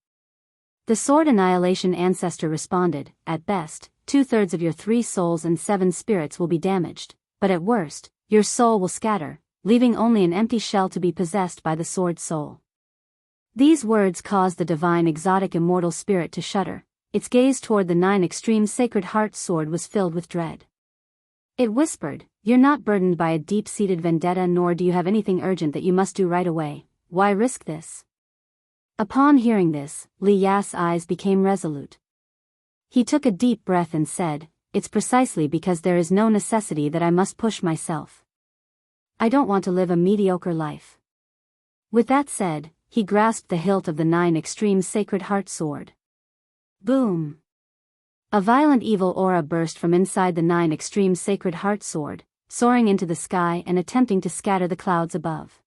The Sword Annihilation Ancestor responded, "At best, 2/3 of your 3 souls and 7 spirits will be damaged, but at worst, your soul will scatter, leaving only an empty shell to be possessed by the sword soul. These words caused the divine exotic immortal spirit to shudder. Its gaze toward the 9 extreme sacred heart sword was filled with dread. It whispered, "You're not burdened by a deep-seated vendetta, nor do you have anything urgent that you must do right away. Why risk this?" Upon hearing this, Li Ya's eyes became resolute. He took a deep breath and said, "It's precisely because there is no necessity that I must push myself. I don't want to live a mediocre life." With that said, he grasped the hilt of the 9 extreme sacred heart sword. Boom! A violent evil aura burst from inside the 9 extreme sacred heart sword, soaring into the sky and attempting to scatter the clouds above.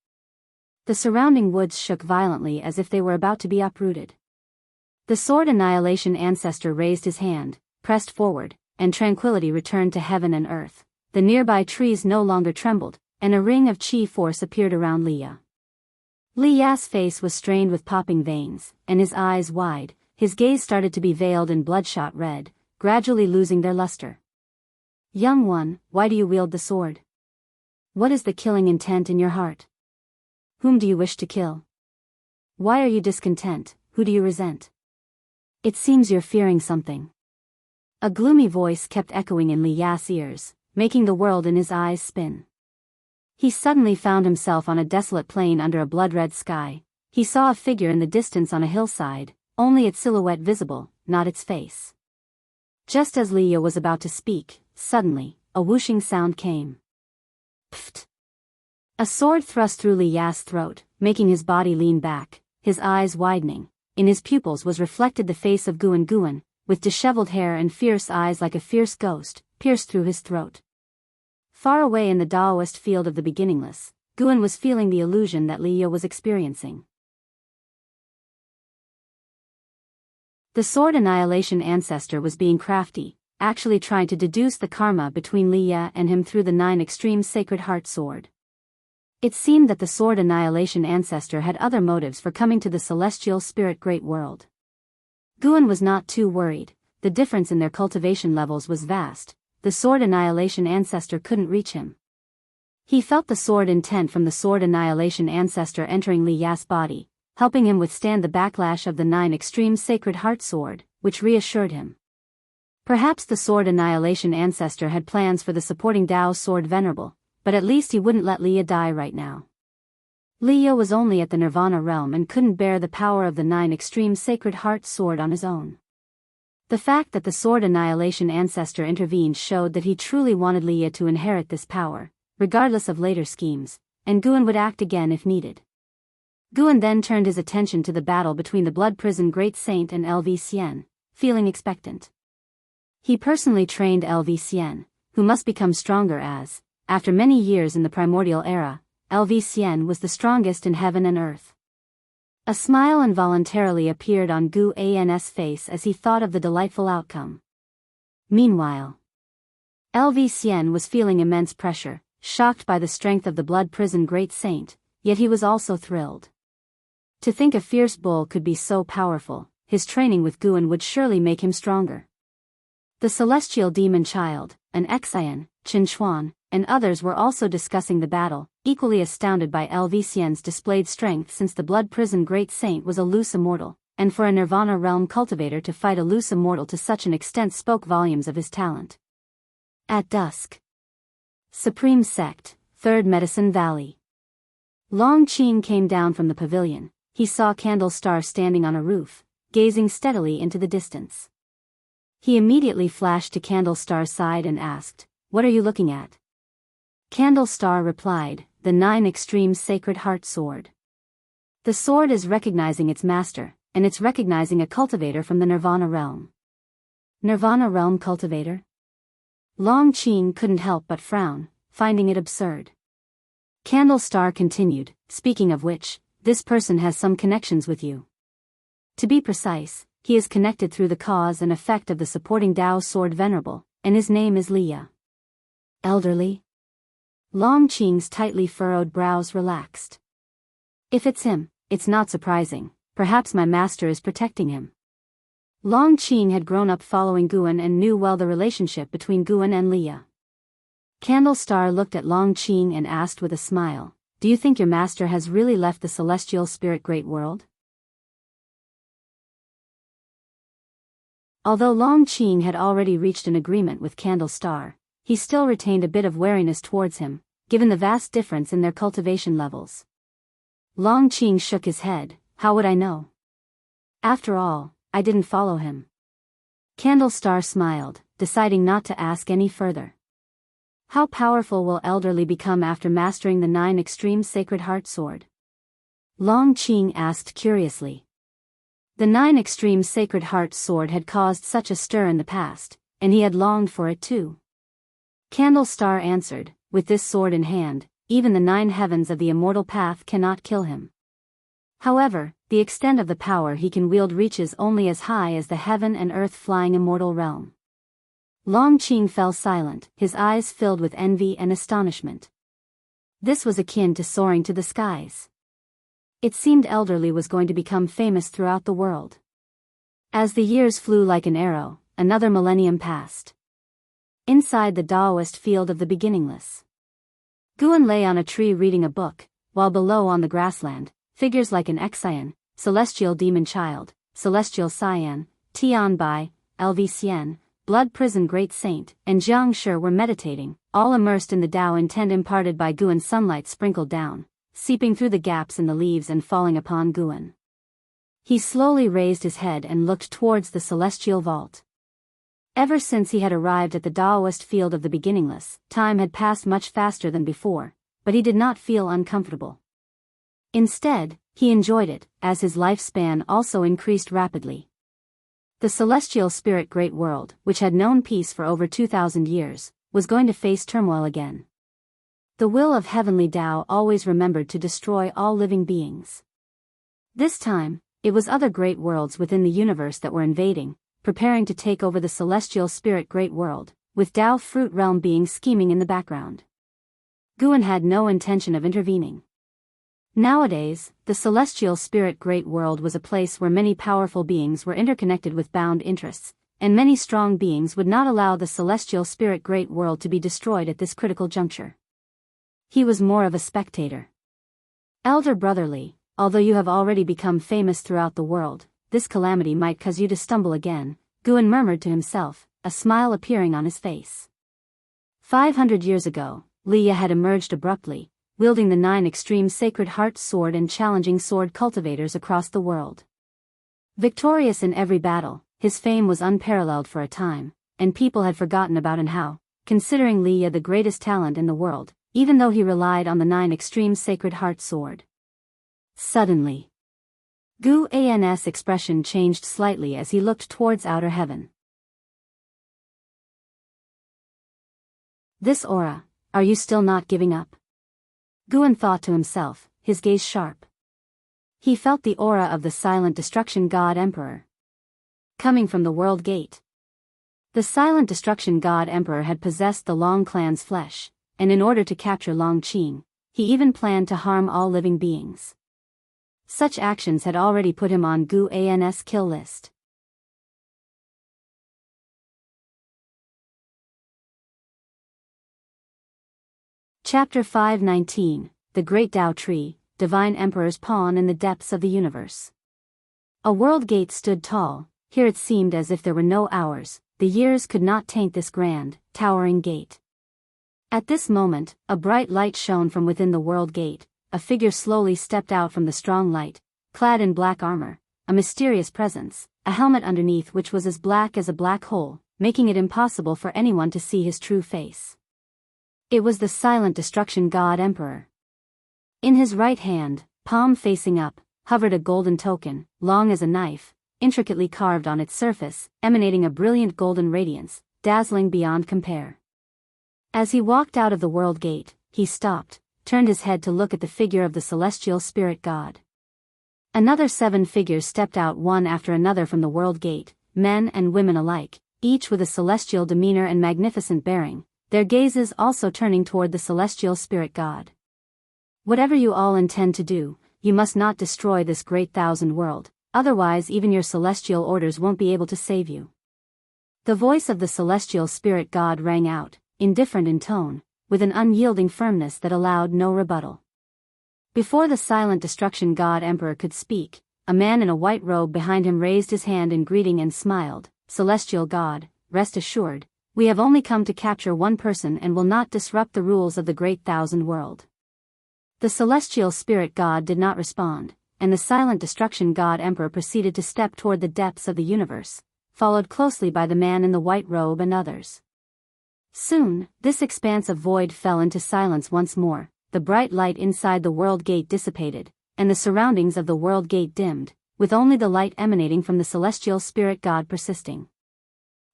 The surrounding woods shook violently as if they were about to be uprooted. The sword annihilation ancestor raised his hand, pressed forward, and tranquility returned to heaven and earth. The nearby trees no longer trembled, and a ring of chi force appeared around Li Ya. Li Ya's face was strained with popping veins, and his eyes wide. His gaze started to be veiled in bloodshot red, gradually losing their luster. "Young one, why do you wield the sword? What is the killing intent in your heart? Whom do you wish to kill? Why are you discontent? Who do you resent? It seems you're fearing something." A gloomy voice kept echoing in Li Ya's ears, making the world in his eyes spin. He suddenly found himself on a desolate plain under a blood-red sky. He saw a figure in the distance on a hillside, only its silhouette visible, not its face. Just as Li Ya was about to speak, suddenly, a whooshing sound came. Pfft! A sword thrust through Li Ya's throat, making his body lean back, his eyes widening. In his pupils was reflected the face of Guan, with disheveled hair and fierce eyes like a fierce ghost, pierced through his throat. Far away in the Taoist field of the beginningless, Guan was feeling the illusion that Li Ya was experiencing. The sword annihilation ancestor was being crafty, actually trying to deduce the karma between Li Ya and him through the 9 extreme sacred heart sword. It seemed that the sword annihilation ancestor had other motives for coming to the celestial spirit great world. Guan was not too worried. The difference in their cultivation levels was vast. The sword annihilation ancestor couldn't reach him. He felt the sword intent from the sword annihilation ancestor entering Li Ya's body, helping him withstand the backlash of the 9 extreme sacred heart sword, which reassured him. Perhaps the sword annihilation ancestor had plans for the supporting Tao sword venerable, but at least he wouldn't let Li Ya die right now. Li Ya was only at the Nirvana realm and couldn't bear the power of the 9 extreme sacred heart sword on his own. The fact that the sword annihilation ancestor intervened showed that he truly wanted Li Ya to inherit this power, regardless of later schemes, and Guan would act again if needed. Guan then turned his attention to the battle between the Blood Prison Great Saint and LV Xian, feeling expectant. He personally trained LV Xian, who must become stronger as, after many years in the primordial era, LV Xian was the strongest in heaven and earth. A smile involuntarily appeared on Gu An's face as he thought of the delightful outcome. Meanwhile, LV Xian was feeling immense pressure, shocked by the strength of the Blood Prison Great Saint, yet he was also thrilled. To think a fierce bull could be so powerful, his training with Guan would surely make him stronger. The celestial demon child, an Xian, Qin Chuan, and others were also discussing the battle, equally astounded by LV Xian's displayed strength since the Blood Prison Great Saint was a loose immortal, and for a Nirvana realm cultivator to fight a loose immortal to such an extent spoke volumes of his talent. At dusk. Supreme Sect, 3rd Medicine Valley. Long Qing came down from the pavilion. He saw Candle Star standing on a roof, gazing steadily into the distance. He immediately flashed to Candle Star's side and asked, "What are you looking at?" Candle Star replied, "The 9 extreme sacred heart sword." The sword is recognizing its master, and it's recognizing a cultivator from the Nirvana realm. Nirvana realm cultivator? Long Qing couldn't help but frown, finding it absurd. Candle Star continued, "Speaking of which, this person has some connections with you. To be precise, he is connected through the cause and effect of the supporting Tao sword venerable, and his name is Li Ya." Elderly? Long Qing's tightly furrowed brows relaxed. "If it's him, it's not surprising. Perhaps my master is protecting him." Long Qing had grown up following Guan and knew well the relationship between Guan and Leah. Candlestar looked at Long Qing and asked with a smile, "Do you think your master has really left the celestial spirit great world?" Although Long Qing had already reached an agreement with Candlestar, he still retained a bit of wariness towards him, given the vast difference in their cultivation levels. Long Qing shook his head. "How would I know? After all, I didn't follow him." Candlestar smiled, deciding not to ask any further. "How powerful will Elderly become after mastering the 9 extreme Sacred Heart Sword?" Long Qing asked curiously. The 9 extreme Sacred Heart Sword had caused such a stir in the past, and he had longed for it too. Candlestar answered, "With this sword in hand, even the 9 heavens of the immortal path cannot kill him. However, the extent of the power he can wield reaches only as high as the heaven and earth flying immortal realm." Long Qing fell silent, his eyes filled with envy and astonishment. This was akin to soaring to the skies. It seemed Elderly was going to become famous throughout the world. As the years flew like an arrow, another millennium passed. Inside the Taoist field of the beginningless, Guan lay on a tree reading a book, while below on the grassland, figures like an Xian, celestial demon child, celestial Cyan, Tian Bai, LV Xian, blood prison great saint, and Jiang Shi were meditating, all immersed in the Tao intent imparted by Guan. Sunlight sprinkled down, seeping through the gaps in the leaves and falling upon Guan. He slowly raised his head and looked towards the celestial vault. Ever since he had arrived at the Taoist field of the beginningless, time had passed much faster than before, but he did not feel uncomfortable. Instead, he enjoyed it, as his lifespan also increased rapidly. The celestial spirit great world, which had known peace for over 2,000 years, was going to face turmoil again. The will of heavenly Tao always remembered to destroy all living beings. This time, it was other great worlds within the universe that were invading, preparing to take over the celestial spirit great world, with Tao fruit realm beings scheming in the background. Guan had no intention of intervening. Nowadays, the celestial spirit great world was a place where many powerful beings were interconnected with bound interests, and many strong beings would not allow the celestial spirit great world to be destroyed at this critical juncture. He was more of a spectator. "Elder brotherly, although you have already become famous throughout the world, this calamity might cause you to stumble again," Guan murmured to himself, a smile appearing on his face. 500 years ago, Leah had emerged abruptly, wielding the 9 extreme Sacred Heart Sword and challenging sword cultivators across the world. Victorious in every battle, his fame was unparalleled for a time, and people had forgotten about and how, considering Leah the greatest talent in the world, even though he relied on the 9 extreme Sacred Heart Sword. Suddenly, Guan's expression changed slightly as he looked towards outer heaven. "This aura, are you still not giving up?" Guan thought to himself, his gaze sharp. He felt the aura of the silent destruction god Emperor coming from the world gate. The silent destruction god Emperor had possessed the Long clan's flesh, and in order to capture Long Qing, he even planned to harm all living beings. Such actions had already put him on Guan's kill list. Chapter 519, The Great Tao Tree, Divine Emperor's Pawn in the Depths of the Universe. A world gate stood tall. Here it seemed as if there were no hours, the years could not taint this grand, towering gate. At this moment, a bright light shone from within the world gate. A figure slowly stepped out from the strong light, clad in black armor, a mysterious presence, a helmet underneath which was as black as a black hole, making it impossible for anyone to see his true face. It was the silent destruction god Emperor. In his right hand, palm facing up, hovered a golden token, long as a knife, intricately carved on its surface, emanating a brilliant golden radiance, dazzling beyond compare. As he walked out of the world gate, he stopped, turned his head to look at the figure of the celestial spirit god. Another 7 figures stepped out one after another from the world gate, men and women alike, each with a celestial demeanor and magnificent bearing, their gazes also turning toward the celestial spirit god. "Whatever you all intend to do, you must not destroy this great thousand world," otherwise even your celestial orders won't be able to save you." The voice of the celestial spirit god rang out, indifferent in tone, with an unyielding firmness that allowed no rebuttal. Before the silent destruction god emperor could speak, a man in a white robe behind him raised his hand in greeting and smiled. "Celestial god, rest assured, we have only come to capture one person and will not disrupt the rules of the great thousand world." The celestial spirit god did not respond, and the silent destruction god emperor proceeded to step toward the depths of the universe, followed closely by the man in the white robe and others. Soon, this expanse of void fell into silence once more, the bright light inside the world gate dissipated, and the surroundings of the world gate dimmed, with only the light emanating from the celestial spirit god persisting.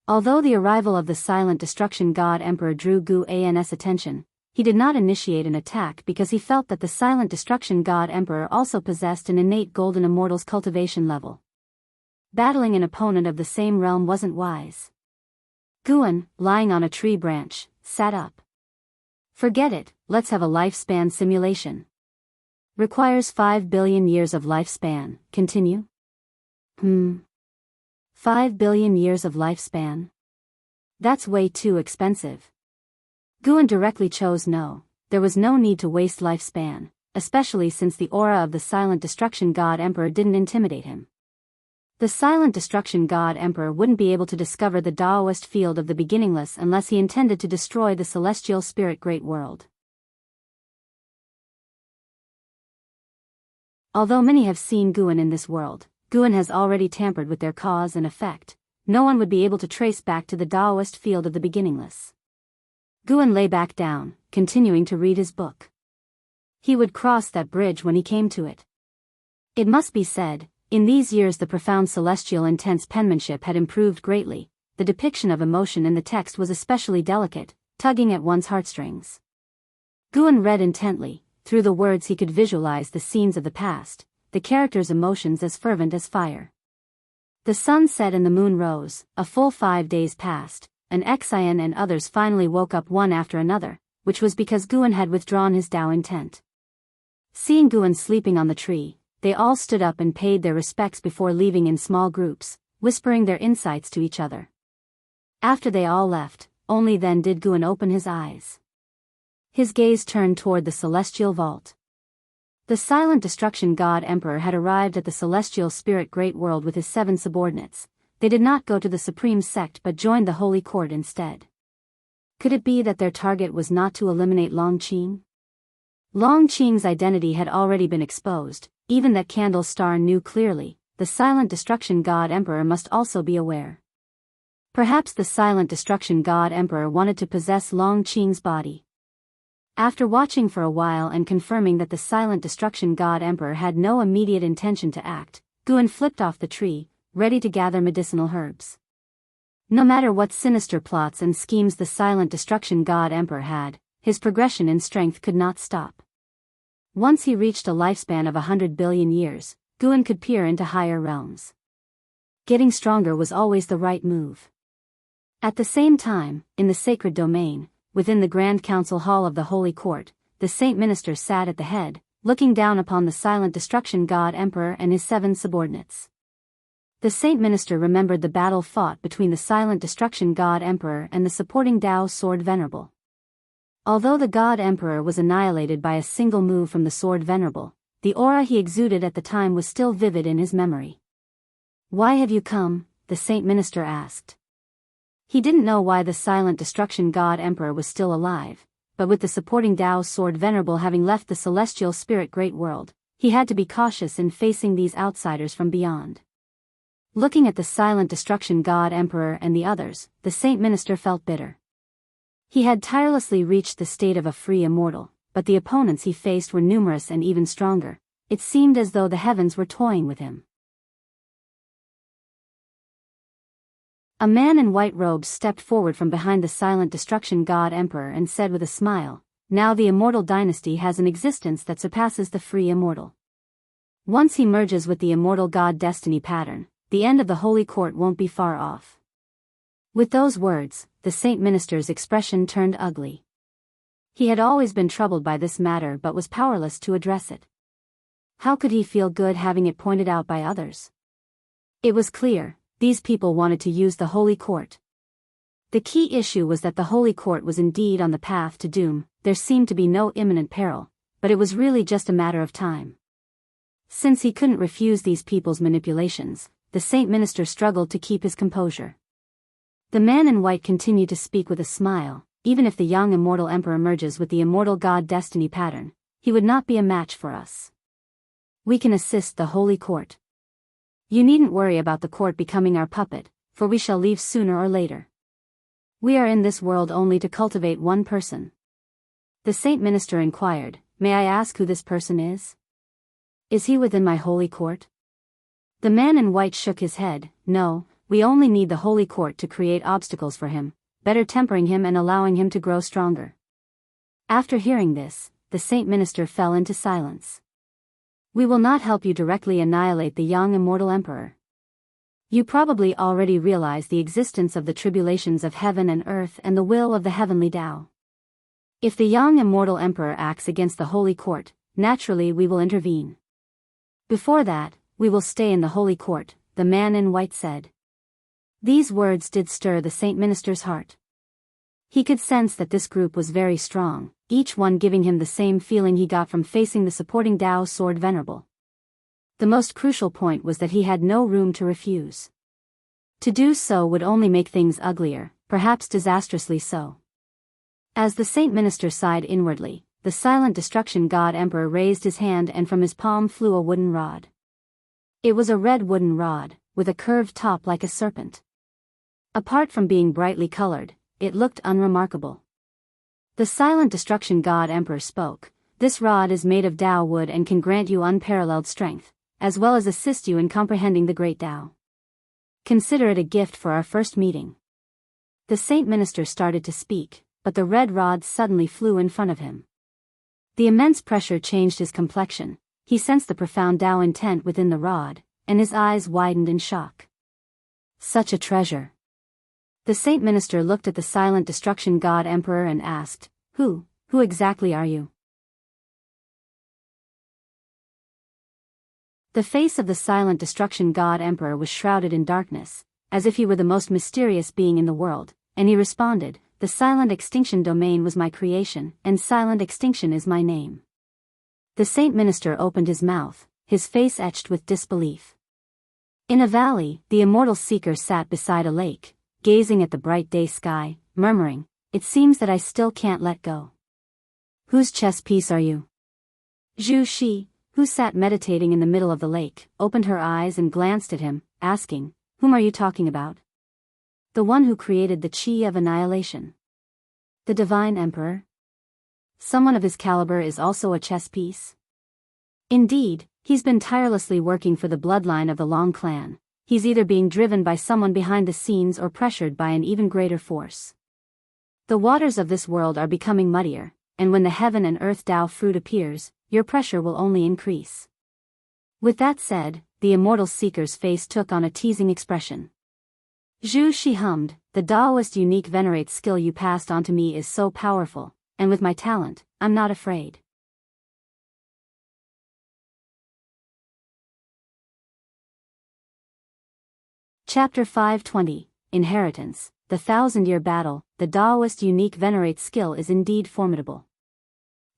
Although the arrival of the silent destruction god emperor drew Guan's attention, he did not initiate an attack because he felt that the silent destruction god emperor also possessed an innate golden immortal's cultivation level. Battling an opponent of the same realm wasn't wise. Guan, lying on a tree branch, sat up. "Forget it, let's have a lifespan simulation. Requires 5 billion years of lifespan, continue?" 5 billion years of lifespan? That's way too expensive. Guan directly chose no. There was no need to waste lifespan, especially since the aura of the silent destruction god emperor didn't intimidate him. The silent destruction god emperor wouldn't be able to discover the Taoist field of the beginningless unless he intended to destroy the celestial spirit great world. Although many have seen Guan in this world, Guan has already tampered with their cause and effect. No one would be able to trace back to the Taoist field of the beginningless. Guan lay back down, continuing to read his book. He would cross that bridge when he came to it. It must be said, in these years the profound celestial intense penmanship had improved greatly. The depiction of emotion in the text was especially delicate, tugging at one's heartstrings. Guan read intently. Through the words he could visualize the scenes of the past, the characters' emotions as fervent as fire. The sun set and the moon rose, a full 5 days passed, and Xian and others finally woke up one after another, which was because Guan had withdrawn his Tao intent. Seeing Guan sleeping on the tree, they all stood up and paid their respects before leaving in small groups, whispering their insights to each other. After they all left, only then did Guan open his eyes. His gaze turned toward the celestial vault. The silent destruction god emperor had arrived at the celestial spirit great world with his 7 subordinates. They did not go to the supreme sect but joined the holy court instead. Could it be that their target was not to eliminate Long Qing? Long Qing's identity had already been exposed, even that Candle Star knew clearly. The silent destruction god emperor must also be aware. Perhaps the silent destruction god emperor wanted to possess Long Qing's body. After watching for a while and confirming that the silent destruction god emperor had no immediate intention to act, Guan flipped off the tree, ready to gather medicinal herbs. No matter what sinister plots and schemes the silent destruction god emperor had, his progression in strength could not stop. Once he reached a lifespan of 100 billion years, Guan could peer into higher realms. Getting stronger was always the right move. At the same time, in the sacred domain, within the Grand Council Hall of the Holy Court, the Saint Minister sat at the head, looking down upon the silent destruction god emperor and his 7 subordinates. The Saint Minister remembered the battle fought between the silent destruction god emperor and the supporting Tao sword venerable. Although the god emperor was annihilated by a single move from the sword venerable, the aura he exuded at the time was still vivid in his memory. "Why have you come?" the Saint Minister asked. He didn't know why the silent destruction god emperor was still alive, but with the supporting Tao sword venerable having left the celestial spirit great world, he had to be cautious in facing these outsiders from beyond. Looking at the silent destruction god emperor and the others, the Saint Minister felt bitter. He had tirelessly reached the state of a free immortal, but the opponents he faced were numerous and even stronger. It seemed as though the heavens were toying with him. A man in white robes stepped forward from behind the silent destruction god emperor and said with a smile, "Now the immortal dynasty has an existence that surpasses the free immortal. Once he merges with the immortal god destiny pattern, the end of the holy court won't be far off." With those words, the Saint Minister's expression turned ugly. He had always been troubled by this matter but was powerless to address it. How could he feel good having it pointed out by others? It was clear, these people wanted to use the Holy Court. The key issue was that the Holy Court was indeed on the path to doom. There seemed to be no imminent peril, but it was really just a matter of time. Since he couldn't refuse these people's manipulations, the Saint Minister struggled to keep his composure. The man in white continued to speak with a smile. Even if the young immortal emperor merges with the immortal god destiny pattern, he would not be a match for us. We can assist the Holy Court. You needn't worry about the court becoming our puppet, for we shall leave sooner or later. We are in this world only to cultivate one person. The Saint Minister inquired, "May I ask who this person is? Is he within my Holy Court?" The man in white shook his head. "No, we only need the Holy Court to create obstacles for him, better tempering him and allowing him to grow stronger." After hearing this, the Saint Minister fell into silence. "We will not help you directly annihilate the young immortal emperor. You probably already realize the existence of the tribulations of heaven and earth and the will of the heavenly Tao. If the young immortal emperor acts against the Holy Court, naturally we will intervene. Before that, we will stay in the Holy Court," the man in white said. These words did stir the Saint Minister's heart. He could sense that this group was very strong, each one giving him the same feeling he got from facing the supporting Tao Sword Venerable. The most crucial point was that he had no room to refuse. To do so would only make things uglier, perhaps disastrously so. As the Saint Minister sighed inwardly, the silent destruction god emperor raised his hand and from his palm flew a wooden rod. It was a red wooden rod, with a curved top like a serpent. Apart from being brightly colored, it looked unremarkable. The silent destruction god emperor spoke, "This rod is made of Tao wood and can grant you unparalleled strength, as well as assist you in comprehending the great Tao. Consider it a gift for our first meeting." The Saint Minister started to speak, but the red rod suddenly flew in front of him. The immense pressure changed his complexion. He sensed the profound Tao intent within the rod, and his eyes widened in shock. Such a treasure. The Saint Minister looked at the silent destruction god emperor and asked, Who exactly are you?" The face of the silent destruction god emperor was shrouded in darkness, as if he were the most mysterious being in the world, and he responded, "The silent extinction domain was my creation, and silent extinction is my name." The Saint Minister opened his mouth, his face etched with disbelief. In a valley, the immortal seeker sat beside a lake, gazing at the bright day sky, murmuring, "It seems that I still can't let go." "Whose chess piece are you?" Zhu Shi, who sat meditating in the middle of the lake, opened her eyes and glanced at him, asking, "Whom are you talking about?" "The one who created the Qi of annihilation. The Divine Emperor? Someone of his caliber is also a chess piece?" "Indeed, he's been tirelessly working for the bloodline of the Long clan. He's either being driven by someone behind the scenes or pressured by an even greater force. The waters of this world are becoming muddier, and when the heaven and earth Tao fruit appears, your pressure will only increase." With that said, the immortal seeker's face took on a teasing expression. Zhu Shi hummed, "The Taoist unique venerate skill you passed on to me is so powerful, and with my talent, I'm not afraid." Chapter 520, Inheritance, the Thousand-Year Battle. The Taoist unique venerate skill is indeed formidable.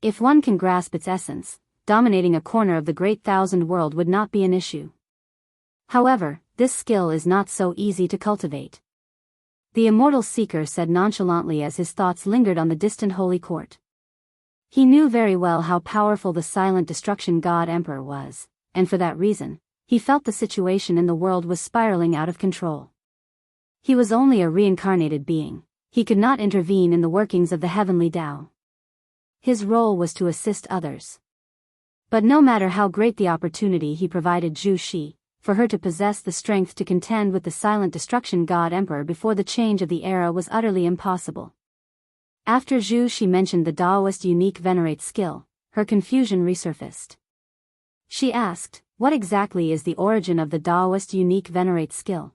If one can grasp its essence, dominating a corner of the great thousand world would not be an issue. However, this skill is not so easy to cultivate. The immortal seeker said nonchalantly as his thoughts lingered on the distant Holy Court. He knew very well how powerful the silent destruction god emperor was, and for that reason, he felt the situation in the world was spiraling out of control. He was only a reincarnated being. He could not intervene in the workings of the heavenly Tao. His role was to assist others. But no matter how great the opportunity he provided Zhu Shi, for her to possess the strength to contend with the silent destruction god emperor before the change of the era was utterly impossible. After Zhu Shi mentioned the Taoist unique venerate skill, her confusion resurfaced. She asked, "What exactly is the origin of the Taoist unique venerate skill?"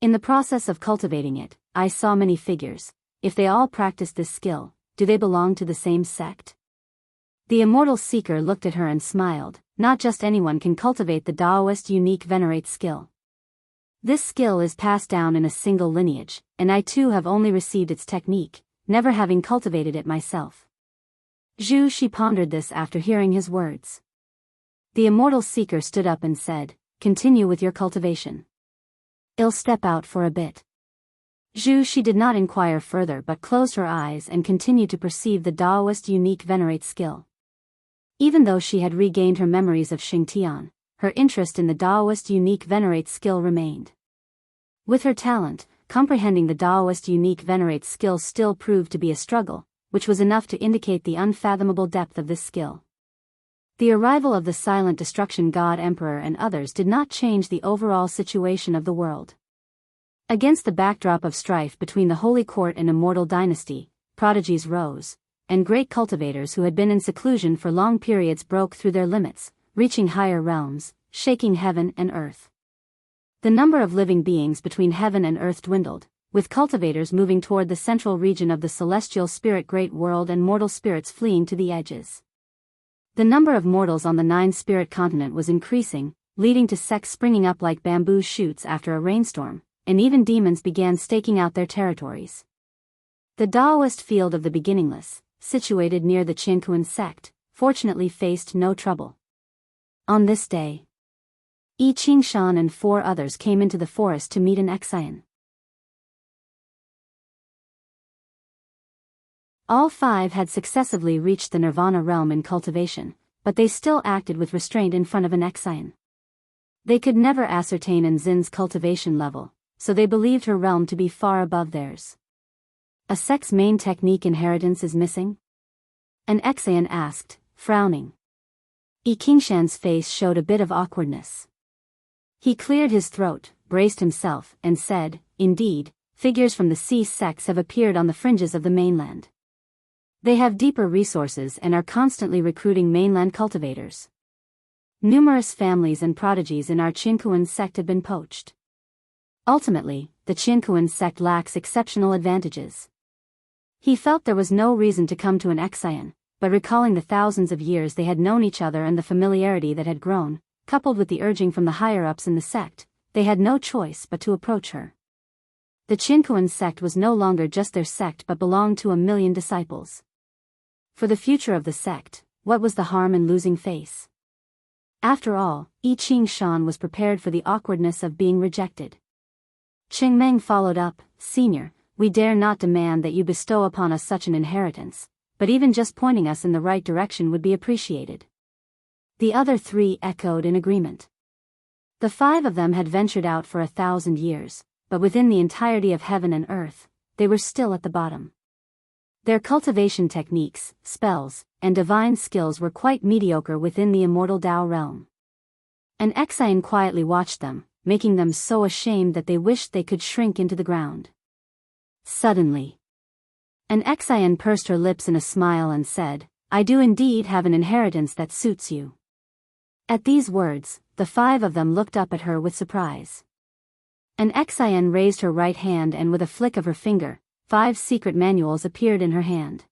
"In the process of cultivating it, I saw many figures. If they all practice this skill, do they belong to the same sect?" The immortal seeker looked at her and smiled. "Not just anyone can cultivate the Taoist unique venerate skill. This skill is passed down in a single lineage, and I too have only received its technique, never having cultivated it myself. Zhu Shi pondered this after hearing his words. The immortal seeker stood up and said, "Continue with your cultivation. I'll step out for a bit." Zhu Shi did not inquire further but closed her eyes and continued to perceive the Taoist unique venerate skill. Even though she had regained her memories of Xingtian, her interest in the Taoist unique venerate skill remained. With her talent, comprehending the Taoist unique venerate skill still proved to be a struggle, which was enough to indicate the unfathomable depth of this skill. The arrival of the silent destruction god emperor and others did not change the overall situation of the world. Against the backdrop of strife between the Holy Court and Immortal Dynasty, prodigies rose, and great cultivators who had been in seclusion for long periods broke through their limits, reaching higher realms, shaking heaven and earth. The number of living beings between heaven and earth dwindled, with cultivators moving toward the central region of the celestial spirit great world and mortal spirits fleeing to the edges. The number of mortals on the 9-spirit continent was increasing, leading to sects springing up like bamboo shoots after a rainstorm, and even demons began staking out their territories. The Taoist field of the beginningless, situated near the Qiankuan sect, fortunately faced no trouble. On this day, Yi Qingshan and 4 others came into the forest to meet an Exian. All 5 had successively reached the Nirvana realm in cultivation, but they still acted with restraint in front of an Exian. They could never ascertain Nzin's cultivation level, so they believed her realm to be far above theirs. A sect's main technique inheritance is missing? An Exian asked, frowning. Yi Qingshan's face showed a bit of awkwardness. He cleared his throat, braced himself, and said, "Indeed, figures from the sea sects have appeared on the fringes of the mainland. They have deeper resources and are constantly recruiting mainland cultivators. Numerous families and prodigies in our Qiankuan sect have been poached. Ultimately, the Qiankuan sect lacks exceptional advantages." He felt there was no reason to come to an Exian, but recalling the thousands of years they had known each other and the familiarity that had grown, coupled with the urging from the higher-ups in the sect, they had no choice but to approach her. The Qiankuan sect was no longer just their sect but belonged to 1,000,000 disciples. For the future of the sect, what was the harm in losing face? After all, Yi Qingshan was prepared for the awkwardness of being rejected. Qingmeng followed up, "Senior, we dare not demand that you bestow upon us such an inheritance, but even just pointing us in the right direction would be appreciated." The other 3 echoed in agreement. The 5 of them had ventured out for 1,000 years, but within the entirety of heaven and earth, they were still at the bottom. Their cultivation techniques, spells, and divine skills were quite mediocre within the immortal Tao realm. An Exian quietly watched them, making them so ashamed that they wished they could shrink into the ground. Suddenly, an Exian pursed her lips in a smile and said, "I do indeed have an inheritance that suits you." At these words, the 5 of them looked up at her with surprise. An Exian raised her right hand and with a flick of her finger, 5 secret manuals appeared in her hand.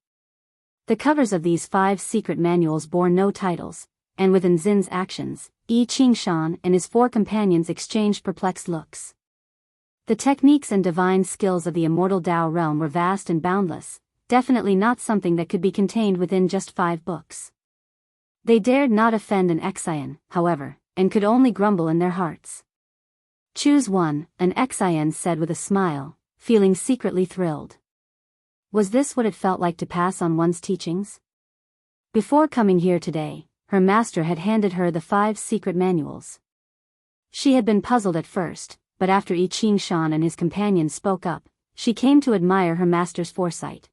The covers of these 5 secret manuals bore no titles, and with Nzin's actions, Yi Qingshan and his 4 companions exchanged perplexed looks. The techniques and divine skills of the immortal Tao realm were vast and boundless, definitely not something that could be contained within just 5 books. They dared not offend an Exian, however, and could only grumble in their hearts. "Choose one," an Exian said with a smile, feeling secretly thrilled. Was this what it felt like to pass on one's teachings? Before coming here today, her master had handed her the 5 secret manuals. She had been puzzled at first, but after Yi Qingshan and his companions spoke up, she came to admire her master's foresight.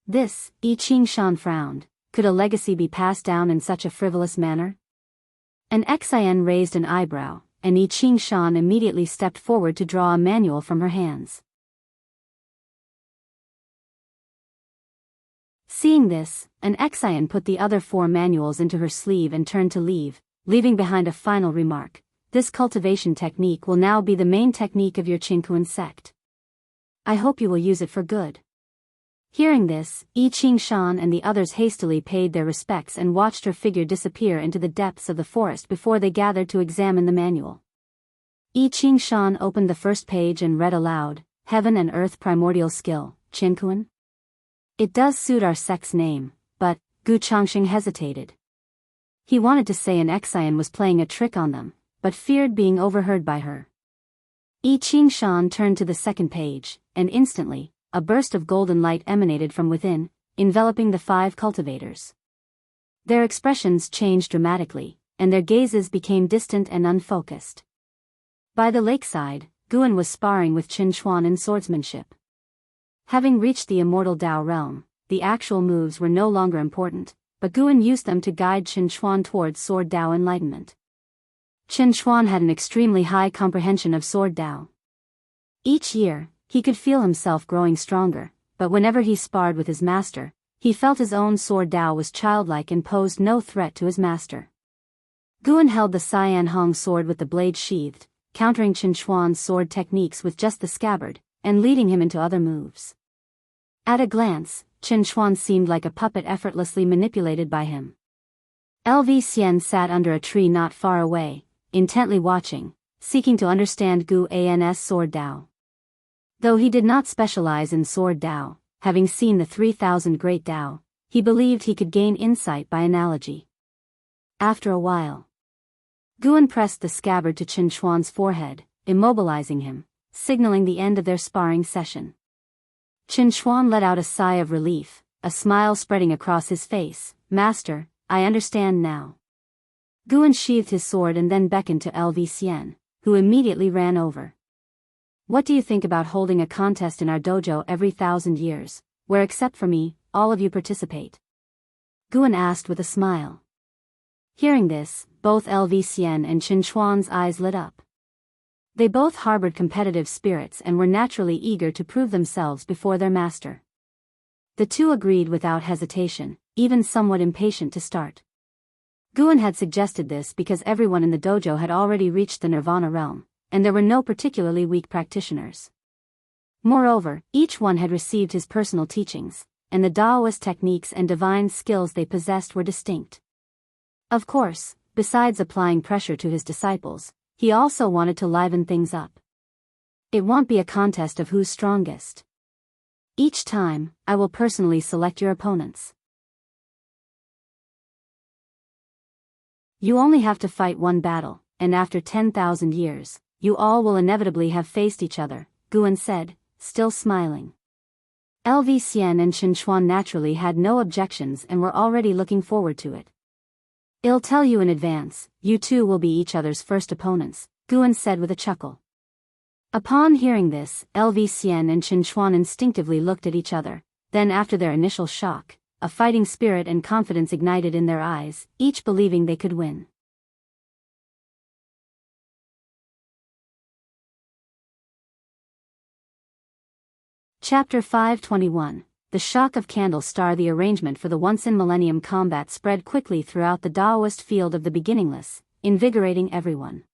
This, Yi Qingshan frowned, could a legacy be passed down in such a frivolous manner? An Exian raised an eyebrow, and Yi Qingshan immediately stepped forward to draw a manual from her hands. Seeing this, an Exian put the other 4 manuals into her sleeve and turned to leave, leaving behind a final remark: "This cultivation technique will now be the main technique of your Qiankuan sect. I hope you will use it for good." Hearing this, Yi Qingshan and the others hastily paid their respects and watched her figure disappear into the depths of the forest before they gathered to examine the manual. I Ching Shan opened the first page and read aloud, Heaven and Earth Primordial Skill, Qinkuan. It does suit our sect's name, but, Gu Changxing hesitated. He wanted to say an Xian was playing a trick on them, but feared being overheard by her. I Ching Shan turned to the second page, and instantly, a burst of golden light emanated from within, enveloping the 5 cultivators. Their expressions changed dramatically, and their gazes became distant and unfocused. By the lakeside, Guan was sparring with Qin Chuan in swordsmanship. Having reached the immortal Dao realm, the actual moves were no longer important, but Guan used them to guide Qin Chuan towards Sword Dao enlightenment. Qin Chuan had an extremely high comprehension of Sword Dao. Each year, he could feel himself growing stronger, but whenever he sparred with his master, he felt his own Sword Dao was childlike and posed no threat to his master. Guan held the Cyan Hong sword with the blade sheathed, countering Qin Chuan's sword techniques with just the scabbard, and leading him into other moves. At a glance, Qin Chuan seemed like a puppet effortlessly manipulated by him. LV Xian sat under a tree not far away, intently watching, seeking to understand Gu An's Sword Dao. Though he did not specialize in Sword Dao, having seen the 3,000 Great Dao, he believed he could gain insight by analogy. After a while, Guan pressed the scabbard to Qin Chuan's forehead, immobilizing him, signaling the end of their sparring session. Qin Chuan let out a sigh of relief, a smile spreading across his face. Master, I understand now. Guan sheathed his sword and then beckoned to LV Xian, who immediately ran over. What do you think about holding a contest in our dojo every 1,000 years, where except for me, all of you participate? Guan asked with a smile. Hearing this, both LV Xian and Qin Chuan's eyes lit up. They both harbored competitive spirits and were naturally eager to prove themselves before their master. The two agreed without hesitation, even somewhat impatient to start. Guan had suggested this because everyone in the dojo had already reached the Nirvana realm, and there were no particularly weak practitioners. Moreover, each one had received his personal teachings, and the Daoist techniques and divine skills they possessed were distinct. Of course, besides applying pressure to his disciples, he also wanted to liven things up. It won't be a contest of who's strongest. Each time, I will personally select your opponents. You only have to fight one battle, and after 10,000 years, you all will inevitably have faced each other, Guan said, still smiling. LV Xian and Qin Chuan naturally had no objections and were already looking forward to it. I'll tell you in advance, you two will be each other's first opponents, Guan said with a chuckle. Upon hearing this, LV Xian and Qin Chuan instinctively looked at each other, then after their initial shock, a fighting spirit and confidence ignited in their eyes, each believing they could win. Chapter 521. The shock of Candle Star. The arrangement for the once-in-millennium combat spread quickly throughout the Daoist field of the beginningless, invigorating everyone.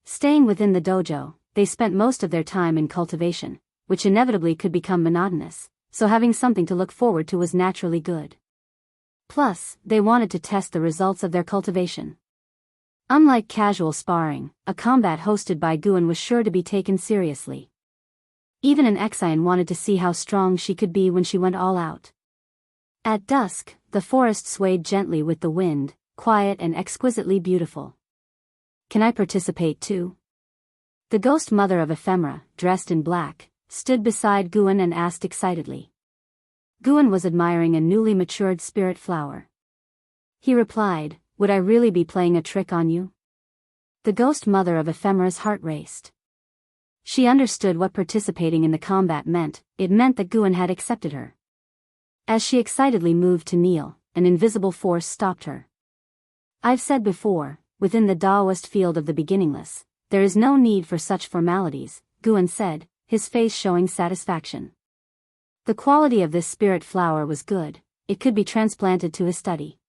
Staying within the dojo, they spent most of their time in cultivation, which inevitably could become monotonous, so having something to look forward to was naturally good. Plus, they wanted to test the results of their cultivation. Unlike casual sparring, a combat hosted by Guan was sure to be taken seriously. Even an Xian wanted to see how strong she could be when she went all out. At dusk, the forest swayed gently with the wind, quiet and exquisitely beautiful. Can I participate too? The ghost mother of Ephemera, dressed in black, stood beside Guan and asked excitedly. Guan was admiring a newly matured spirit flower. He replied, would I really be playing a trick on you? The ghost mother of Ephemera's heart raced. She understood what participating in the combat meant. It meant that Guan had accepted her. As she excitedly moved to kneel, an invisible force stopped her. I've said before, within the Daoist field of the beginningless, there is no need for such formalities, Guan said, his face showing satisfaction. The quality of this spirit flower was good, it could be transplanted to his study.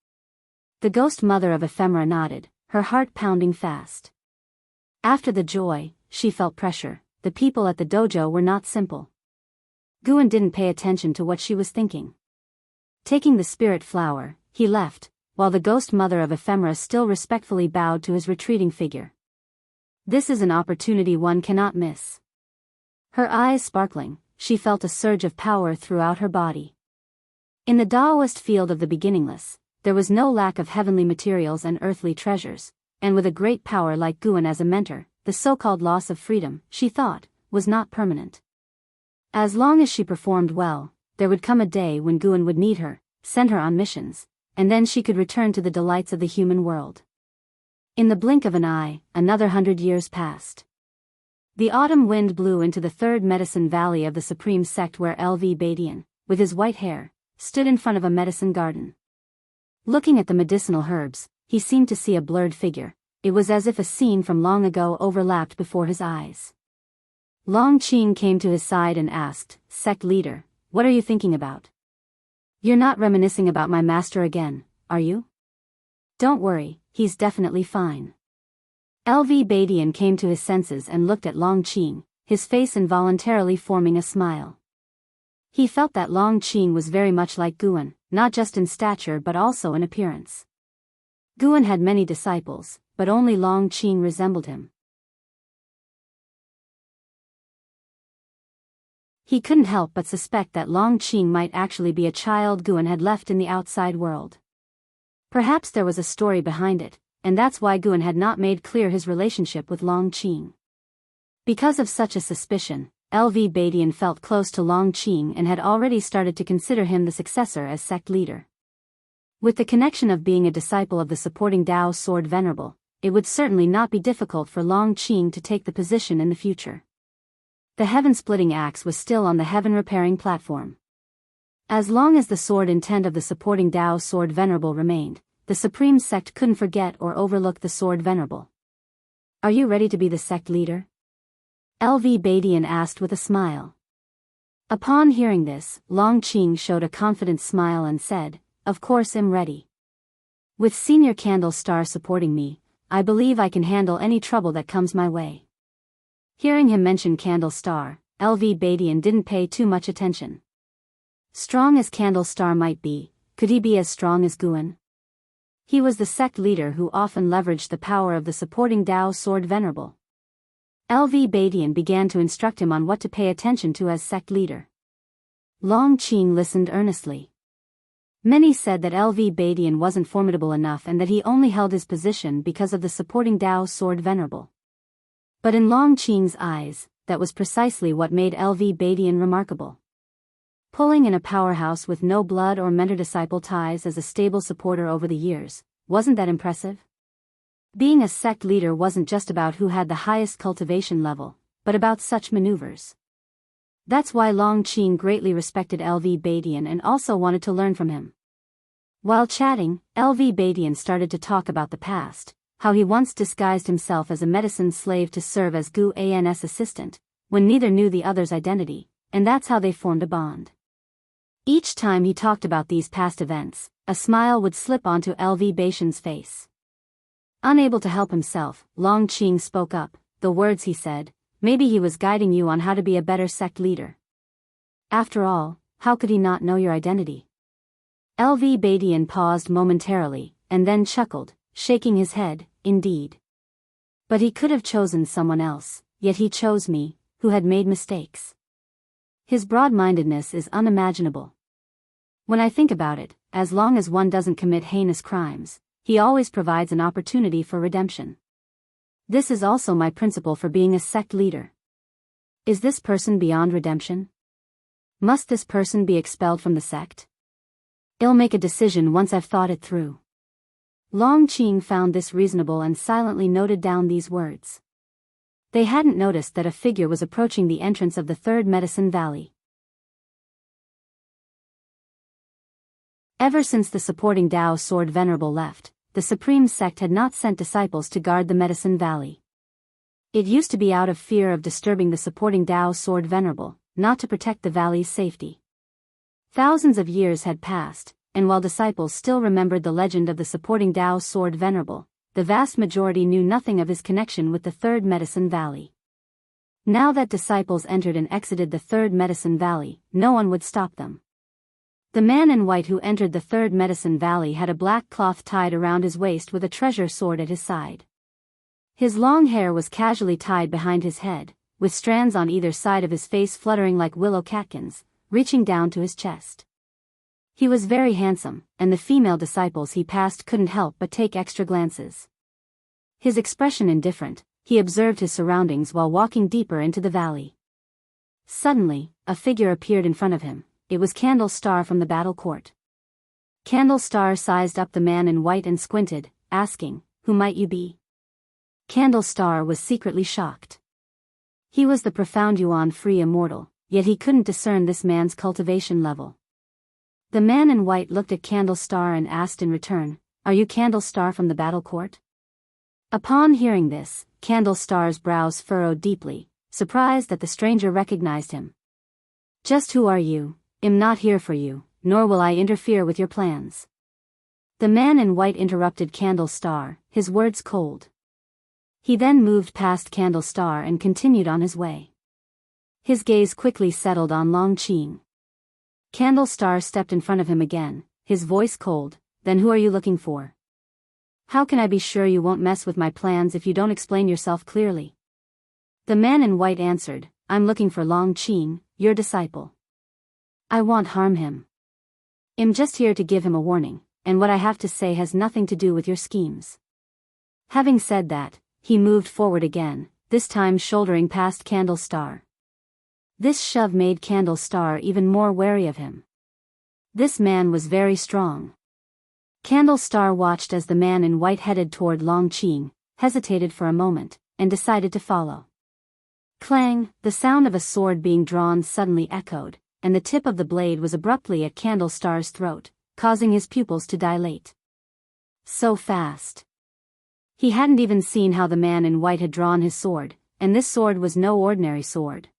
The ghost mother of Ephemera nodded, her heart pounding fast. After the joy, she felt pressure. The people at the dojo were not simple. Guan didn't pay attention to what she was thinking. Taking the spirit flower, he left, while the ghost mother of Ephemera still respectfully bowed to his retreating figure. This is an opportunity one cannot miss. Her eyes sparkling, she felt a surge of power throughout her body. In the Taoist field of the beginningless, there was no lack of heavenly materials and earthly treasures, and with a great power like Guan as a mentor, the so-called loss of freedom, she thought, was not permanent. As long as she performed well, there would come a day when Guan would need her, send her on missions, and then she could return to the delights of the human world. In the blink of an eye, another 100 years passed. The autumn wind blew into the third medicine valley of the supreme sect where L.V. Badian, with his white hair, stood in front of a medicine garden. Looking at the medicinal herbs, he seemed to see a blurred figure. It was as if a scene from long ago overlapped before his eyes. Long Qing came to his side and asked, "Sect leader, what are you thinking about? You're not reminiscing about my master again, are you?" "Don't worry, he's definitely fine." L.V. Badian came to his senses and looked at Long Qing, his face involuntarily forming a smile. He felt that Long Qing was very much like Guan, not just in stature but also in appearance. Guan had many disciples, but only Long Qing resembled him. He couldn't help but suspect that Long Qing might actually be a child Guan had left in the outside world. Perhaps there was a story behind it, and that's why Guan had not made clear his relationship with Long Qing. Because of such a suspicion, L.V. Badian felt close to Long Qing and had already started to consider him the successor as sect leader. With the connection of being a disciple of the supporting Tao Sword Venerable, it would certainly not be difficult for Long Qing to take the position in the future. The heaven-splitting axe was still on the heaven-repairing platform. As long as the sword intent of the supporting Tao Sword Venerable remained, the Supreme Sect couldn't forget or overlook the Sword Venerable. "Are you ready to be the sect leader?" L.V. Badian asked with a smile. Upon hearing this, Long Qing showed a confident smile and said, "Of course I'm ready. With Senior Candle Star supporting me, I believe I can handle any trouble that comes my way." Hearing him mention Candle Star, L.V. Badian didn't pay too much attention. Strong as Candle Star might be, could he be as strong as Guan? He was the sect leader who often leveraged the power of the supporting Tao Sword Venerable. L.V. Badian began to instruct him on what to pay attention to as sect leader. Long Qing listened earnestly. Many said that L.V. Badian wasn't formidable enough and that he only held his position because of the supporting Tao Sword Venerable. But in Long Qing's eyes, that was precisely what made L.V. Badian remarkable. Pulling in a powerhouse with no blood or mentor-disciple ties as a stable supporter over the years, wasn't that impressive? Being a sect leader wasn't just about who had the highest cultivation level, but about such maneuvers. That's why Long Qing greatly respected L.V. Badian and also wanted to learn from him. While chatting, L.V. Badian started to talk about the past, how he once disguised himself as a medicine slave to serve as Gu An's assistant, when neither knew the other's identity, and that's how they formed a bond. Each time he talked about these past events, a smile would slip onto L.V. Badian's face. Unable to help himself, Long Qing spoke up, the words he said, "Maybe he was guiding you on how to be a better sect leader. After all, how could he not know your identity?" L.V. Badian paused momentarily, and then chuckled, shaking his head, "Indeed. But he could have chosen someone else, yet he chose me, who had made mistakes. His broad-mindedness is unimaginable. When I think about it, as long as one doesn't commit heinous crimes, he always provides an opportunity for redemption. This is also my principle for being a sect leader. Is this person beyond redemption? Must this person be expelled from the sect? I'll make a decision once I've thought it through." Long Qing found this reasonable and silently noted down these words. They hadn't noticed that a figure was approaching the entrance of the third medicine valley. Ever since the supporting Tao Sword Venerable left, the Supreme Sect had not sent disciples to guard the Medicine Valley. It used to be out of fear of disturbing the supporting Tao Sword Venerable, not to protect the valley's safety. Thousands of years had passed, and while disciples still remembered the legend of the supporting Tao Sword Venerable, the vast majority knew nothing of his connection with the Third Medicine Valley. Now that disciples entered and exited the Third Medicine Valley, no one would stop them. The man in white who entered the Third Medicine Valley had a black cloth tied around his waist with a treasure sword at his side. His long hair was casually tied behind his head, with strands on either side of his face fluttering like willow catkins, reaching down to his chest. He was very handsome, and the female disciples he passed couldn't help but take extra glances. His expression indifferent, he observed his surroundings while walking deeper into the valley. Suddenly, a figure appeared in front of him. It was Candle Star from the battle court. Candle Star sized up the man in white and squinted, asking, "Who might you be?" Candle Star was secretly shocked. He was the profound Yuan-free immortal, yet he couldn't discern this man's cultivation level. The man in white looked at Candle Star and asked in return, "Are you Candle Star from the battle court?" Upon hearing this, Candle Star's brows furrowed deeply, surprised that the stranger recognized him. "Just who are you? I'm not here for you, nor will I interfere with your plans." The man in white interrupted Candle Star, his words cold. He then moved past Candle Star and continued on his way. His gaze quickly settled on Long Qing. Candle Star stepped in front of him again, his voice cold. "Then who are you looking for? How can I be sure you won't mess with my plans if you don't explain yourself clearly?" The man in white answered, "I'm looking for Long Qing, your disciple. I won't harm him. I'm just here to give him a warning, and what I have to say has nothing to do with your schemes." Having said that, he moved forward again, this time shouldering past Candle Star. This shove made Candle Star even more wary of him. This man was very strong. Candle Star watched as the man in white headed toward Long Qing, hesitated for a moment, and decided to follow. Clang, the sound of a sword being drawn suddenly echoed, and the tip of the blade was abruptly at Candle Star's throat, causing his pupils to dilate. So fast. He hadn't even seen how the man in white had drawn his sword, and this sword was no ordinary sword.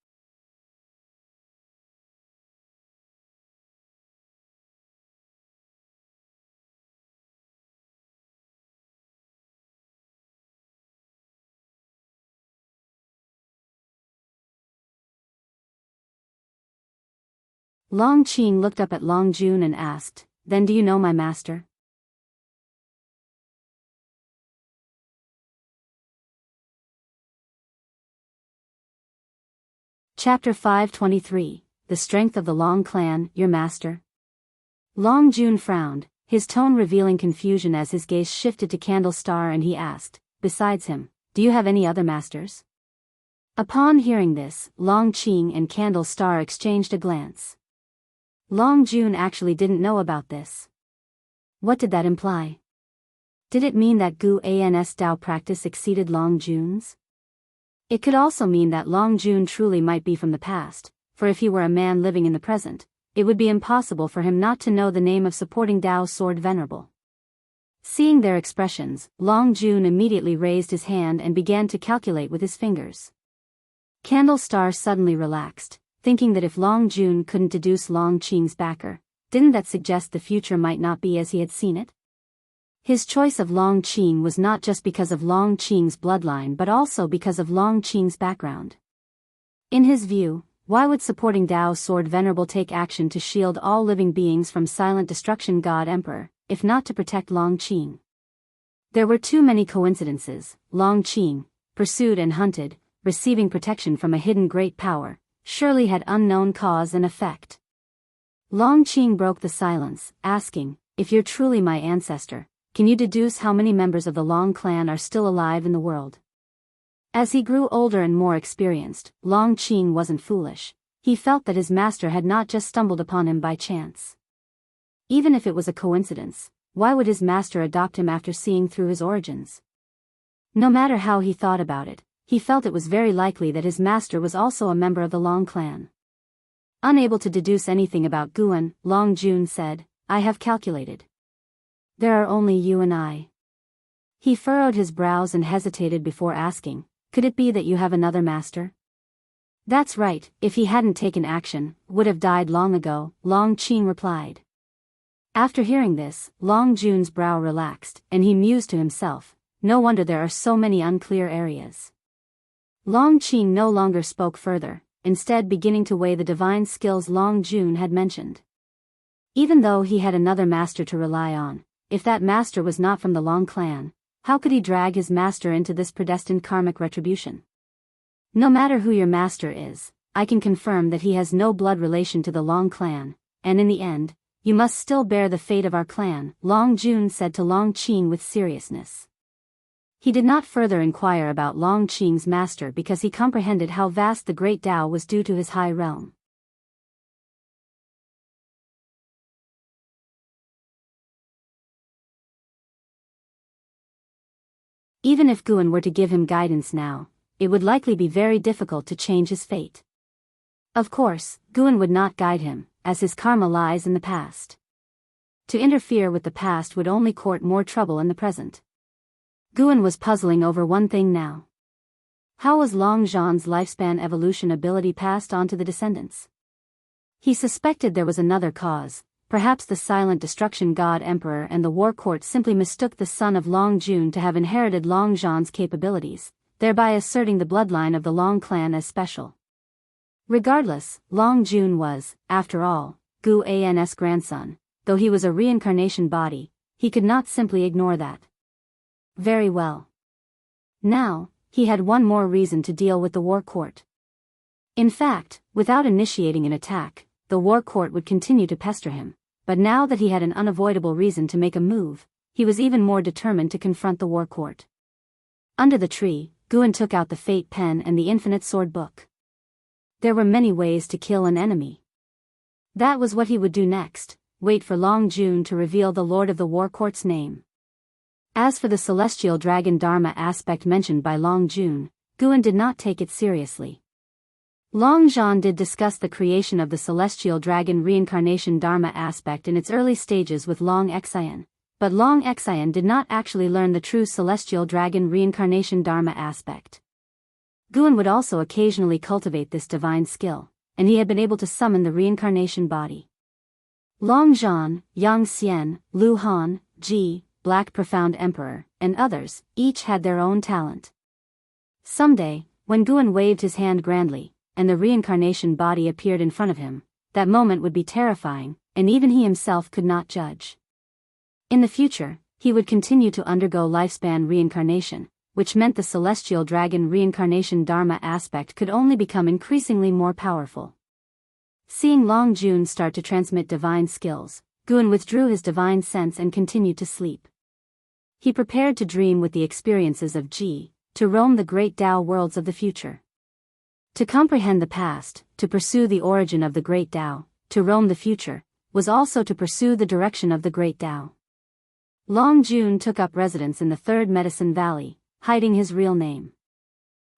Long Qing looked up at Long Jun and asked, "Then do you know my master?" Chapter 523, The Strength of the Long Clan, Your Master? Long Jun frowned, his tone revealing confusion as his gaze shifted to Candle Star, and he asked, "Besides him, do you have any other masters?" Upon hearing this, Long Qing and Candle Star exchanged a glance. Long Jun actually didn't know about this. What did that imply? Did it mean that Gu An's Dao practice exceeded Long Jun's? It could also mean that Long Jun truly might be from the past, for if he were a man living in the present, it would be impossible for him not to know the name of supporting Dao's sword Venerable. Seeing their expressions, Long Jun immediately raised his hand and began to calculate with his fingers. Candle Star suddenly relaxed, thinking that if Long Jun couldn't deduce Long Qing's backer, didn't that suggest the future might not be as he had seen it? His choice of Long Qing was not just because of Long Qing's bloodline but also because of Long Qing's background. In his view, why would supporting Dao's sword Venerable take action to shield all living beings from silent destruction God Emperor, if not to protect Long Qing? There were too many coincidences. Long Qing, pursued and hunted, receiving protection from a hidden great power, surely had unknown cause and effect. Long Qing broke the silence, asking, "If you're truly my ancestor, can you deduce how many members of the Long clan are still alive in the world?" As he grew older and more experienced, Long Qing wasn't foolish. He felt that his master had not just stumbled upon him by chance. Even if it was a coincidence, why would his master adopt him after seeing through his origins? No matter how he thought about it, he felt it was very likely that his master was also a member of the Long clan. Unable to deduce anything about Guan, Long Jun said, "I have calculated. There are only you and I." He furrowed his brows and hesitated before asking, "Could it be that you have another master?" "That's right, if he hadn't taken action, would have died long ago," Long Qing replied. After hearing this, Long Jun's brow relaxed, and he mused to himself, "No wonder there are so many unclear areas." Long Qing no longer spoke further, instead beginning to weigh the divine skills Long Jun had mentioned. Even though he had another master to rely on, if that master was not from the Long clan, How could he drag his master into this predestined karmic retribution? No matter who your master is, I can confirm that he has no blood relation to the Long clan, and in the end, you must still bear the fate of our clan, Long Jun said to Long Qing with seriousness. He did not further inquire about Long Qing's master because he comprehended how vast the great Tao was due to his high realm. Even if Guan were to give him guidance now, it would likely be very difficult to change his fate. Of course, Guan would not guide him, as his karma lies in the past. To interfere with the past would only court more trouble in the present. Guan was puzzling over one thing now. How was Long Zhan's lifespan evolution ability passed on to the descendants? He suspected there was another cause. Perhaps the silent destruction god emperor and the war court simply mistook the son of Long Jun to have inherited Long Zhan's capabilities, thereby asserting the bloodline of the Long clan as special. Regardless, Long Jun was, after all, Gu An's grandson. Though he was a reincarnation body, he could not simply ignore that. Very well. Now, he had one more reason to deal with the war court. In fact, without initiating an attack, the war court would continue to pester him, but now that he had an unavoidable reason to make a move, he was even more determined to confront the war court. Under the tree, Guan took out the fate pen and the infinite sword book. There were many ways to kill an enemy. That was what he would do next, wait for Long Jun to reveal the Lord of the War Court's name. As for the celestial dragon Dharma aspect mentioned by Long Jun, Guan did not take it seriously. Long Zhan did discuss the creation of the celestial dragon reincarnation Dharma aspect in its early stages with Long Xian, but Long Xian did not actually learn the true celestial dragon reincarnation Dharma aspect. Guan would also occasionally cultivate this divine skill, and he had been able to summon the reincarnation body. Long Zhan, Yang Xian, Lu Han, Ji, Black Profound Emperor, and others, each had their own talent. Someday, when Guan waved his hand grandly, and the reincarnation body appeared in front of him, that moment would be terrifying, and even he himself could not judge. In the future, he would continue to undergo lifespan reincarnation, which meant the celestial dragon reincarnation Dharma aspect could only become increasingly more powerful. Seeing Long Jun start to transmit divine skills, Guan withdrew his divine sense and continued to sleep. He prepared to dream with the experiences of Ji, to roam the great Tao worlds of the future. To comprehend the past, to pursue the origin of the great Tao, to roam the future, was also to pursue the direction of the great Tao. Long Jun took up residence in the Third Medicine Valley, hiding his real name.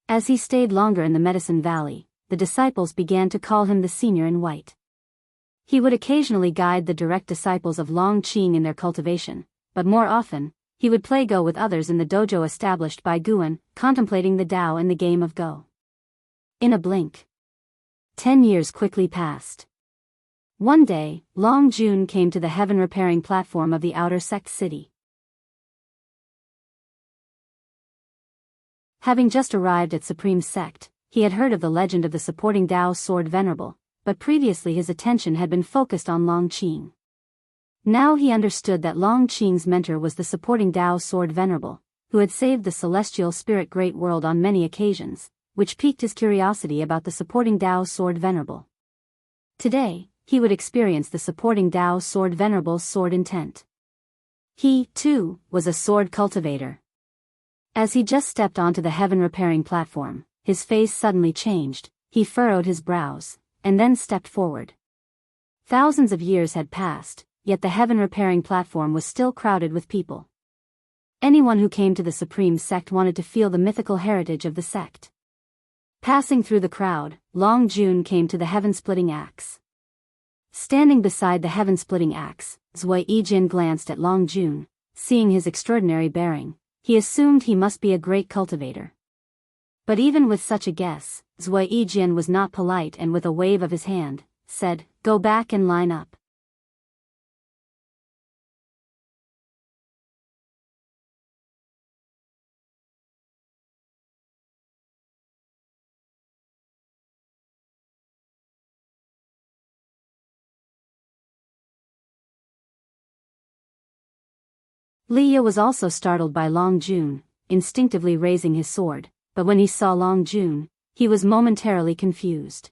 As he stayed longer in the Medicine Valley, the disciples began to call him the Senior in White. He would occasionally guide the direct disciples of Long Qing in their cultivation, but more often, he would play Go with others in the dojo established by Guan, contemplating the Tao in the game of Go. In a blink, 10 years quickly passed. One day, Long Jun came to the heaven-repairing platform of the outer sect city. Having just arrived at Supreme Sect, he had heard of the legend of the supporting Tao sword Venerable, but previously his attention had been focused on Long Qing. Now he understood that Long Qing's mentor was the supporting Tao sword Venerable, who had saved the celestial spirit great world on many occasions, which piqued his curiosity about the supporting Tao sword Venerable. Today, he would experience the supporting Tao sword Venerable's sword intent. He, too, was a sword cultivator. As he just stepped onto the heaven-repairing platform, his face suddenly changed, he furrowed his brows, and then stepped forward. Thousands of years had passed, yet the heaven-repairing platform was still crowded with people. Anyone who came to the Supreme Sect wanted to feel the mythical heritage of the sect. Passing through the crowd, Long Jun came to the heaven-splitting axe. Standing beside the heaven-splitting axe, Zui Yijin glanced at Long Jun. Seeing his extraordinary bearing, he assumed he must be a great cultivator. But even with such a guess, Zui Yijin was not polite and with a wave of his hand, said, "Go back and line up." Liya was also startled by Long Jun, instinctively raising his sword, but when he saw Long Jun, he was momentarily confused.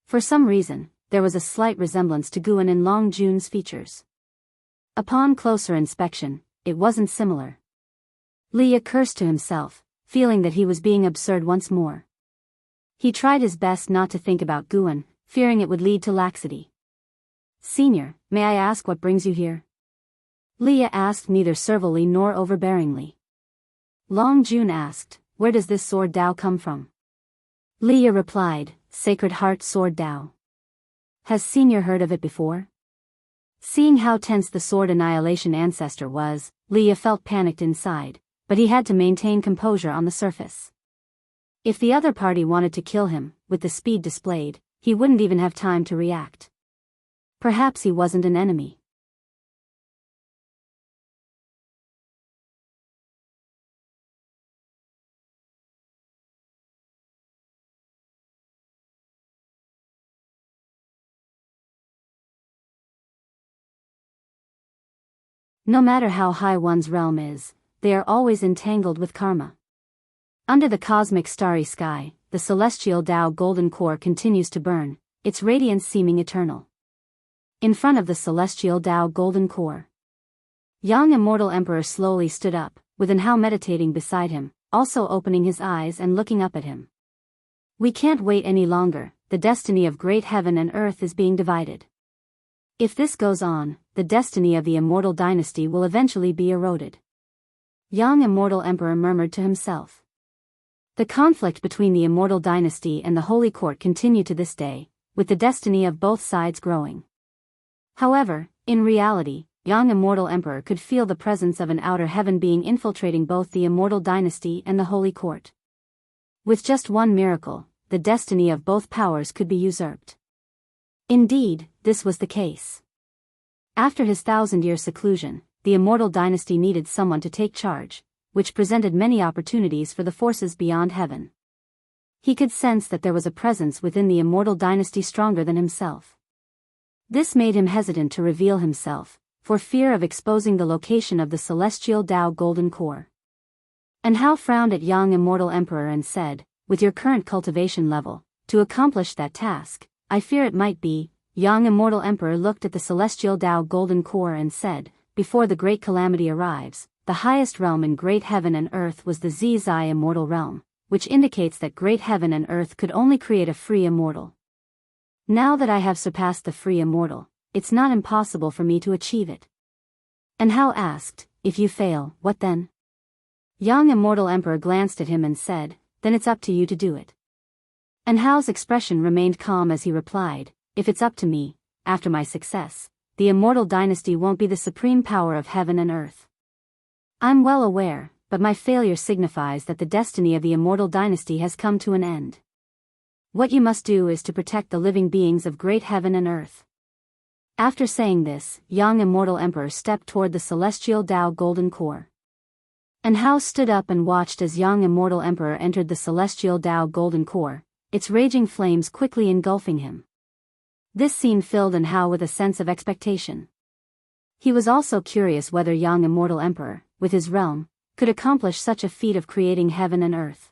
For some reason, there was a slight resemblance to Guan in Long Jun's features. Upon closer inspection, it wasn't similar. Liya cursed to himself, feeling that he was being absurd once more. He tried his best not to think about Guan, fearing it would lead to laxity. "Senior, may I ask what brings you here?" Liya asked neither servilely nor overbearingly. Long Jun asked, "Where does this sword Dao come from?" Liya replied, "Sacred Heart Sword Dao." "Has Senior heard of it before?" Seeing how tense the sword annihilation ancestor was, Liya felt panicked inside, but he had to maintain composure on the surface. If the other party wanted to kill him, with the speed displayed, he wouldn't even have time to react. Perhaps he wasn't an enemy. No matter how high one's realm is, they are always entangled with karma. Under the cosmic starry sky, the celestial Tao golden core continues to burn, its radiance seeming eternal. In front of the celestial Tao golden core, young immortal emperor slowly stood up, with An Hao meditating beside him, also opening his eyes and looking up at him. "We can't wait any longer, the destiny of great heaven and earth is being divided. If this goes on, the destiny of the immortal dynasty will eventually be eroded." Young immortal emperor murmured to himself. The conflict between the immortal dynasty and the holy court continued to this day, with the destiny of both sides growing. However, in reality, young immortal emperor could feel the presence of an outer heaven being infiltrating both the immortal dynasty and the holy court. With just one miracle, the destiny of both powers could be usurped. Indeed, this was the case. After his 1,000-year seclusion, the immortal dynasty needed someone to take charge, which presented many opportunities for the forces beyond heaven. He could sense that there was a presence within the immortal dynasty stronger than himself. This made him hesitant to reveal himself, for fear of exposing the location of the celestial Tao golden core. An Hao frowned at young immortal emperor and said, "With your current cultivation level, to accomplish that task, I fear it might be." Young immortal emperor looked at the celestial Tao golden core and said, "Before the great calamity arrives, the highest realm in great heaven and earth was the Zizai immortal realm, which indicates that great heaven and earth could only create a free immortal. Now that I have surpassed the free immortal, it's not impossible for me to achieve it." And Hao asked, "If you fail, what then?" Young immortal emperor glanced at him and said, "Then it's up to you to do it." And Hao's expression remained calm as he replied, "If it's up to me, after my success, the immortal dynasty won't be the supreme power of heaven and earth. I'm well aware, but my failure signifies that the destiny of the immortal dynasty has come to an end. What you must do is to protect the living beings of great heaven and earth." After saying this, young immortal emperor stepped toward the celestial Tao golden core. And Hao stood up and watched as young immortal emperor entered the celestial Tao golden core, its raging flames quickly engulfing him. This scene filled An Hao with a sense of expectation. He was also curious whether young immortal emperor, with his realm, could accomplish such a feat of creating heaven and earth.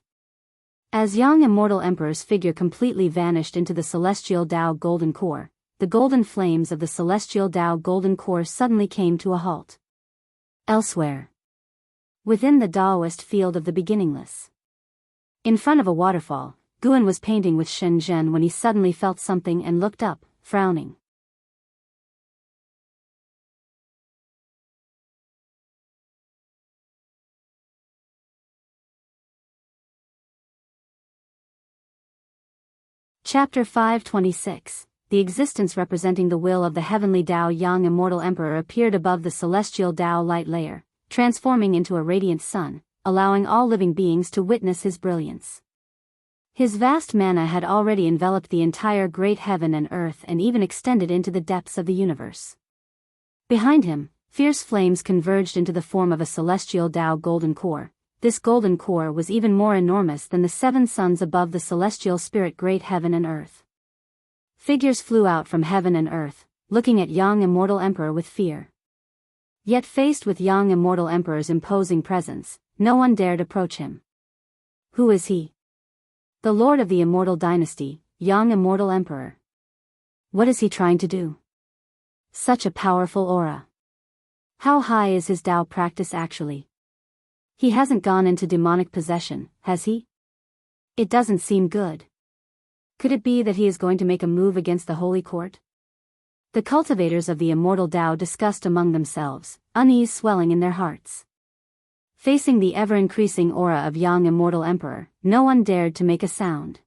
As young immortal emperor's figure completely vanished into the celestial Tao golden core, the golden flames of the celestial Tao golden core suddenly came to a halt. Elsewhere, within the Taoist field of the beginningless, in front of a waterfall, Guan was painting with Shen Zhen when he suddenly felt something and looked up, frowning. Chapter 526. The existence representing the will of the heavenly Tao. Young immortal emperor appeared above the celestial Tao light layer, transforming into a radiant sun, allowing all living beings to witness his brilliance. His vast mana had already enveloped the entire great heaven and earth and even extended into the depths of the universe. Behind him, fierce flames converged into the form of a celestial Tao golden core. This golden core was even more enormous than the 7 suns above the celestial spirit great heaven and earth. Figures flew out from heaven and earth, looking at young immortal emperor with fear. Yet faced with young immortal emperor's imposing presence, no one dared approach him. Who is he? The lord of the immortal dynasty, young immortal emperor. What is he trying to do? Such a powerful aura. How high is his Tao practice actually? He hasn't gone into demonic possession, has he? It doesn't seem good. Could it be that he is going to make a move against the holy court? The cultivators of the immortal Tao discussed among themselves, unease swelling in their hearts. Facing the ever-increasing aura of young immortal emperor, no one dared to make a sound.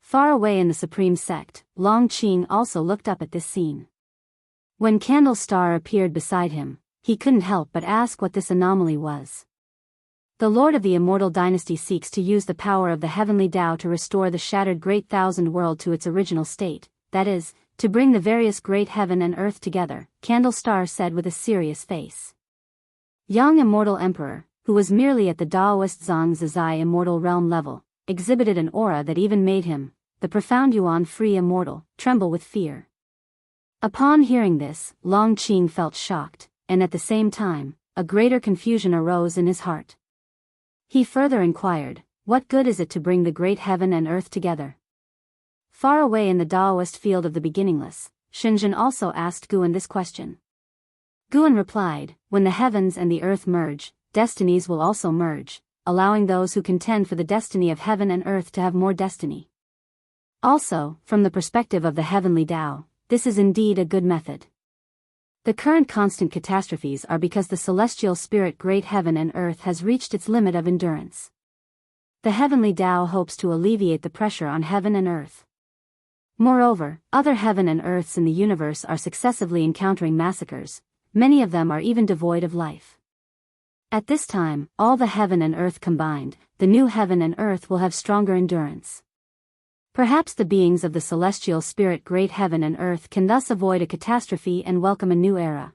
Far away in the supreme sect, Long Qing also looked up at this scene. When Candle Star appeared beside him, he couldn't help but ask what this anomaly was. The Lord of the Immortal Dynasty seeks to use the power of the heavenly Tao to restore the shattered Great Thousand World to its original state, that is, to bring the various great heaven and earth together, Candle Star said with a serious face. Young Immortal Emperor, who was merely at the Daoist Zhang Zizai Immortal Realm level, exhibited an aura that even made him, the profound Yuan Free Immortal, tremble with fear. Upon hearing this, Long Qing felt shocked, and at the same time, a greater confusion arose in his heart. He further inquired, what good is it to bring the great heaven and earth together? Far away in the Daoist field of the beginningless, Shenzhen also asked Guan this question. Guan replied, when the heavens and the earth merge, destinies will also merge, allowing those who contend for the destiny of heaven and earth to have more destiny. Also, from the perspective of the heavenly Tao, this is indeed a good method. The current constant catastrophes are because the celestial spirit great heaven and earth has reached its limit of endurance. The heavenly Tao hopes to alleviate the pressure on heaven and earth. Moreover, other heaven and earths in the universe are successively encountering massacres, many of them are even devoid of life. At this time, all the heaven and earth combined, the new heaven and earth will have stronger endurance. Perhaps the beings of the celestial spirit great heaven and earth can thus avoid a catastrophe and welcome a new era.